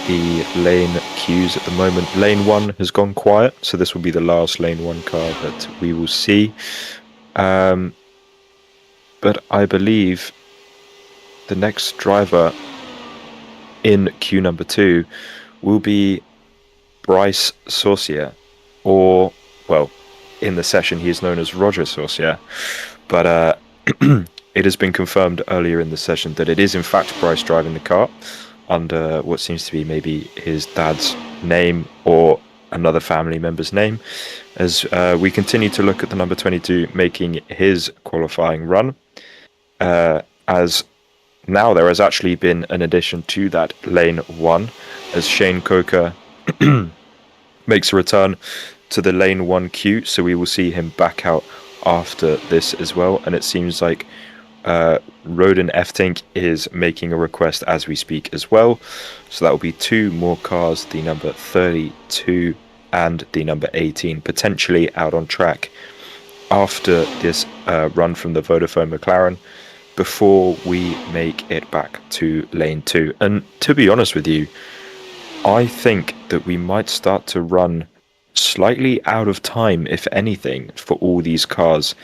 the lane queues at the moment. Lane 1 has gone quiet, so this will be the last Lane 1 car that we will see. But I believe the next driver in queue number 2 will be Bryce Saucier, or, well, in the session he is known as Roger Saucier, but it has been confirmed earlier in the session that it is in fact Bryce driving the car. under what seems to be maybe his dad's name or another family member's name, as we continue to look at the number 22 making his qualifying run, as now there has actually been an addition to that lane 1, as Shane Coker makes a return to the lane 1 queue, so we will see him back out after this as well, and it seems like Roden Eftink is making a request as we speak as well, so that will be 2 more cars, the number 32 and the number 18, potentially out on track after this run from the Vodafone McLaren, before we make it back to lane 2. And to be honest with you, I think that we might start to run slightly out of time, if anything, for all these cars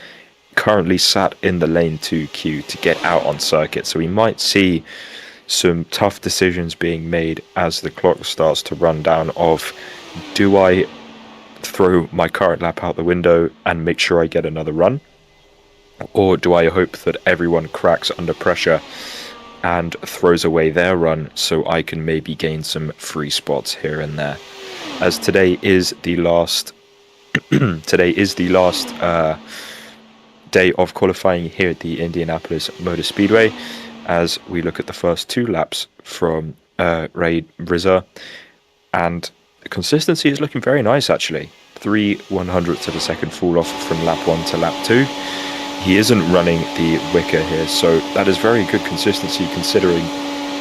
currently sat in the lane 2 queue to get out on circuit. So we might see some tough decisions being made as the clock starts to run down of, do I throw my current lap out the window and make sure I get another run? Or do I hope that everyone cracks under pressure and throws away their run so I can maybe gain some free spots here and there? As today is the last day of qualifying here at the Indianapolis Motor Speedway, as we look at the first 2 laps from Ray Brizza, and the consistency is looking very nice actually. 3 100ths of a second fall off from lap 1 to lap 2. He isn't running the wicker here, so that is very good consistency considering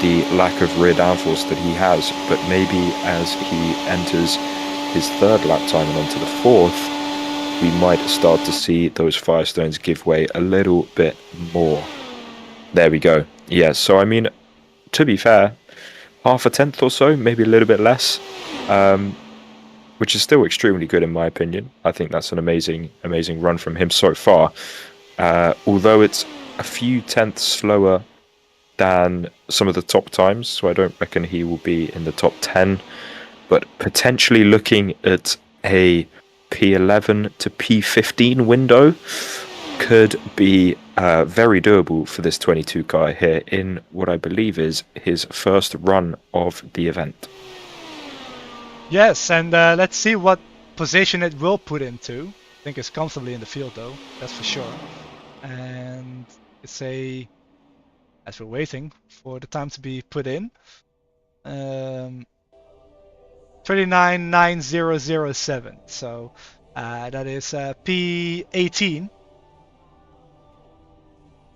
the lack of rear downforce that he has. But maybe as he enters his 3rd lap time and onto the 4th, we might start to see those Firestones give way a little bit more. There we go. Yeah, so I mean, to be fair, half a tenth or so, maybe a little bit less, which is still extremely good in my opinion. I think that's an amazing run from him so far. Although it's a few tenths slower than some of the top times, so I don't reckon he will be in the top 10, but potentially looking at a P11 to P15 window could be very doable for this 22 car here in what I believe is his first run of the event. Yes, and let's see what position it will put into. I think it's comfortably in the field though, that's for sure. And it's as we're waiting for the time to be put in, 39.9007. So that is P18.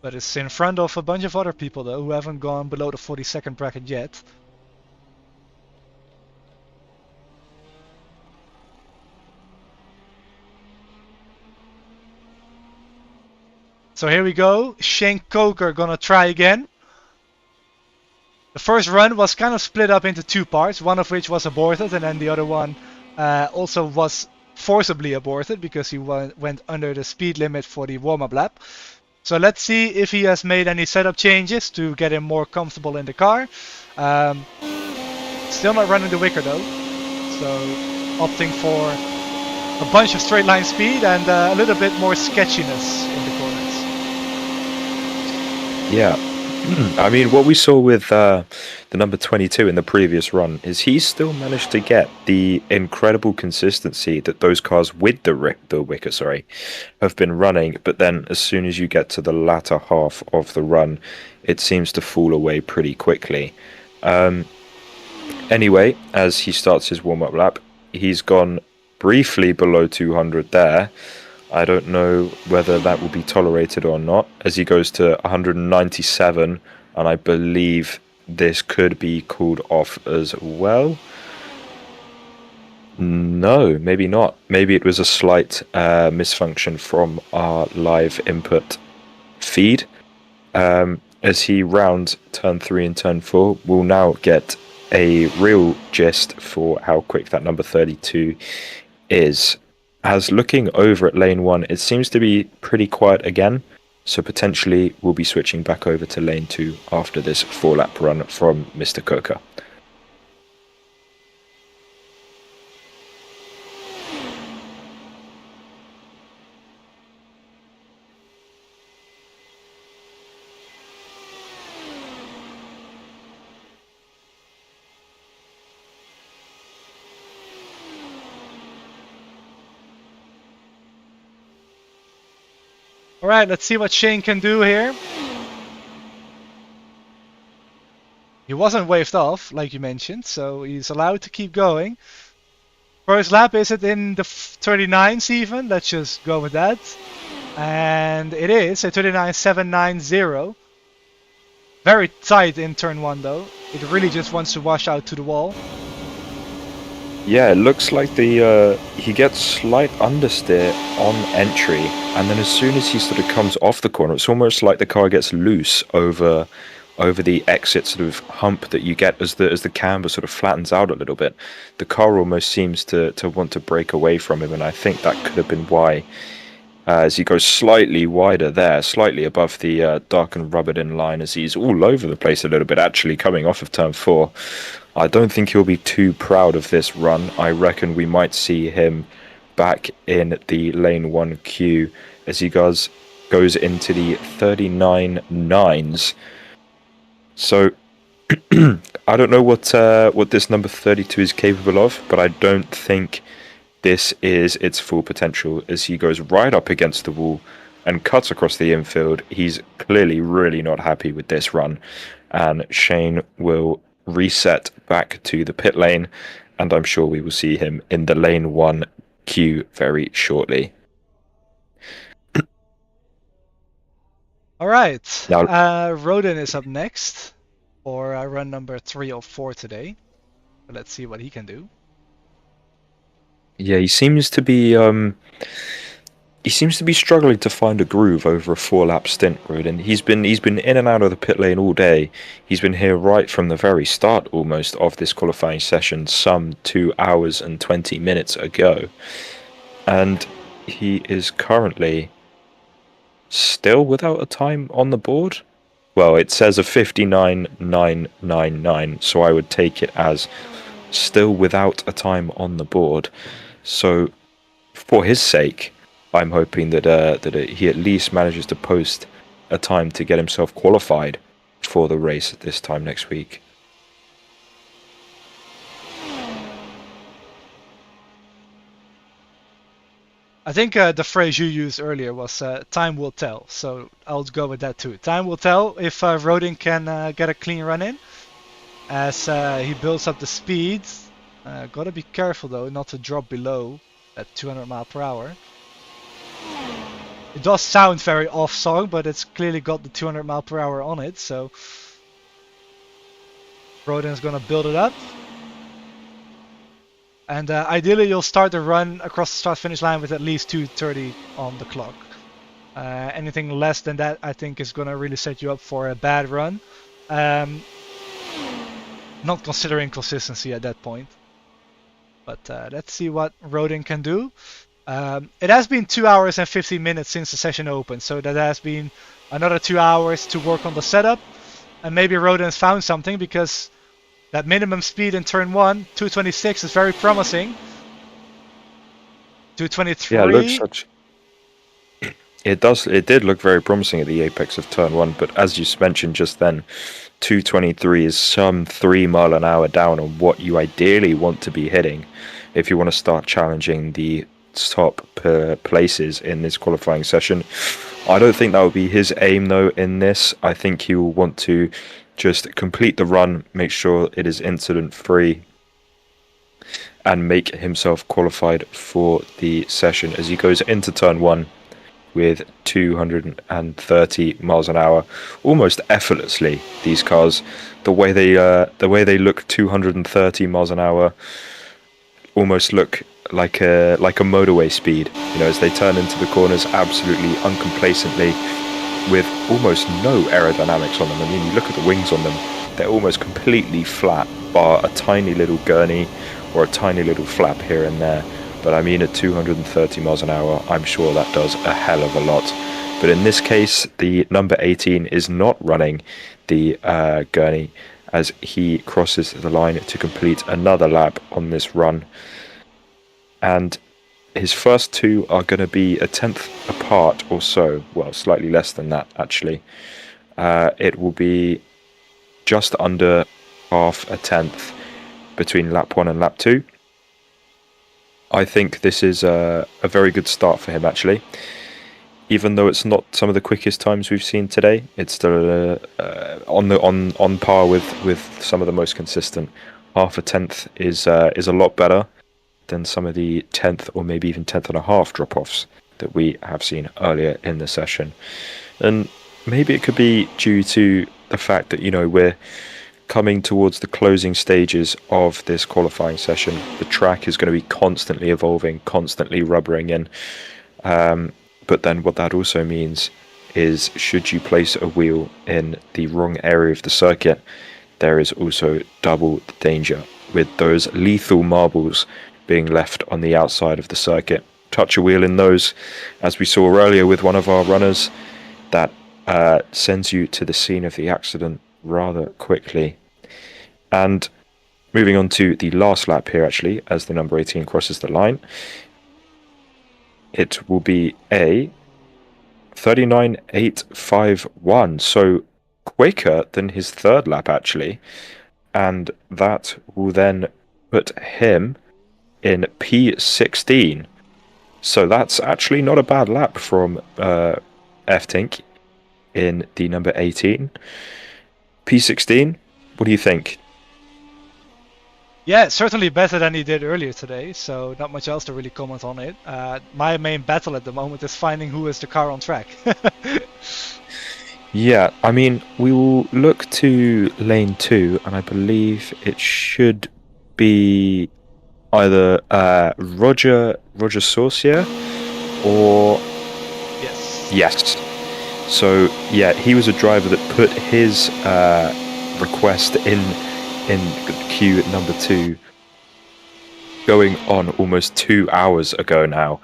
But it's in front of a bunch of other people though who haven't gone below the 42nd bracket yet. So here we go, Shane Coker gonna try again. The first run was kind of split up into 2 parts, one of which was aborted, and then the other one also was forcibly aborted because he went under the speed limit for the warm-up lap. So let's see if he has made any setup changes to get him more comfortable in the car. Still not running the wicker though, so opting for a bunch of straight line speed and a little bit more sketchiness in the corners. Yeah, I mean, what we saw with the number 22 in the previous run is he still managed to get the incredible consistency that those cars with the wicker, have been running. But then as soon as you get to the latter half of the run, it seems to fall away pretty quickly. Anyway, as he starts his warm-up lap, he's gone briefly below 200 there. I don't know whether that will be tolerated or not, as he goes to 197, and I believe this could be called off as well. No, maybe not. Maybe it was a slight misfunction from our live input feed. As he rounds turn 3 and turn 4, we'll now get a real gist for how quick that number 32 is. As looking over at lane 1, it seems to be pretty quiet again, so potentially we'll be switching back over to lane 2 after this 4-lap run from Mr. Coker. All right, let's see what Shane can do here. He wasn't waved off, like you mentioned, so he's allowed to keep going. First lap, is it in the 39s even? Let's just go with that. And it is a 39.790. Very tight in turn 1 though. It really just wants to wash out to the wall. Yeah, it looks like he gets slight understeer on entry, and then as soon as he sort of comes off the corner, it's almost like the car gets loose over the exit sort of hump that you get as the camber sort of flattens out a little bit. The car almost seems to want to break away from him, and I think that could have been why. As he goes slightly wider there, slightly above the dark and rubbered in line, as he's all over the place a little bit, actually coming off of turn 4. I don't think he'll be too proud of this run. I reckon we might see him back in the lane 1 queue as he goes into the 39.9s. So I don't know what this number 32 is capable of, but I don't think this is its full potential as he goes right up against the wall and cuts across the infield. He's clearly really not happy with this run, and Shane will reset back to the pit lane, and I'm sure we will see him in the lane 1 queue very shortly. All right, now, Rodin is up next for run number 3 or 4 today. Let's see what he can do. Yeah, he seems to be struggling to find a groove over a 4-lap stint, Rodin. He's been in and out of the pit lane all day. He's been here right from the very start almost of this qualifying session, some 2 hours and 20 minutes ago. And he is currently still without a time on the board. Well, it says a 59.999, so I would take it as still without a time on the board. So, for his sake, I'm hoping that he at least manages to post a time to get himself qualified for the race at this time next week. I think the phrase you used earlier was time will tell, so I'll go with that too. Time will tell if Rodin can get a clean run in as he builds up the speed. Gotta be careful though not to drop below at 200 mph. It does sound very off-song, but it's clearly got the 200 mph on it, so Rodin's gonna build it up. And ideally you'll start the run across the start-finish line with at least 2:30 on the clock. Anything less than that I think is gonna really set you up for a bad run. Not considering consistency at that point. But let's see what Rodin can do. It has been 2 hours and 15 minutes since the session opened, so that has been another 2 hours to work on the setup. And maybe Rodin has found something, because that minimum speed in turn 1, 226, is very promising. 223. Yeah, it did look very promising at the apex of turn 1, but as you mentioned just then, 223 is some 3 mile an hour down on what you ideally want to be hitting if you want to start challenging the top places in this qualifying session. I don't think that would be his aim though in this. I think he will want to just complete the run, make sure it is incident free, and make himself qualified for the session as he goes into turn 1 with 230 miles an hour, almost effortlessly. These cars, the way they look 230 miles an hour, almost look like a motorway speed. You know, as they turn into the corners absolutely uncomplacently, with almost no aerodynamics on them. I mean, you look at the wings on them; they're almost completely flat, bar a tiny little gurney or a tiny little flap here and there. But I mean, at 230 miles an hour, I'm sure that does a hell of a lot. But in this case, the number 18 is not running the gurney as he crosses the line to complete another lap on this run. And his first two are going to be a tenth apart or so. Well, slightly less than that, actually. It will be just under half a tenth between lap 1 and lap 2. I think this is a very good start for him, actually. even though it's not some of the quickest times we've seen today, it's still on par with some of the most consistent. Half a tenth is a lot better than some of the 10th or maybe even 10th and a half drop-offs that we have seen earlier in the session. And maybe it could be due to the fact that, we're coming towards the closing stages of this qualifying session. The track is going to be constantly evolving, constantly rubbering in. But then what that also means is, should you place a wheel in the wrong area of the circuit, there is also double the danger with those lethal marbles being left on the outside of the circuit. Touch a wheel in those, as we saw earlier with one of our runners, that sends you to the scene of the accident rather quickly. And moving on to the last lap here, actually, as the number 18 crosses the line, it will be a 39.851, so quicker than his third lap, actually. And that will then put him in P16. So that's actually not a bad lap from F-Tink in the number 18. P16, what do you think? Yeah, certainly better than he did earlier today, so not much else to really comment on it. My main battle at the moment is finding who is the car on track. Yeah, I mean, we will look to lane 2, and I believe it should be either Roger Saucier or... Yes. So, yeah, he was a driver that put his request in queue at number 2 going on almost 2 hours ago now,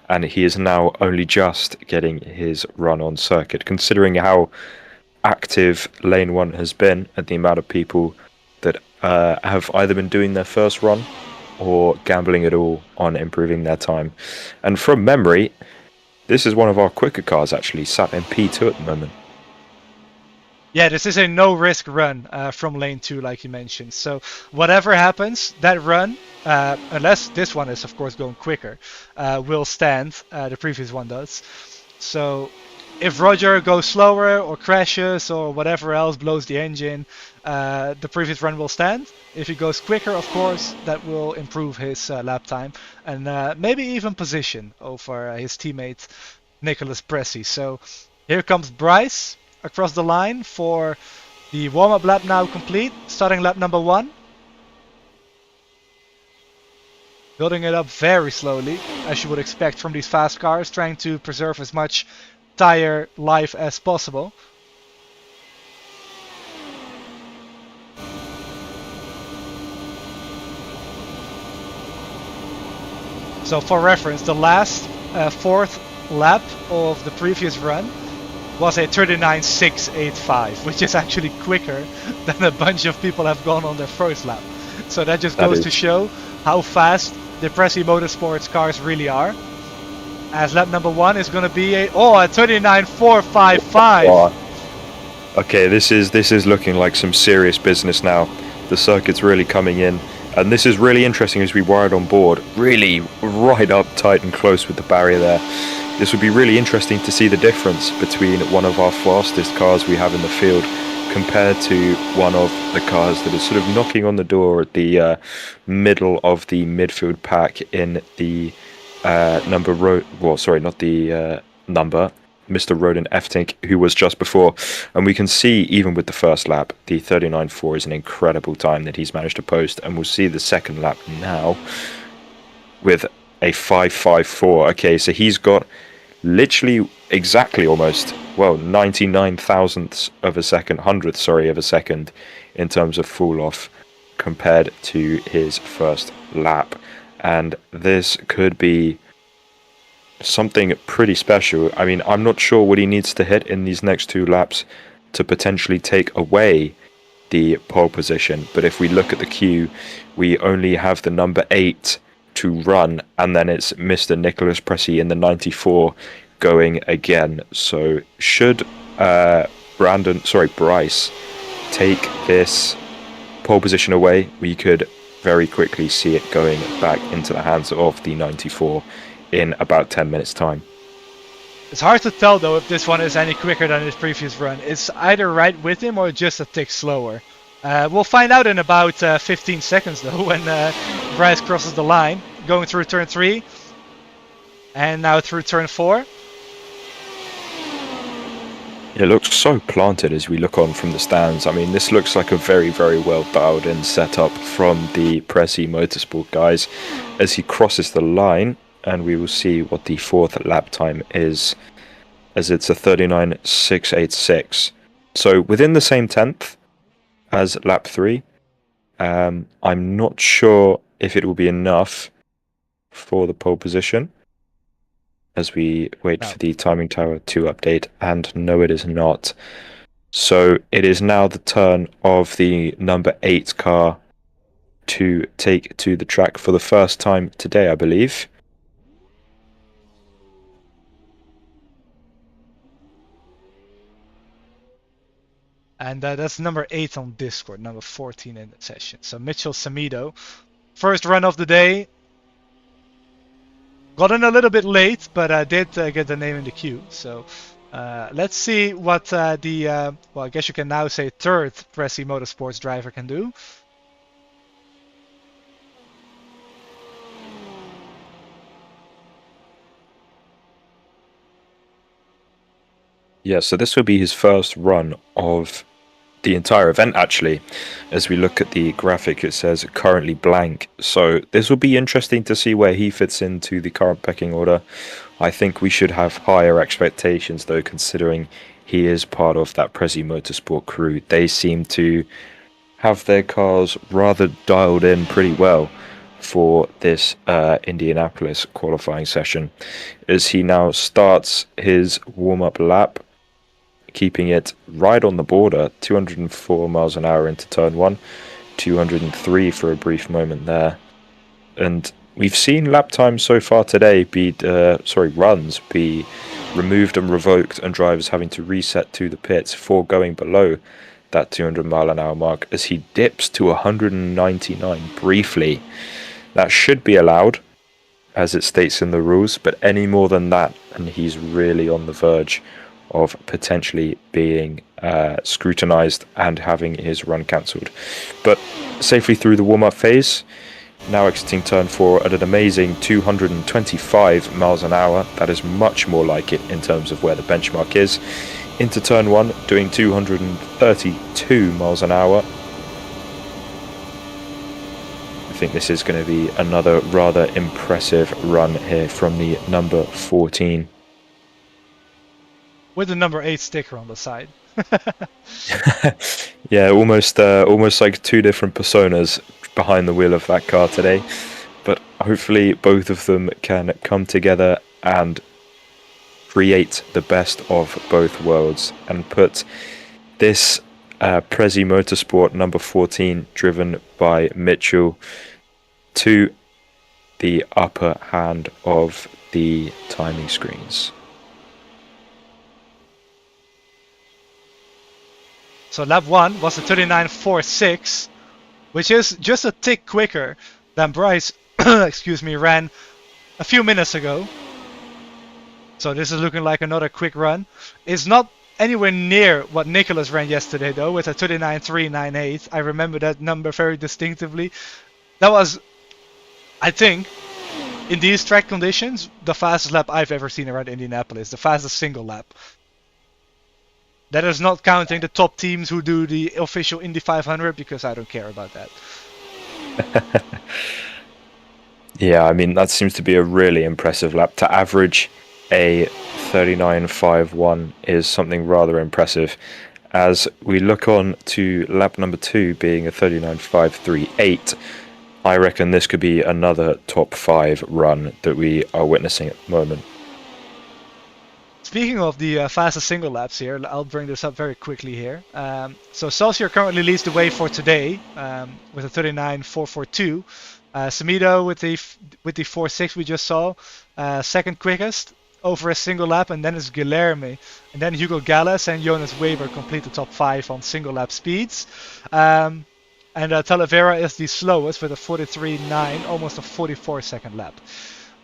and he is now only just getting his run on circuit, considering how active lane 1 has been and the amount of people that have either been doing their first run or gambling it all on improving their time. And from memory, this is one of our quicker cars actually, sat in P2 at the moment. Yeah, this is a no-risk run from lane 2, like you mentioned. So whatever happens, that run, unless this one is, of course, going quicker, will stand. The previous one does. So if Roger goes slower or crashes or whatever else, blows the engine, the previous run will stand. If he goes quicker, of course, that will improve his lap time and maybe even position over his teammate Nicholas Pressey. So here comes Bryce across the line for the warm-up lap now complete, starting lap number 1. Building it up very slowly, as you would expect from these fast cars, trying to preserve as much tire life as possible. So for reference, the last fourth lap of the previous run was a 39.685, which is actually quicker than a bunch of people have gone on their first lap. So that just goes to show how fast the Pressey Motorsports cars really are. As lap number 1 is going to be a 39.455. Okay, this is looking like some serious business now. The circuit's really coming in, and this is really interesting as we wired on board, really right up tight and close with the barrier there. This would be really interesting to see the difference between one of our fastest cars we have in the field compared to one of the cars that is sort of knocking on the door at the middle of the midfield pack in the Mr. Rodin F-Tink, who was just before. And we can see, even with the first lap, the 39.4 is an incredible time that he's managed to post. And we'll see the second lap now with a 5.54. Okay, so he's got literally exactly almost, 99 thousandths of a second, hundredths, of a second in terms of fall off compared to his first lap. And this could be something pretty special. I mean, I'm not sure what he needs to hit in these next 2 laps to potentially take away the pole position, but if we look at the queue, we only have the number 8 to run, and then it's Mr. Nicholas Pressey in the 94 going again. So should Bryce take this pole position away, we could very quickly see it going back into the hands of the 94 in about 10 minutes time. It's hard to tell though if this one is any quicker than his previous run. It's either right with him or just a tick slower. We'll find out in about 15 seconds though when Bryce crosses the line, going through turn 3 and now through turn 4. It looks so planted as we look on from the stands. I mean, this looks like a very, very well dialed in setup from the PEC Motorsport guys as he crosses the line, and we will see what the 4th lap time is, as it's a 39.686. So within the same 10th as lap 3. I'm not sure if it will be enough for the pole position as we wait for the timing tower to update, and no, it is not. So it is now the turn of the number 8 car to take to the track for the first time today, I believe. And that's number 8 on Discord, number 14 in the session. So Mitchell Samido, first run of the day. Got in a little bit late, but did get the name in the queue. So let's see what the, well, I guess you can now say 3rd PEC Motorsports driver can do. Yeah, so this will be his first run of the entire event, actually. As we look at the graphic, it says currently blank. So this will be interesting to see where he fits into the current pecking order. I think we should have higher expectations, though, considering he is part of that PEC Motorsport crew. They seem to have their cars rather dialed in pretty well for this Indianapolis qualifying session, as he now starts his warm-up lap, keeping it right on the border, 204 miles an hour into turn 1, 203 for a brief moment there. And we've seen lap times so far today runs be removed and revoked, and drivers having to reset to the pits for going below that 200 mile an hour mark, as he dips to 199 briefly. That should be allowed, as it states in the rules, but any more than that, and he's really on the verge of potentially being scrutinized and having his run cancelled. But safely through the warm-up phase, now exiting turn 4 at an amazing 225 miles an hour. That is much more like it in terms of where the benchmark is. Into turn 1, doing 232 miles an hour. I think this is going to be another rather impressive run here from the number 14. With the number 8 sticker on the side. Yeah, almost like 2 different personas behind the wheel of that car today. But hopefully both of them can come together and create the best of both worlds and put this PEC Motorsport number 14, driven by Mitchell, to the upper hand of the timing screens. So lap 1 was a 39.46, which is just a tick quicker than Bryce ran a few minutes ago. So this is looking like another quick run. It's not anywhere near what Nicholas ran yesterday though, with a 39.398. I remember that number very distinctively. That was, I think, in these track conditions, the fastest lap I've ever seen around Indianapolis, the fastest single lap. That is not counting the top teams who do the official Indy 500, because I don't care about that. Yeah, I mean, that seems to be a really impressive lap. To average a 39.51 is something rather impressive. As we look on to lap number 2 being a 39.538, I reckon this could be another top 5 run that we are witnessing at the moment. Speaking of the fastest single laps here, I'll bring this up very quickly here. So Saucier currently leads the way for today with a 39.442. Samido with the 4.6 we just saw, second quickest over a single lap, and then it's Guilherme, and then Hugo Galles and Jonas Weber complete the top 5 on single lap speeds. And Talavera is the slowest with a 43.9, almost a 44 second lap.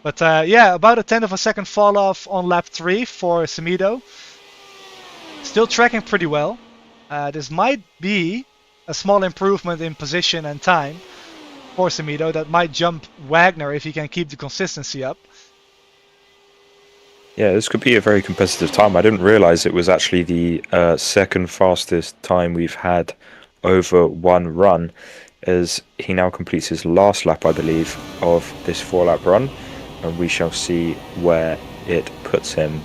But yeah, about a tenth of a second fall off on lap 3 for Semido. Still tracking pretty well. This might be a small improvement in position and time for Semido that might jump Wagner if he can keep the consistency up. Yeah, this could be a very competitive time. I didn't realize it was actually the second fastest time we've had over one run, as he now completes his last lap, I believe, of this 4-lap run, and we shall see where it puts him.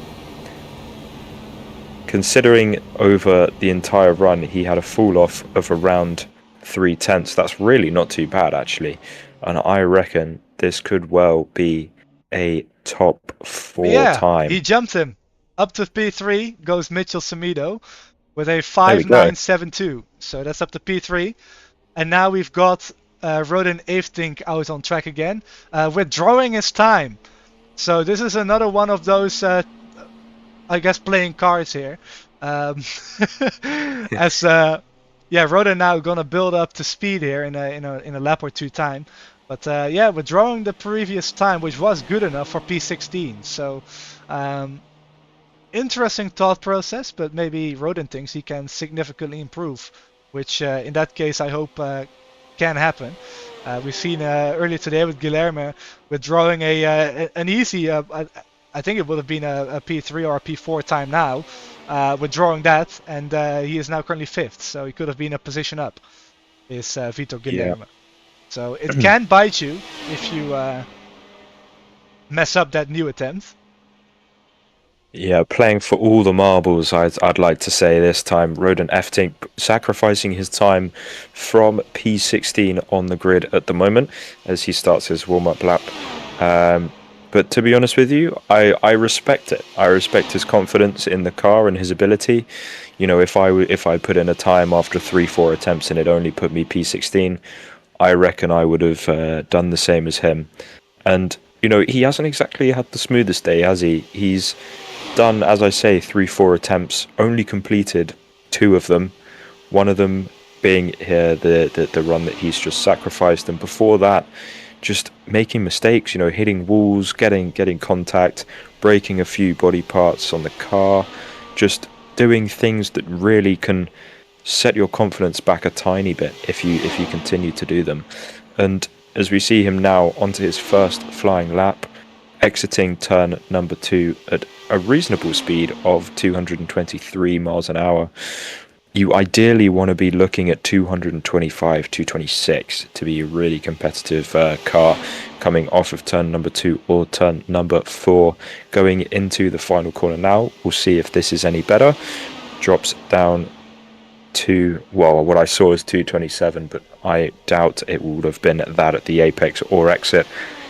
Considering over the entire run he had a fall off of around 3/10, that's really not too bad actually, and I reckon this could well be a top 4 time. He jumped him. Up to P3 goes Mitchell Semido with a 5.972. So that's up to P3. And now we've got Rodin Eftink out on track again, withdrawing his time. So this is another one of those, I guess, playing cards here. As Rodin now gonna build up to speed here in a lap or two time. But yeah, withdrawing the previous time, which was good enough for P16. So interesting thought process, but maybe Rodin thinks he can significantly improve, which in that case I hope can happen. We've seen earlier today with Guilherme withdrawing an easy, I think it would have been a P3 or a P4 time now, withdrawing that, and he is now currently 5th, so he could have been a position up, is Vitor Guilherme. Yeah. So it can bite you if you mess up that new attempt. Yeah, playing for all the marbles, I'd like to say this time. Rodin Eftink sacrificing his time from P16 on the grid at the moment as he starts his warm-up lap. But to be honest with you, I respect it. I respect his confidence in the car and his ability. You know, if I put in a time after 3-4 attempts and it only put me P16, I reckon I would have done the same as him. And, you know, he hasn't exactly had the smoothest day, has he? He's done, as I say, 3-4 attempts, only completed 2 of them. One of them being here, the run that he's just sacrificed. And before that, just making mistakes, you know, hitting walls, getting contact, breaking a few body parts on the car, just doing things that really can set your confidence back a tiny bit if you continue to do them. And as we see him now onto his first flying lap, exiting turn number 2 at a reasonable speed of 223 miles an hour. You ideally want to be looking at 225, 226 to be a really competitive car coming off of turn number 2 or turn number 4. Going into the final corner now, we'll see if this is any better. Drops down to, well, what I saw is 227, but I doubt it would have been that at the apex or exit.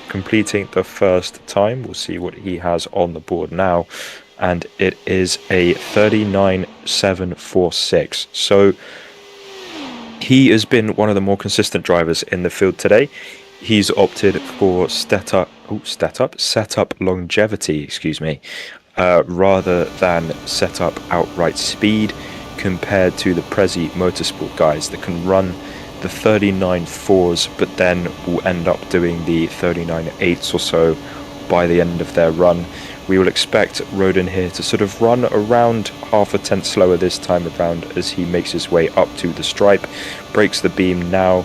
Completing the first time, we'll see what he has on the board now, and it is a 39.746. So he has been one of the more consistent drivers in the field today. He's opted for setup longevity, rather than setup outright speed, compared to the Prezi Motorsport guys that can run the 39.4s but then will end up doing the 39.8s or so by the end of their run. We will expect Rodin here to sort of run around half a tenth slower this time around as he makes his way up to the stripe, breaks the beam now,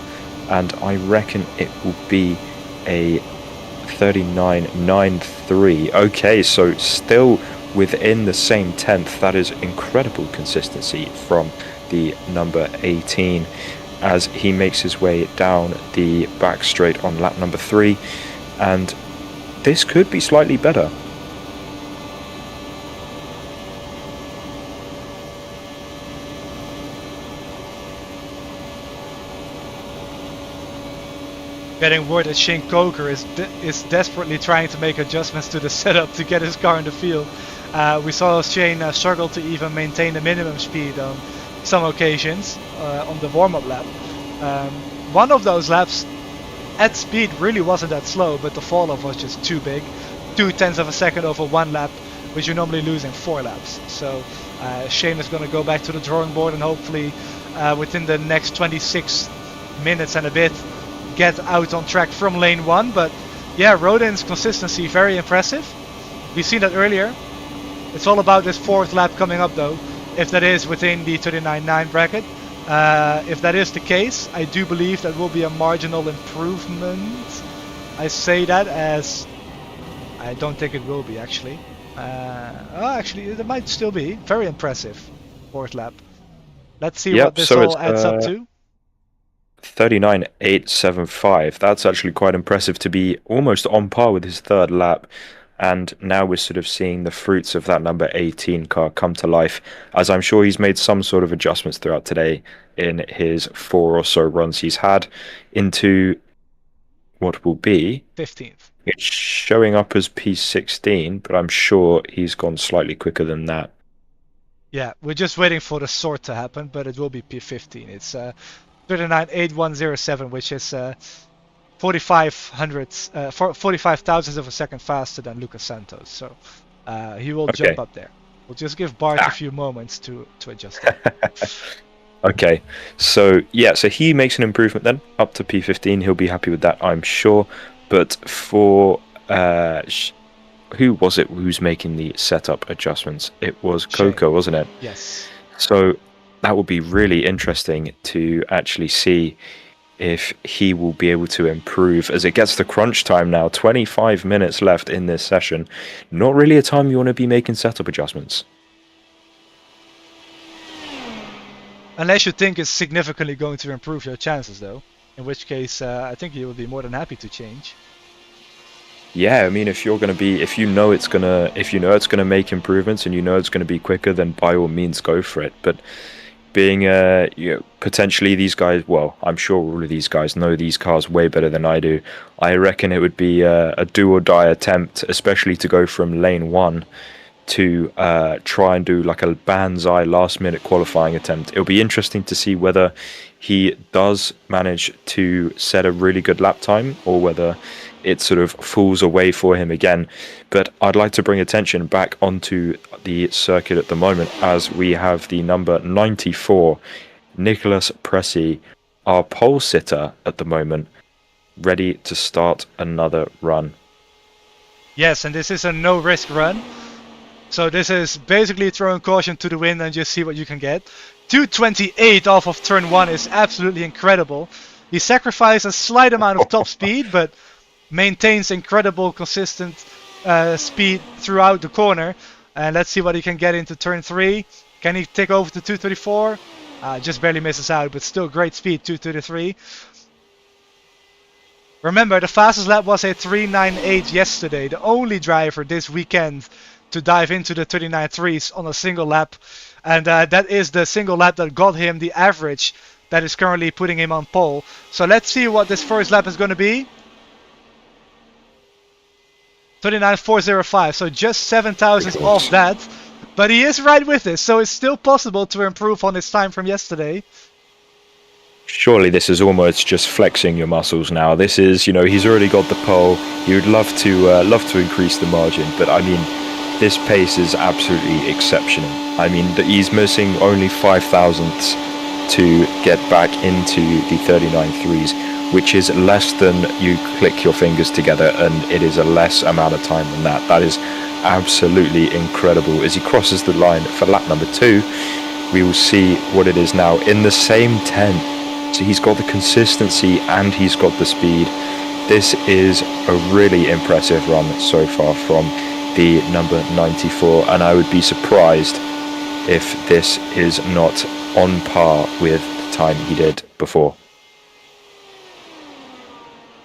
and I reckon it will be a 39.93. Okay, so still within the same tenth. That is incredible consistency from the number 18 as he makes his way down the back straight on lap number 3, and this could be slightly better. Getting word that Shane Coker is desperately trying to make adjustments to the setup to get his car in the field. We saw Shane struggle to even maintain the minimum speed on some occasions on the warm-up lap. One of those laps at speed really wasn't that slow, but the fall-off was just too big. 0.2 of a second over one lap, which you normally lose in 4 laps. So Shane is going to go back to the drawing board and hopefully within the next 26 minutes and a bit get out on track from lane 1, but Yeah, Rodin's consistency, very impressive. We've seen that earlier. It's all about this fourth lap coming up though, if that is within the 39.9 bracket. If that is the case, I do believe that will be a marginal improvement. I say that as I don't think it will be actually. Actually, it might still be very impressive. Fourth lap. Let's see what this all adds up to. 39.875. That's actually quite impressive to be almost on par with his third lap. And now we're sort of seeing the fruits of that number 18 car come to life, as I'm sure he's made some sort of adjustments throughout today in his 4 or so runs he's had into what will be 15th. It's showing up as P16, but I'm sure he's gone slightly quicker than that. Yeah, we're just waiting for the sort to happen, but it will be P15. It's 39.8107, which is 45 thousandths of a second faster than Lucas Santos. So he will jump up there. We'll just give Bart a few moments to adjust that. Okay, so yeah, so he makes an improvement then up to P15. He'll be happy with that, I'm sure. But for who was it who's making the setup adjustments? It was Coco, wasn't it? Yes. So that will be really interesting to actually see if he will be able to improve as it gets to crunch time now. 25 minutes left in this session. Not really a time you want to be making setup adjustments. Unless you think it's significantly going to improve your chances, though. In which case, I think you will be more than happy to change. Yeah, I mean, if you know it's gonna make improvements and you know it's gonna be quicker, then by all means go for it. But being potentially these guys, well, I'm sure all of these guys know these cars way better than I do. I reckon it would be a do or die attempt, especially to go from lane 1 to try and do like a banzai last minute qualifying attempt. It'll be interesting to see whether he does manage to set a really good lap time or whether it sort of falls away for him again. But I'd like to bring attention back onto the circuit at the moment as we have the number 94, Nicholas Pressey, our pole sitter at the moment, ready to start another run. Yes, and this is a no-risk run. So this is basically throwing caution to the wind and just see what you can get. 228 off of turn 1 is absolutely incredible. He sacrificed a slight amount of top speed, but maintains incredible consistent speed throughout the corner. And let's see what he can get into turn 3. Can he take over to 234? Just barely misses out, but still great speed, 233. Remember, the fastest lap was a 398 yesterday. The only driver this weekend to dive into the 39.3s on a single lap. And that is the single lap that got him the average that is currently putting him on pole. So let's see what this first lap is going to be. 39.405, so just 7 thousandths off that. But he is right with this, so it's still possible to improve on his time from yesterday. Surely this is almost just flexing your muscles now. This is, he's already got the pole. He would love to increase the margin, but I mean, this pace is absolutely exceptional. I mean, he's missing only 5 thousandths to get back into the 39.3s, which is less than you click your fingers together, and it is a less amount of time than that. That is absolutely incredible. As he crosses the line for lap number 2, we will see what it is now in the same 10. So he's got the consistency and he's got the speed. This is a really impressive run so far from the number 94, and I would be surprised if this is not on par with the time he did before.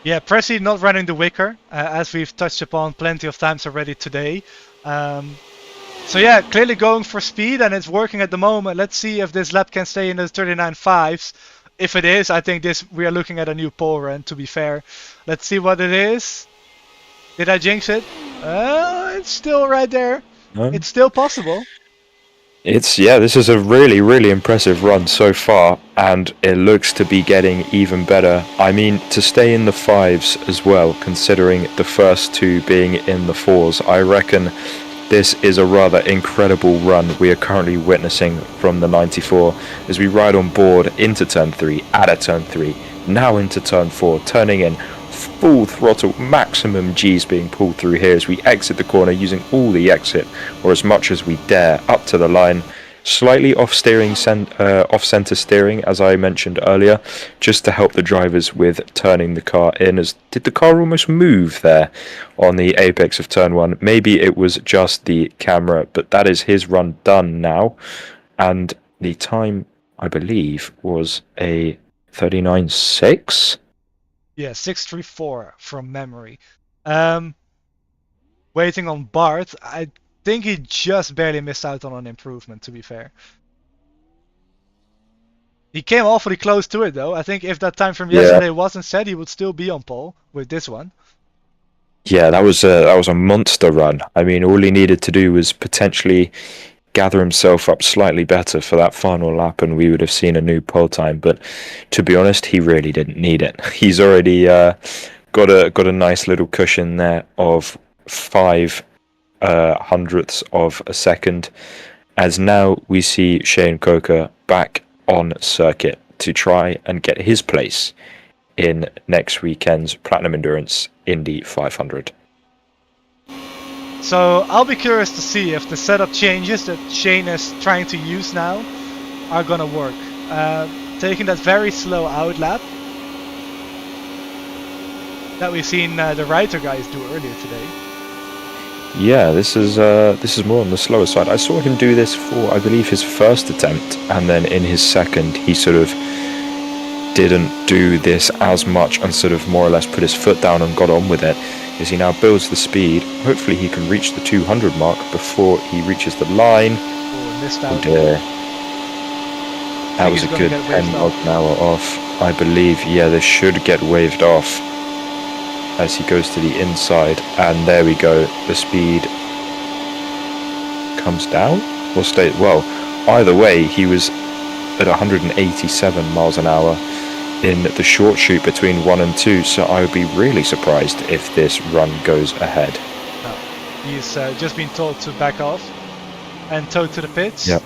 Yeah, Pressey not running the wicker, as we've touched upon plenty of times already today. So yeah, clearly going for speed, and it's working at the moment. Let's see if this lap can stay in the 39.5s. If it is, I think we are looking at a new pole run, to be fair. Let's see what it is. Did I jinx it? It's still right there. No. It's still possible. This is a really, really impressive run so far, and it looks to be getting even better. I mean, to stay in the 5s as well, considering the first 2 being in the 4s, I reckon this is a rather incredible run we are currently witnessing from the 94 as we ride on board into turn 3, out of turn 3, now into turn 4, turning in full throttle, maximum G's being pulled through here as we exit the corner using all the exit, or as much as we dare, up to the line. Slightly off center steering, as I mentioned earlier, just to help the drivers with turning the car in. As did the car almost move there on the apex of turn 1? Maybe it was just the camera, but that is his run done now. And the time, I believe, was a 39.6? Yeah, 6:34 from memory. Waiting on Bart, I think he just barely missed out on an improvement, to be fair. He came awfully close to it, though. I think if that time from yesterday wasn't set, he would still be on pole with this one. Yeah, that was a monster run. I mean, all he needed to do was potentially gather himself up slightly better for that final lap, and we would have seen a new pole time. But to be honest, he really didn't need it. He's already got a nice little cushion there of 5 hundredths of a second, as now we see Shane Coker back on circuit to try and get his place in next weekend's Platinum Endurance Indy 500. So I'll be curious to see if the setup changes that Shane is trying to use now are gonna work. Taking that very slow out lap that we've seen the Reiter guys do earlier today. Yeah, this is more on the slower side. I saw him do this for, I believe, his first attempt, and then in his second he sort of didn't do this as much and sort of more or less put his foot down and got on with it. As he now builds the speed, hopefully he can reach the 200 mark before he reaches the line. Oh, missed out. That was a good 10 miles an hour off. I believe, yeah, this should get waved off as he goes to the inside, and there we go. The speed comes down or stays. Well, either way, he was at 187 miles an hour in the short shoot between 1 and 2, so I would be really surprised if this run goes ahead. No, he's just been told to back off and towed to the pits. Yep.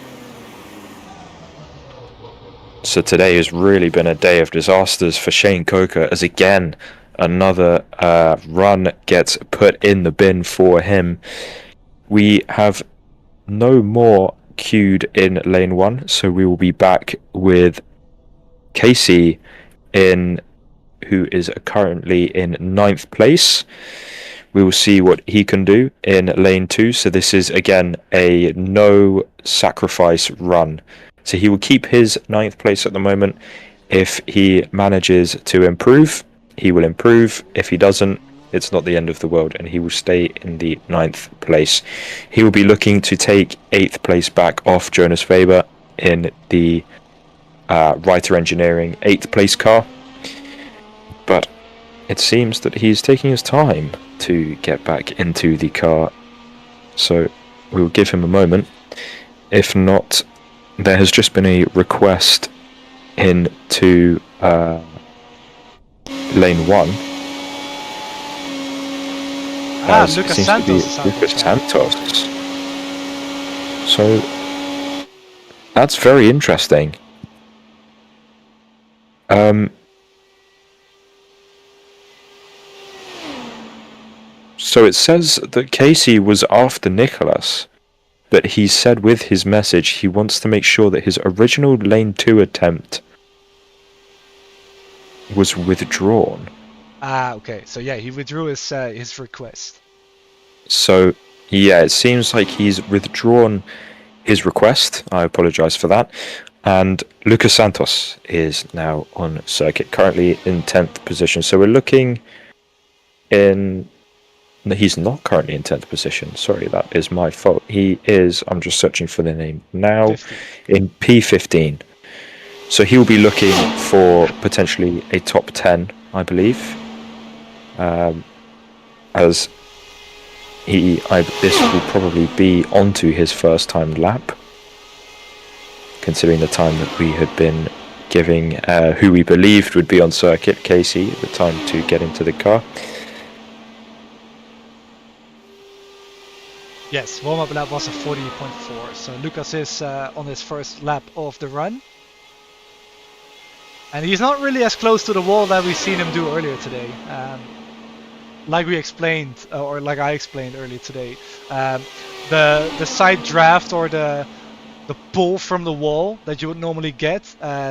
So today has really been a day of disasters for Shane Coker, as again another run gets put in the bin for him. We have no more queued in lane 1, so we will be back with Casey who is currently in 9th place. We will see what he can do in lane 2. So this is again a no sacrifice run. So he will keep his 9th place at the moment. If he manages to improve, he will improve. If he doesn't, it's not the end of the world, and he will stay in the 9th place. He will be looking to take 8th place back off Jonas Faber in the Reiter Engineering 8th place car. But it seems that he's taking his time to get back into the car, so we will give him a moment. If not, there has just been a request into lane 1. Lucas seems Santos. to be Lucas Santos. So that's very interesting. So it says that Casey was after Nicholas, but he said with his message he wants to make sure that his original lane 2 attempt was withdrawn. Okay. So yeah, he withdrew his request. So yeah, it seems like he's withdrawn his request. I apologize for that. And Lucas Santos is now on circuit, currently in 10th position. So we're looking in... No, he's not currently in 10th position. Sorry, that is my fault. He is, I'm just searching for the name now, 50. In P15. So he will be looking for potentially a top 10, I believe. As this will probably be onto his first time lap, considering the time that we had been giving who we believed would be on circuit, Casey, the time to get into the car. Yes, warm-up lap was a 40.4, so Lucas is on his first lap of the run. And he's not really as close to the wall that we've seen him do earlier today. like we explained, or like I explained earlier today, the side draft or the pull from the wall that you would normally get,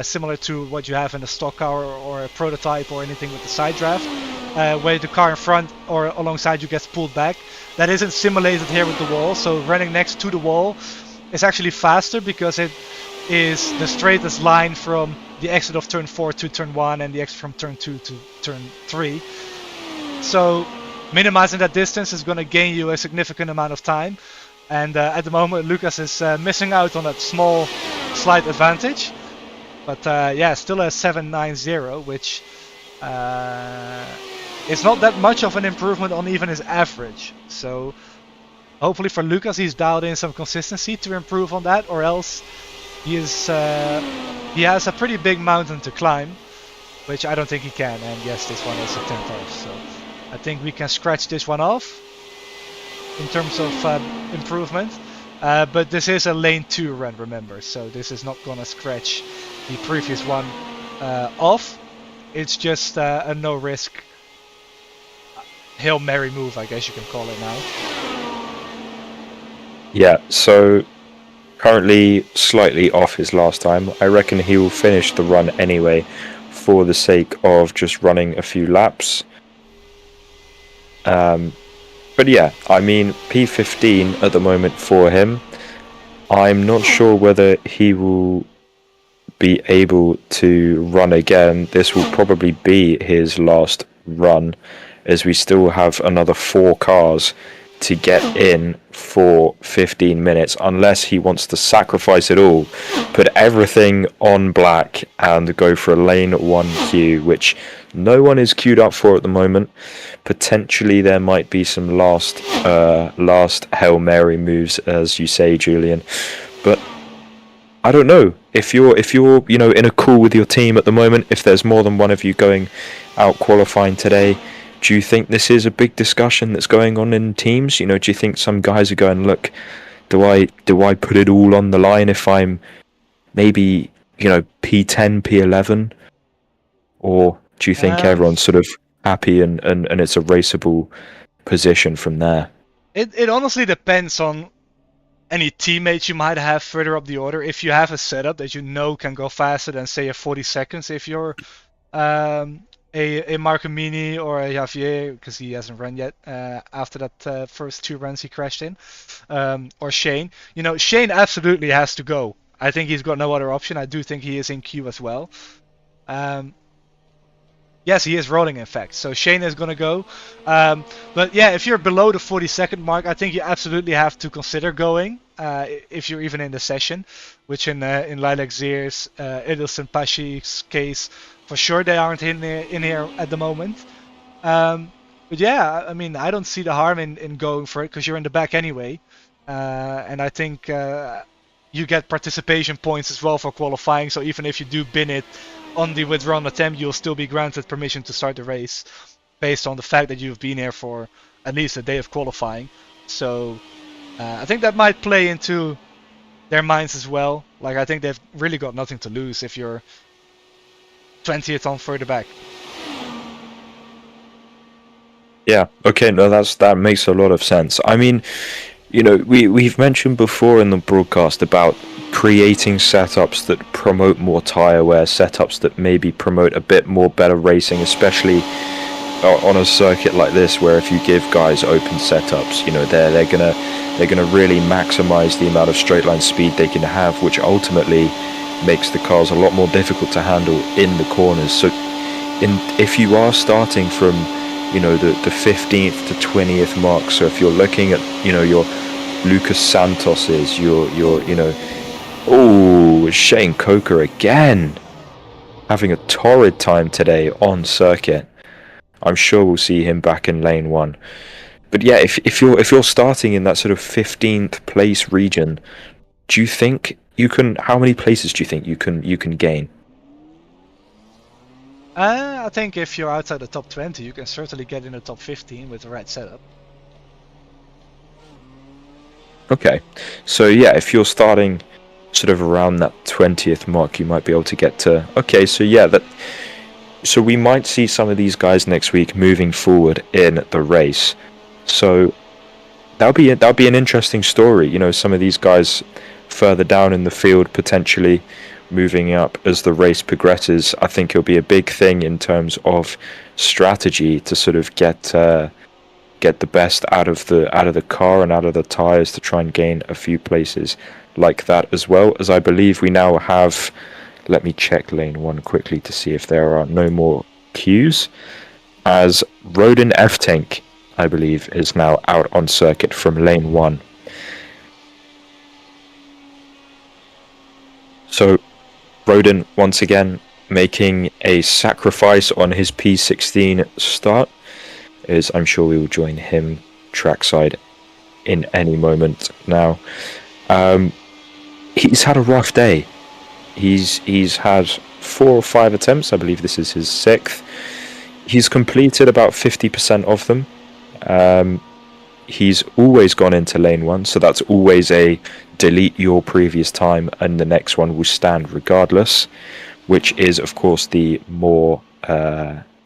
similar to what you have in a stock car or a prototype or anything with the side draft, where the car in front or alongside you gets pulled back. That isn't simulated here with the wall, so running next to the wall is actually faster because it is the straightest line from the exit of turn 4 to turn 1 and the exit from turn 2 to turn 3. So minimizing that distance is going to gain you a significant amount of time. And at the moment, Lucas is missing out on that small slight advantage. But yeah, still a 7.90, which is not that much of an improvement on even his average. So hopefully for Lucas, he's dialed in some consistency to improve on that, or else he has a pretty big mountain to climb, which I don't think he can. And yes, this one is a 10th off. So I think we can scratch this one off in terms of improvement, but this is a lane 2 run, remember, so this is not gonna scratch the previous one off. It's just a no risk Hail Mary move, I guess you can call it now. Yeah, so currently slightly off his last time. I reckon he will finish the run anyway for the sake of just running a few laps. But yeah, I mean, P15 at the moment for him. I'm not sure whether he will be able to run again. This will probably be his last run, as we still have another 4 cars to get in for 15 minutes, unless he wants to sacrifice it all, put everything on black and go for a lane 1 queue, which no one is queued up for at the moment. Potentially there might be some last Hail Mary moves, as you say, Julien, but I don't know. If you're in a call with your team at the moment, if there's more than one of you going out qualifying today, do you think this is a big discussion that's going on in teams? Do you think some guys are going, look, do I put it all on the line if I'm maybe, P10, P11? Or do you think everyone's sort of happy and it's a raceable position from there? It honestly depends on any teammates you might have further up the order. If you have a setup that can go faster than, say, a 40 seconds, if you're a Marcomini or a Javier, because he hasn't run yet after that first 2 runs he crashed in, or Shane. Shane absolutely has to go. I think he's got no other option. I do think he is in queue as well. Yes, he is rolling, in fact. So Shane is going to go. But yeah, if you're below the 40-second mark, I think you absolutely have to consider going. If you're even in the session, which in Lilac Zier's, Edelson Pashi's case, for sure they aren't in here at the moment. But yeah, I mean, I don't see the harm in going for it, because you're in the back anyway. And I think you get participation points as well for qualifying. So even if you do bin it on the withdrawn attempt, you'll still be granted permission to start the race based on the fact that you've been here for at least a day of qualifying. So I think that might play into their minds as well. Like, I think they've really got nothing to lose if you're 20th on further back. Yeah, okay, no, that makes a lot of sense. I mean, we've mentioned before in the broadcast about creating setups that promote more tire wear, setups that maybe promote a bit more better racing, especially on a circuit like this, where if you give guys open setups, they're gonna really maximize the amount of straight line speed they can have, which ultimately makes the cars a lot more difficult to handle in the corners. So if you are starting from the 15th to 20th mark, so if you're looking at your Lucas Santos's, Shane Coker again having a torrid time today on circuit. I'm sure we'll see him back in lane 1. But yeah, if you're starting in that sort of 15th place region, do you think you can? How many places do you think you can gain? I think if you're outside the top 20, you can certainly get in the top 15 with the right setup. Okay, so yeah, if you're starting sort of around that 20th mark, you might be able to get to. Okay, so yeah, So we might see some of these guys next week moving forward in the race. So that'll be an interesting story. You know, some of these guys further down in the field potentially moving up as the race progresses. I think it'll be a big thing in terms of strategy to sort of get the best out of the car and out of the tires to try and gain a few places like that, as well as I believe we now have. Let me check lane 1 quickly to see if there are no more queues, as Rodin F-Tank, I believe, is now out on circuit from lane 1. So Rodin once again making a sacrifice on his P16 start, as I'm sure we will join him trackside in any moment now. He's had a rough day. He's had 4 or 5 attempts. I believe this is his 6th. He's completed about 50% of them. He's always gone into lane 1, so that's always a delete your previous time and the next one will stand regardless, which is of course the more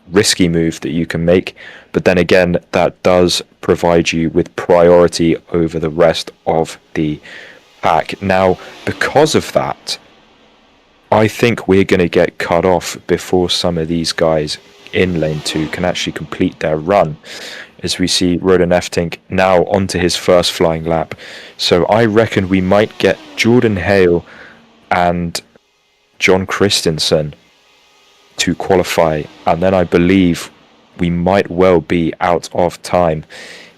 risky move that you can make, but then again that does provide you with priority over the rest of the pack. Now, because of that, I think we're going to get cut off before some of these guys in lane 2 can actually complete their run, as we see Rodin F-Tank now onto his first flying lap. So I reckon we might get Jordan Hale and John Christensen to qualify, and then I believe we might well be out of time.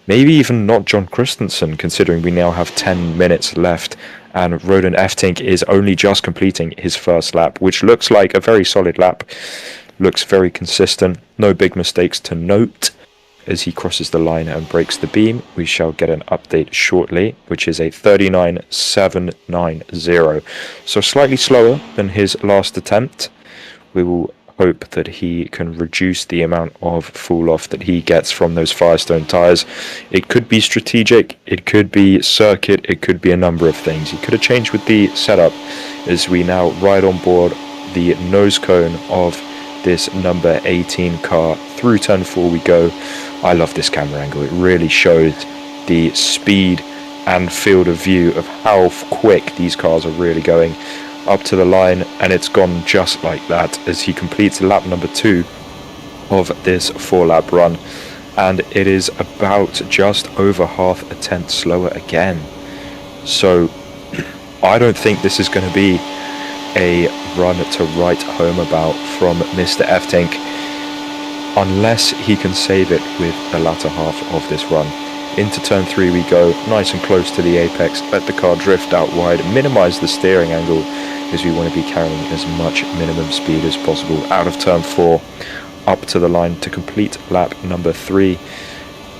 Maybe even not John Christensen, considering we now have 10 minutes left and Rodin F-Tank is only just completing his first lap, which looks like a very solid lap. Looks very consistent, no big mistakes to note. As he crosses the line and breaks the beam, we shall get an update shortly, which is a 39.790. So slightly slower than his last attempt. We will hope that he can reduce the amount of fall off that he gets from those Firestone tyres. It could be strategic, it could be circuit, it could be a number of things. He could have changed with the setup, as we now ride on board the nose cone of this number 18 car. Through turn 4 we go. I love this camera angle. It really shows the speed and field of view of how quick these cars are really going. Up to the line, and it's gone just like that as he completes lap number 2 of this 4-lap run, and it is about just over half a tenth slower again. So I don't think this is going to be a run to write home about from Mr. F-Tank, unless he can save it with the latter half of this run. Into turn 3 we go, nice and close to the apex, let the car drift out wide, minimise the steering angle, because we want to be carrying as much minimum speed as possible. Out of turn 4, up to the line to complete lap number 3,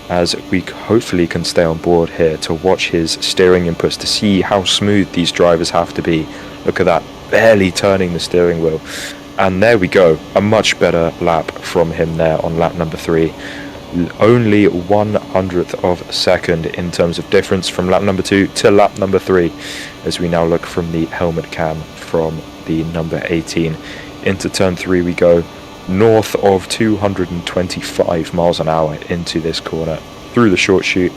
as we hopefully can stay on board here to watch his steering inputs to see how smooth these drivers have to be. Look at that, barely turning the steering wheel. And there we go, a much better lap from him there on lap number 3. Only 1/100th of a second in terms of difference from lap number 2 to lap number 3, as we now look from the helmet cam from the number 18. Into turn 3 we go, north of 225 miles an hour into this corner, through the short chute,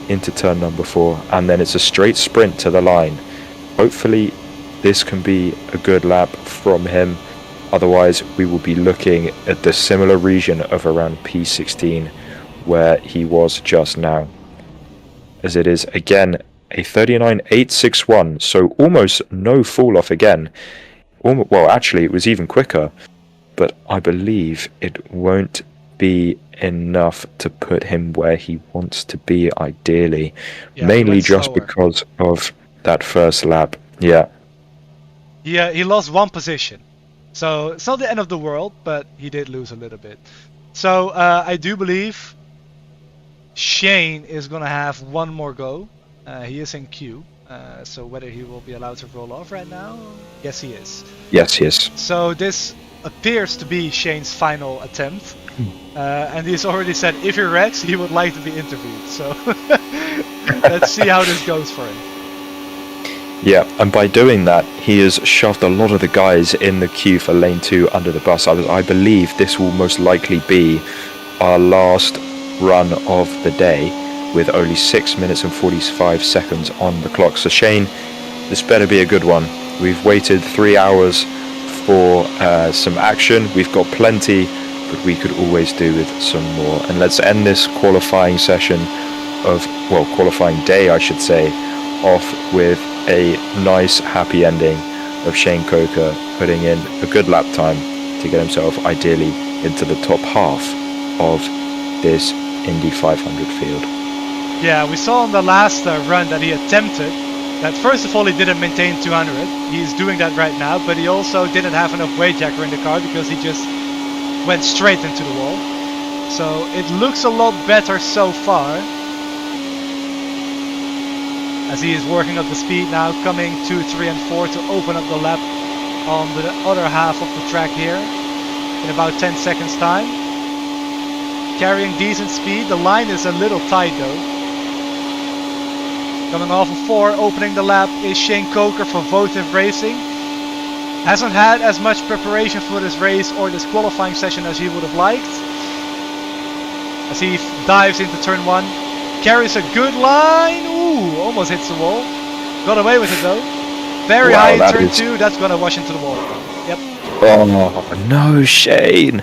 into turn number 4, and then it's a straight sprint to the line. Hopefully this can be a good lap from him. Otherwise, we will be looking at the similar region of around P16 where he was just now. As it is, again, a 39.861, so almost no fall off again. Well, actually, it was even quicker, but I believe it won't be enough to put him where he wants to be, ideally. Yeah, mainly just slower because of that first lap. Yeah. Yeah, he lost 1 position. So it's not the end of the world, but he did lose a little bit. So I do believe Shane is going to have 1 more go. He is in queue. So whether he will be allowed to roll off right now? Yes, he is. Yes, he is. So this appears to be Shane's final attempt. And he's already said if he wrecks, he would like to be interviewed. So let's see how this goes for him. Yeah, and by doing that, he has shoved a lot of the guys in the queue for lane 2 under the bus. I believe this will most likely be our last run of the day, with only 6 minutes and 45 seconds on the clock. So Shane, this better be a good one. We've waited 3 hours for some action. We've got plenty, but we could always do with some more. And let's end this qualifying session qualifying day, I should say, off with a nice happy ending of Shane Coker putting in a good lap time to get himself ideally into the top half of this Indy 500 field. Yeah, we saw on the last run that he attempted that. First of all, he didn't maintain 200. He's doing that right now, but he also didn't have enough weight jacker in the car because he just went straight into the wall. So it looks a lot better so far, as he is working up the speed now, coming 2, 3 and 4 to open up the lap on the other half of the track here in about 10 seconds time. Carrying decent speed. The line is a little tight though. Coming off of 4, opening the lap is Shane Coker for Votive Racing. Hasn't had as much preparation for this race or this qualifying session as he would have liked. As he dives into turn 1, carries a good line. Ooh, almost hits the wall. Got away with it though. Very high in turn 2. That's gonna wash into the wall. Yep. Oh no, Shane.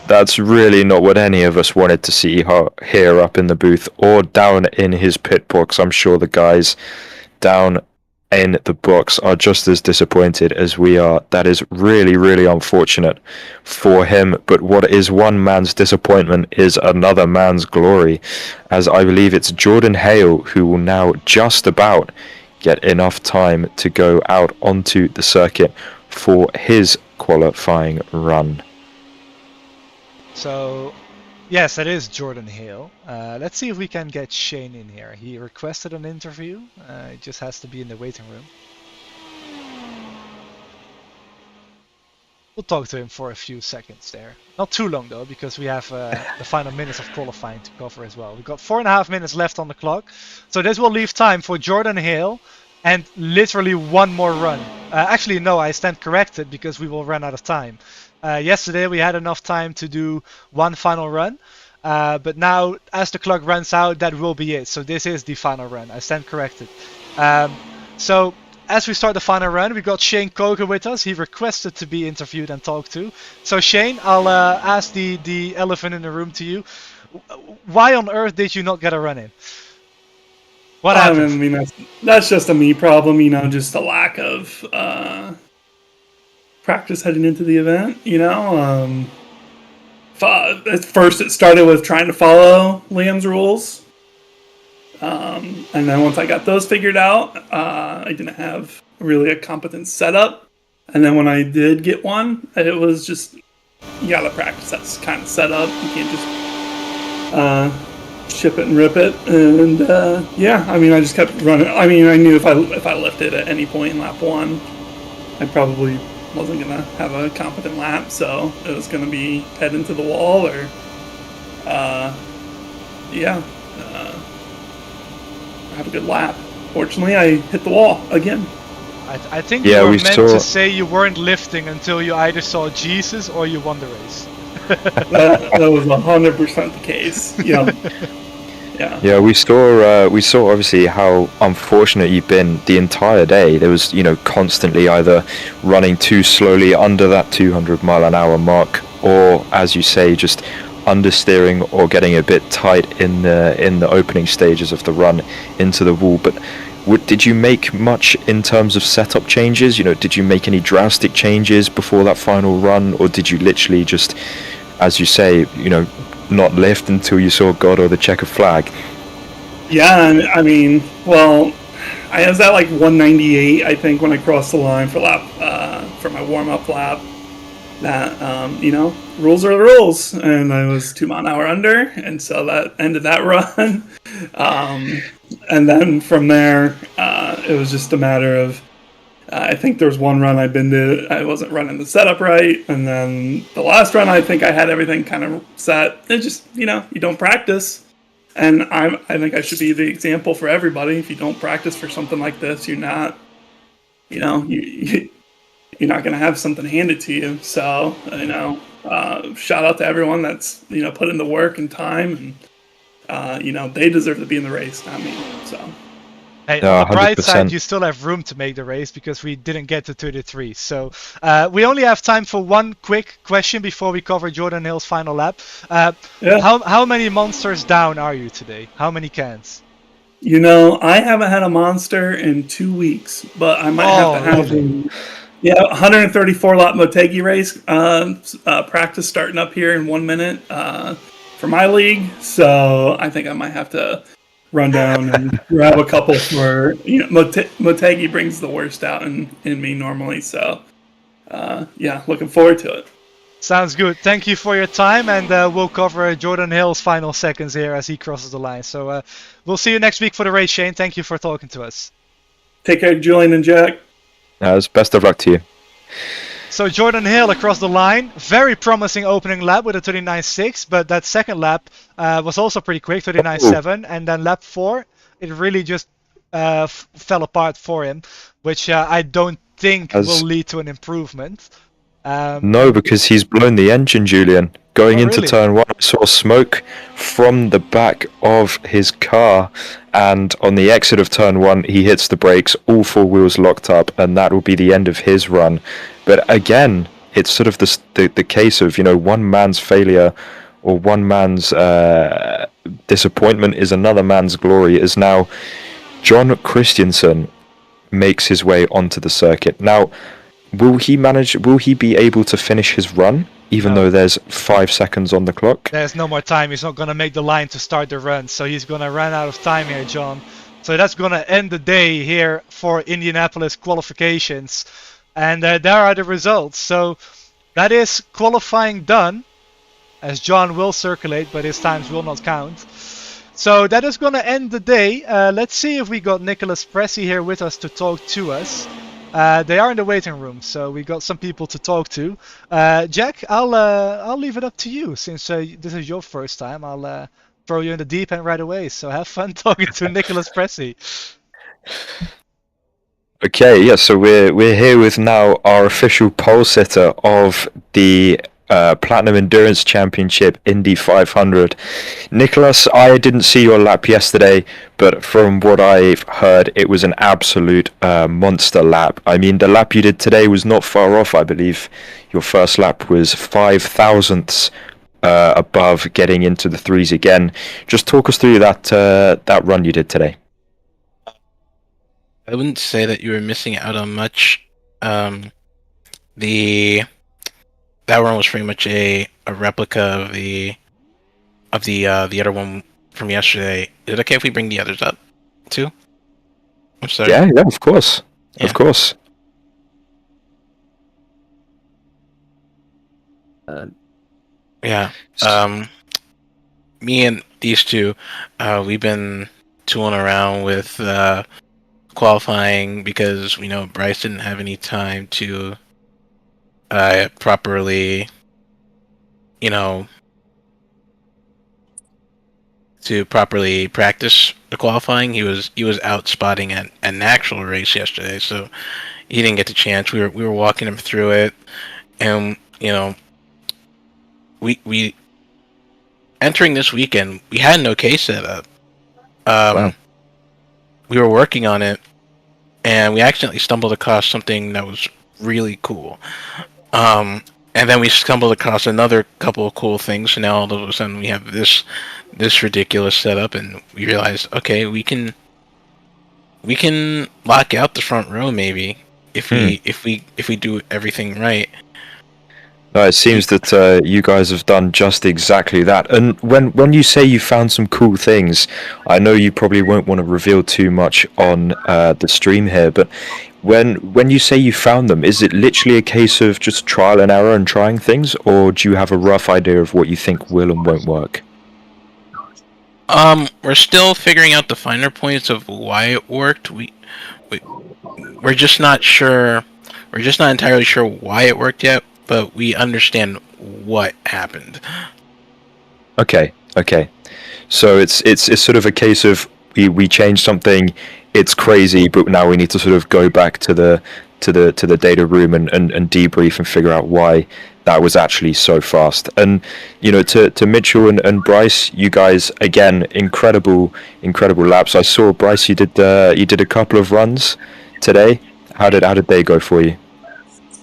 That's really not what any of us wanted to see here up in the booth or down in his pit box. I'm sure the guys down in the box are just as disappointed as we are. That is really, really unfortunate for him. But what is one man's disappointment is another man's glory, as I believe it's Jordan Hale who will now just about get enough time to go out onto the circuit for his qualifying run. So, yes, that is Jordan Hale. Let's see if we can get Shane in here. He requested an interview. It just has to be in the waiting room. We'll talk to him for a few seconds there. Not too long though, because we have the final minutes of qualifying to cover as well. We've got 4.5 minutes left on the clock. So this will leave time for Jordan Hale and literally one more run. Actually, no, I stand corrected because we will run out of time. Yesterday we had enough time to do one final run. But now, as the clock runs out, that will be it. So this is the final run. I stand corrected. So as we start the final run, we've got Shane Coker with us. He requested to be interviewed and talked to. So Shane, I'll ask the elephant in the room to you. Why on earth did you not get a run in? What happened? I mean, that's just a me problem, you know, just a lack of practice heading into the event, you know. At first it started with trying to follow Liam's rules. And then once I got those figured out, I didn't have really a competent setup. And then when I did get one, it was just, you gotta practice that kind of setup. You can't just ship it and rip it. And yeah, I mean, I just kept running. I mean, I knew if I lifted at any point in lap 1, I probably wasn't gonna have a competent lap, so it was gonna be head into the wall or have a good lap. Fortunately, I hit the wall again. I think you were meant to say you weren't lifting until you either saw Jesus or you won the race. that was 100% the case. Yeah. Yeah, we saw obviously how unfortunate you've been the entire day. There was, you know, constantly either running too slowly under that 200-mile-an-hour mark, or, as you say, just understeering or getting a bit tight in the opening stages of the run into the wall. But did you make much in terms of setup changes? You know, did you make any drastic changes before that final run, or did you literally just, as you say, you know, not lift until you saw God or the checkered flag? Yeah, I mean, well, I was at like 198, I think, when I crossed the line for my warm-up lap. That, you know, rules are the rules, and I was 2 mile an hour under, and so that ended that run. And then from there, it was just a matter of, I think there was one run I wasn't running the setup right, and then the last run, I think I had everything kind of set. It just, you know, you don't practice. And I think I should be the example for everybody. If you don't practice for something like this, you're not, you know, you're not going to have something handed to you. So, shout out to everyone that's, put in the work and time, and, they deserve to be in the race, not me. So. Hey, No, on the bright side, 100%. you still have room to make the race because we didn't get to 33. So we only have time for one quick question before we cover Jordan Hill's final lap. Yeah. How many monsters down are you today? How many cans? I haven't had a monster in 2 weeks, but I might have to have really? 134 lap Motegi race practice starting up here in 1 minute for my league. So I think I might have to run down and grab a couple for Motegi brings the worst out in me normally. So looking forward to it. Sounds good. Thank you for your time, and we'll cover Jordan Hill's final seconds here as he crosses the line. So we'll see you next week for the race, Shane. Thank you for talking to us. Take care, Julian and Jack. Best of luck to you. So Jordan Hill across the line, very promising opening lap with a 39.6, but that second lap was also pretty quick, 39.7, and then lap 4, it really just fell apart for him, which I don't think will lead to an improvement. No, because he's blown the engine, Julien. Going into really? turn 1, I saw smoke from the back of his car, and on the exit of turn 1, he hits the brakes, all 4 wheels locked up, and that will be the end of his run. But again, it's sort of the case of, one man's failure or one man's disappointment is another man's glory, is now John Christensen makes his way onto the circuit. Now, will he be able to finish his run, even though there's 5 seconds on the clock? There's no more time. He's not going to make the line to start the run, so he's going to run out of time here, John. So that's going to end the day here for Indianapolis qualifications. And there are the results. So that is qualifying done, as John will circulate, but his times will not count. So that is going to end the day. Let's see if we got Nicholas Pressey here with us to talk to us. They are in the waiting room, so we got some people to talk to. Jack, I'll leave it up to you since this is your first time. I'll throw you in the deep end right away. So have fun talking to Nicholas Pressey. Okay, yeah. So we're here with now our official pole sitter of the Platinum Endurance Championship Indy 500. Nicholas, I didn't see your lap yesterday, but from what I've heard, it was an absolute monster lap. I mean, the lap you did today was not far off. I believe your first lap was 5 thousandths above getting into the threes again. Just talk us through that run you did today. I wouldn't say that you were missing out on much. That one was pretty much a replica of the other one from yesterday. Is it okay if we bring the others up too? I'm sorry. Yeah, of course. Yeah. Of course. Me and these two, we've been tooling around with qualifying because we know Bryce didn't have any time to properly, practice the qualifying. He was out spotting at an actual race yesterday, so he didn't get the chance. We were walking him through it, and we entering this weekend, we had an okay setup. Wow. We were working on it, and we accidentally stumbled across something that was really cool. And then we stumbled across another couple of cool things, so now all of a sudden we have this ridiculous setup, and we realized, okay, we can lock out the front row maybe if we do everything right. No, it seems that you guys have done just exactly that. And when you say you found some cool things, I know you probably won't want to reveal too much on the stream here, but when you say you found them, is it literally a case of just trial and error and trying things, or do you have a rough idea of what you think will and won't work? We're still figuring out the finer points of why it worked. We're just not sure. We're just not entirely sure why it worked yet, but we understand what happened. Okay. So it's sort of a case of we changed something, it's crazy, but now we need to sort of go back to the data room and debrief and figure out why that was actually so fast. And to Mitchell and Bryce, you guys again, incredible laps. I saw Bryce, you did a couple of runs today. How did they go for you?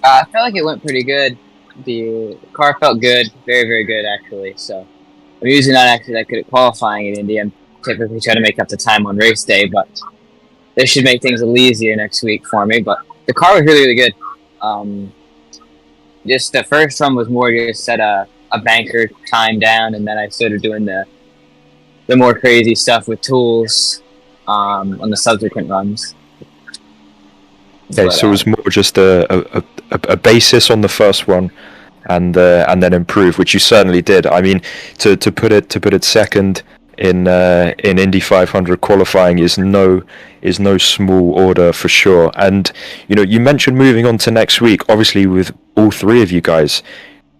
I felt like it went pretty good. The car felt good, very, very good actually. So I'm usually not actually that good at qualifying in Indy. I'm typically trying to make up the time on race day, but this should make things a little easier next week for me. But the car was really, really good. Just the first run was more just set a banker time down, and then I started doing the more crazy stuff with tools on the subsequent runs. Okay, so it was more just a basis on the first one, and then improve, which you certainly did. I mean, to put it second in Indy 500 qualifying is no small order for sure. And you mentioned moving on to next week. Obviously, with all three of you guys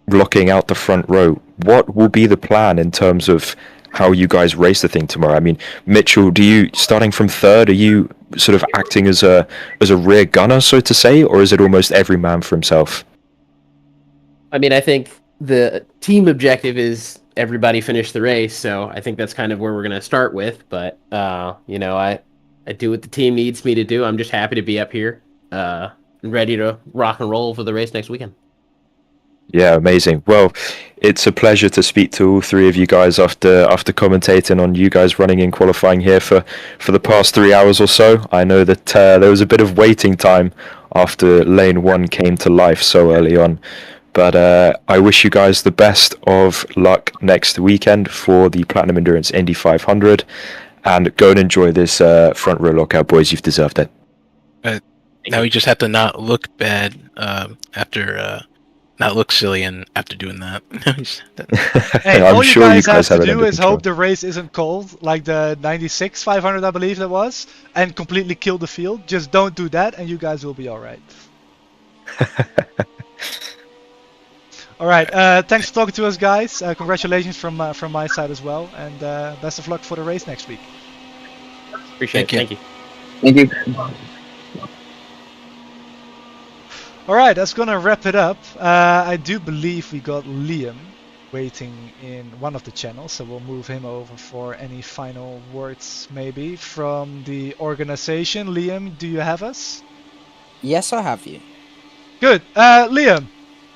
blocking out the front row, what will be the plan in terms of how you guys race the thing tomorrow? I mean, Mitchell, starting from third, are you sort of acting as a rear gunner, so to say, or is it almost every man for himself? I mean, I think the team objective is everybody finish the race, so I think that's kind of where we're going to start with. But I do what the team needs me to do. I'm just happy to be up here, ready to rock and roll for the race next weekend. Yeah, amazing. Well, it's a pleasure to speak to all three of you guys after commentating on you guys running in qualifying here for the past 3 hours or so. I know that there was a bit of waiting time after lane 1 came to life so early on. But I wish you guys the best of luck next weekend for the Platinum Endurance Indy 500. And go and enjoy this front row lockout, boys. You've deserved it. Now we just have to not look bad not look silly and after doing that. Hey, all you guys have to do is hope the race isn't cold, like the 96 500, I believe that was, and completely kill the field. Just don't do that, and you guys will be all right. All right. Thanks for talking to us, guys. Congratulations from my side as well, and best of luck for the race next week. Appreciate it. Thank you. Thank you. All right, that's gonna wrap it up. I do believe we got Liam waiting in one of the channels, so we'll move him over for any final words, maybe from the organization. Liam, do you have us? Yes, I have you. Good. Liam,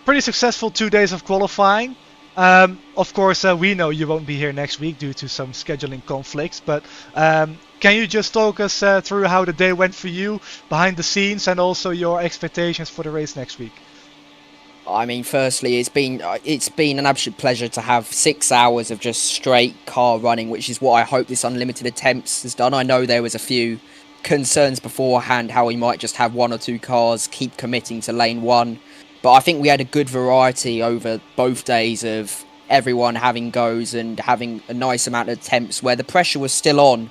pretty successful 2 days of qualifying. Of course, we know you won't be here next week due to some scheduling conflicts, but can you just talk us through how the day went for you behind the scenes and also your expectations for the race next week? I mean, firstly, it's been an absolute pleasure to have 6 hours of just straight car running, which is what I hope this Unlimited Attempts has done. I know there was a few concerns beforehand how we might just have 1 or 2 cars keep committing to lane 1. But I think we had a good variety over both days of everyone having goes and having a nice amount of attempts where the pressure was still on,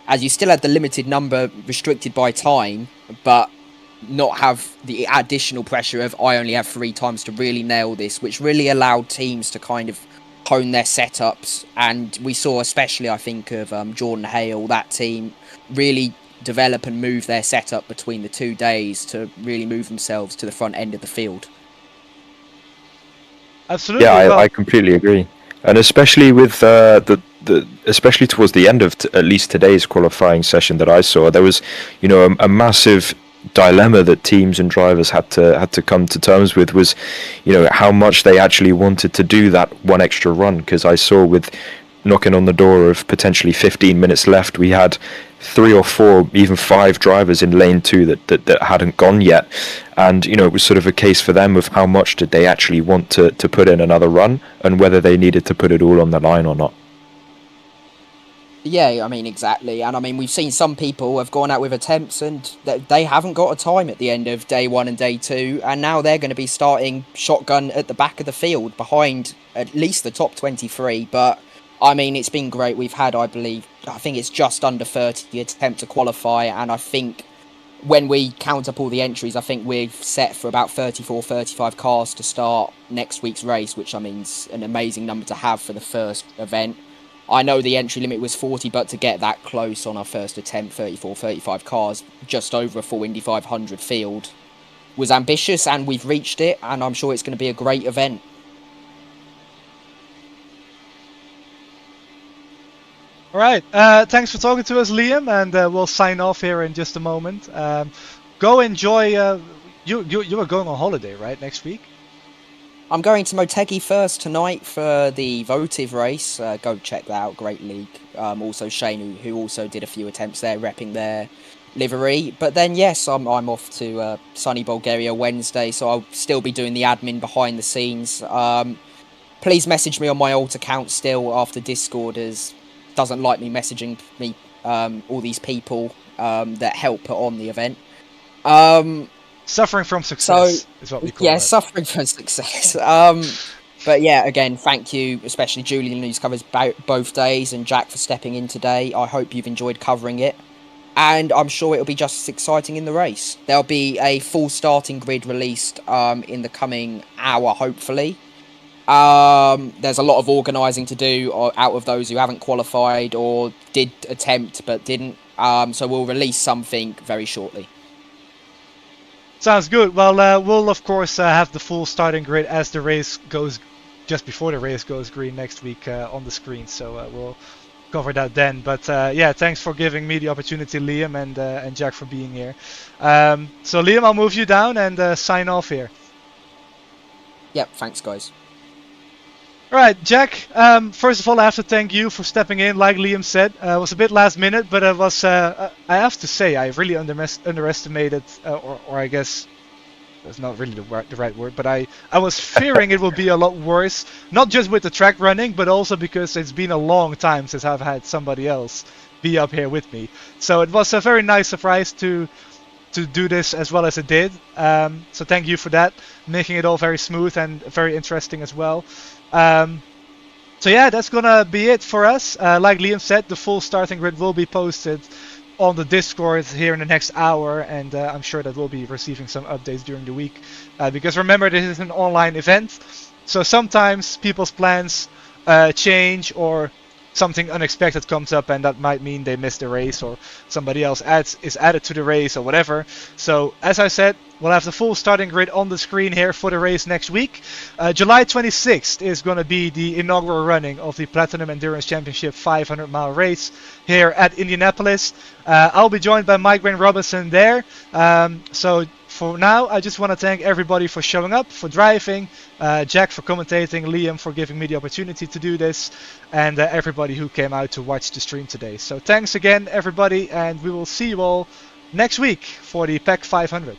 as you still had the limited number restricted by time, but not have the additional pressure of I only have 3 times to really nail this, which really allowed teams to kind of hone their setups. And we saw, especially I think of Jordan Hale, that team really develop and move their setup between the 2 days to really move themselves to the front end of the field. Absolutely. Yeah, I completely agree, and especially with especially towards the end of at least today's qualifying session that I saw, there was a massive dilemma that teams and drivers had to come to terms with, was how much they actually wanted to do that one extra run, because I saw with knocking on the door of potentially 15 minutes left, we had 3 or 4, even 5 drivers in lane 2 that hadn't gone yet, and it was sort of a case for them of how much did they actually want to put in another run, and whether they needed to put it all on the line or not. Yeah, I mean, exactly. And I mean, we've seen some people have gone out with attempts and they haven't got a time at the end of day 1 and day 2, and now they're going to be starting shotgun at the back of the field behind at least the top 23. But I mean, it's been great. We've had, I think it's just under 30 attempt to qualify, and I think when we count up all the entries, I think we're set for about 34, 35 cars to start next week's race, which I mean is an amazing number to have for the first event. I know the entry limit was 40, but to get that close on our first attempt, 34, 35 cars, just over a full Indy 500 field, was ambitious, and we've reached it, and I'm sure it's going to be a great event. All right, thanks for talking to us, Liam, and we'll sign off here in just a moment. Go enjoy. You are going on holiday, right, next week? I'm going to Motegi first tonight for the votive race. Go check that out, great league. Also Shane, who also did a few attempts there, repping their livery. But then, yes, I'm off to sunny Bulgaria Wednesday, so I'll still be doing the admin behind the scenes. Please message me on my alt account still after Discord, as doesn't like me messaging me all these people that help put on the event. Suffering from success is what we call it. Yeah, suffering from success. But yeah, again, thank you, especially Julien, who's covered both days, and Jack for stepping in today. I hope you've enjoyed covering it, and I'm sure it'll be just as exciting in the race. There'll be a full starting grid released in the coming hour, hopefully. There's a lot of organising to do out of those who haven't qualified or did attempt but didn't. So we'll release something very shortly. Sounds good. Well, we'll of course have the full starting grid as the race goes, just before the race goes green next week on the screen. So we'll cover that then. But yeah, thanks for giving me the opportunity, Liam, and Jack for being here. So Liam, I'll move you down and sign off here. Yep, thanks guys. All right, Jack. First of all, I have to thank you for stepping in. Like Liam said, it was a bit last minute, but it was. I have to say, I really underestimated, or I guess that's not really the right word, but I was fearing it would be a lot worse. Not just with the track running, but also because it's been a long time since I've had somebody else be up here with me. So it was a very nice surprise to do this as well as it did. So thank you for that, making it all very smooth and very interesting as well. So yeah, that's gonna be it for us. Like Liam said, the full starting grid will be posted on the Discord here in the next hour, and I'm sure that we'll be receiving some updates during the week. Because remember, this is an online event, so sometimes people's plans change, or something unexpected comes up, and that might mean they miss the race, or somebody else is added to the race, or whatever. So as I said, we'll have the full starting grid on the screen here for the race next week. July 26th is going to be the inaugural running of the Platinum Endurance Championship 500-mile race here at Indianapolis. I'll be joined by Mike Wayne Robinson there. So for now, I just want to thank everybody for showing up, for driving, Jack for commentating, Liam for giving me the opportunity to do this, and everybody who came out to watch the stream today. So thanks again, everybody, and we will see you all next week for the PEC 500.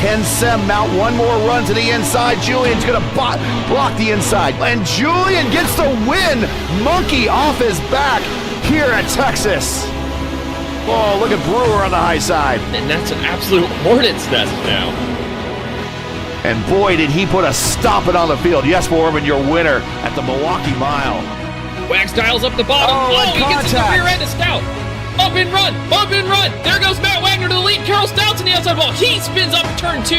Can Sem mount one more run to the inside? Julien's gonna block the inside. And Julien gets the win! Monkey off his back here at Texas. Oh, look at Brewer on the high side. And that's an absolute hornet's nest now. And boy, did he put a stomping on the field. Jesper Orman, your winner at the Milwaukee Mile. Wags dials up the bottom. Oh, he gets to the rear end of Stout. Up and run! Up and run! There goes Matt Wagner to the lead. Carroll Stout's in the outside wall. He spins up turn 2.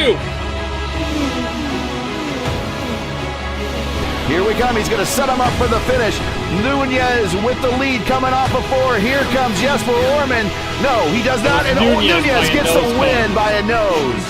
Here we come. He's going to set him up for the finish. Nunez with the lead coming off of 4. Here comes Jesper Orman. No, he does not. And Nunez gets the win by a nose.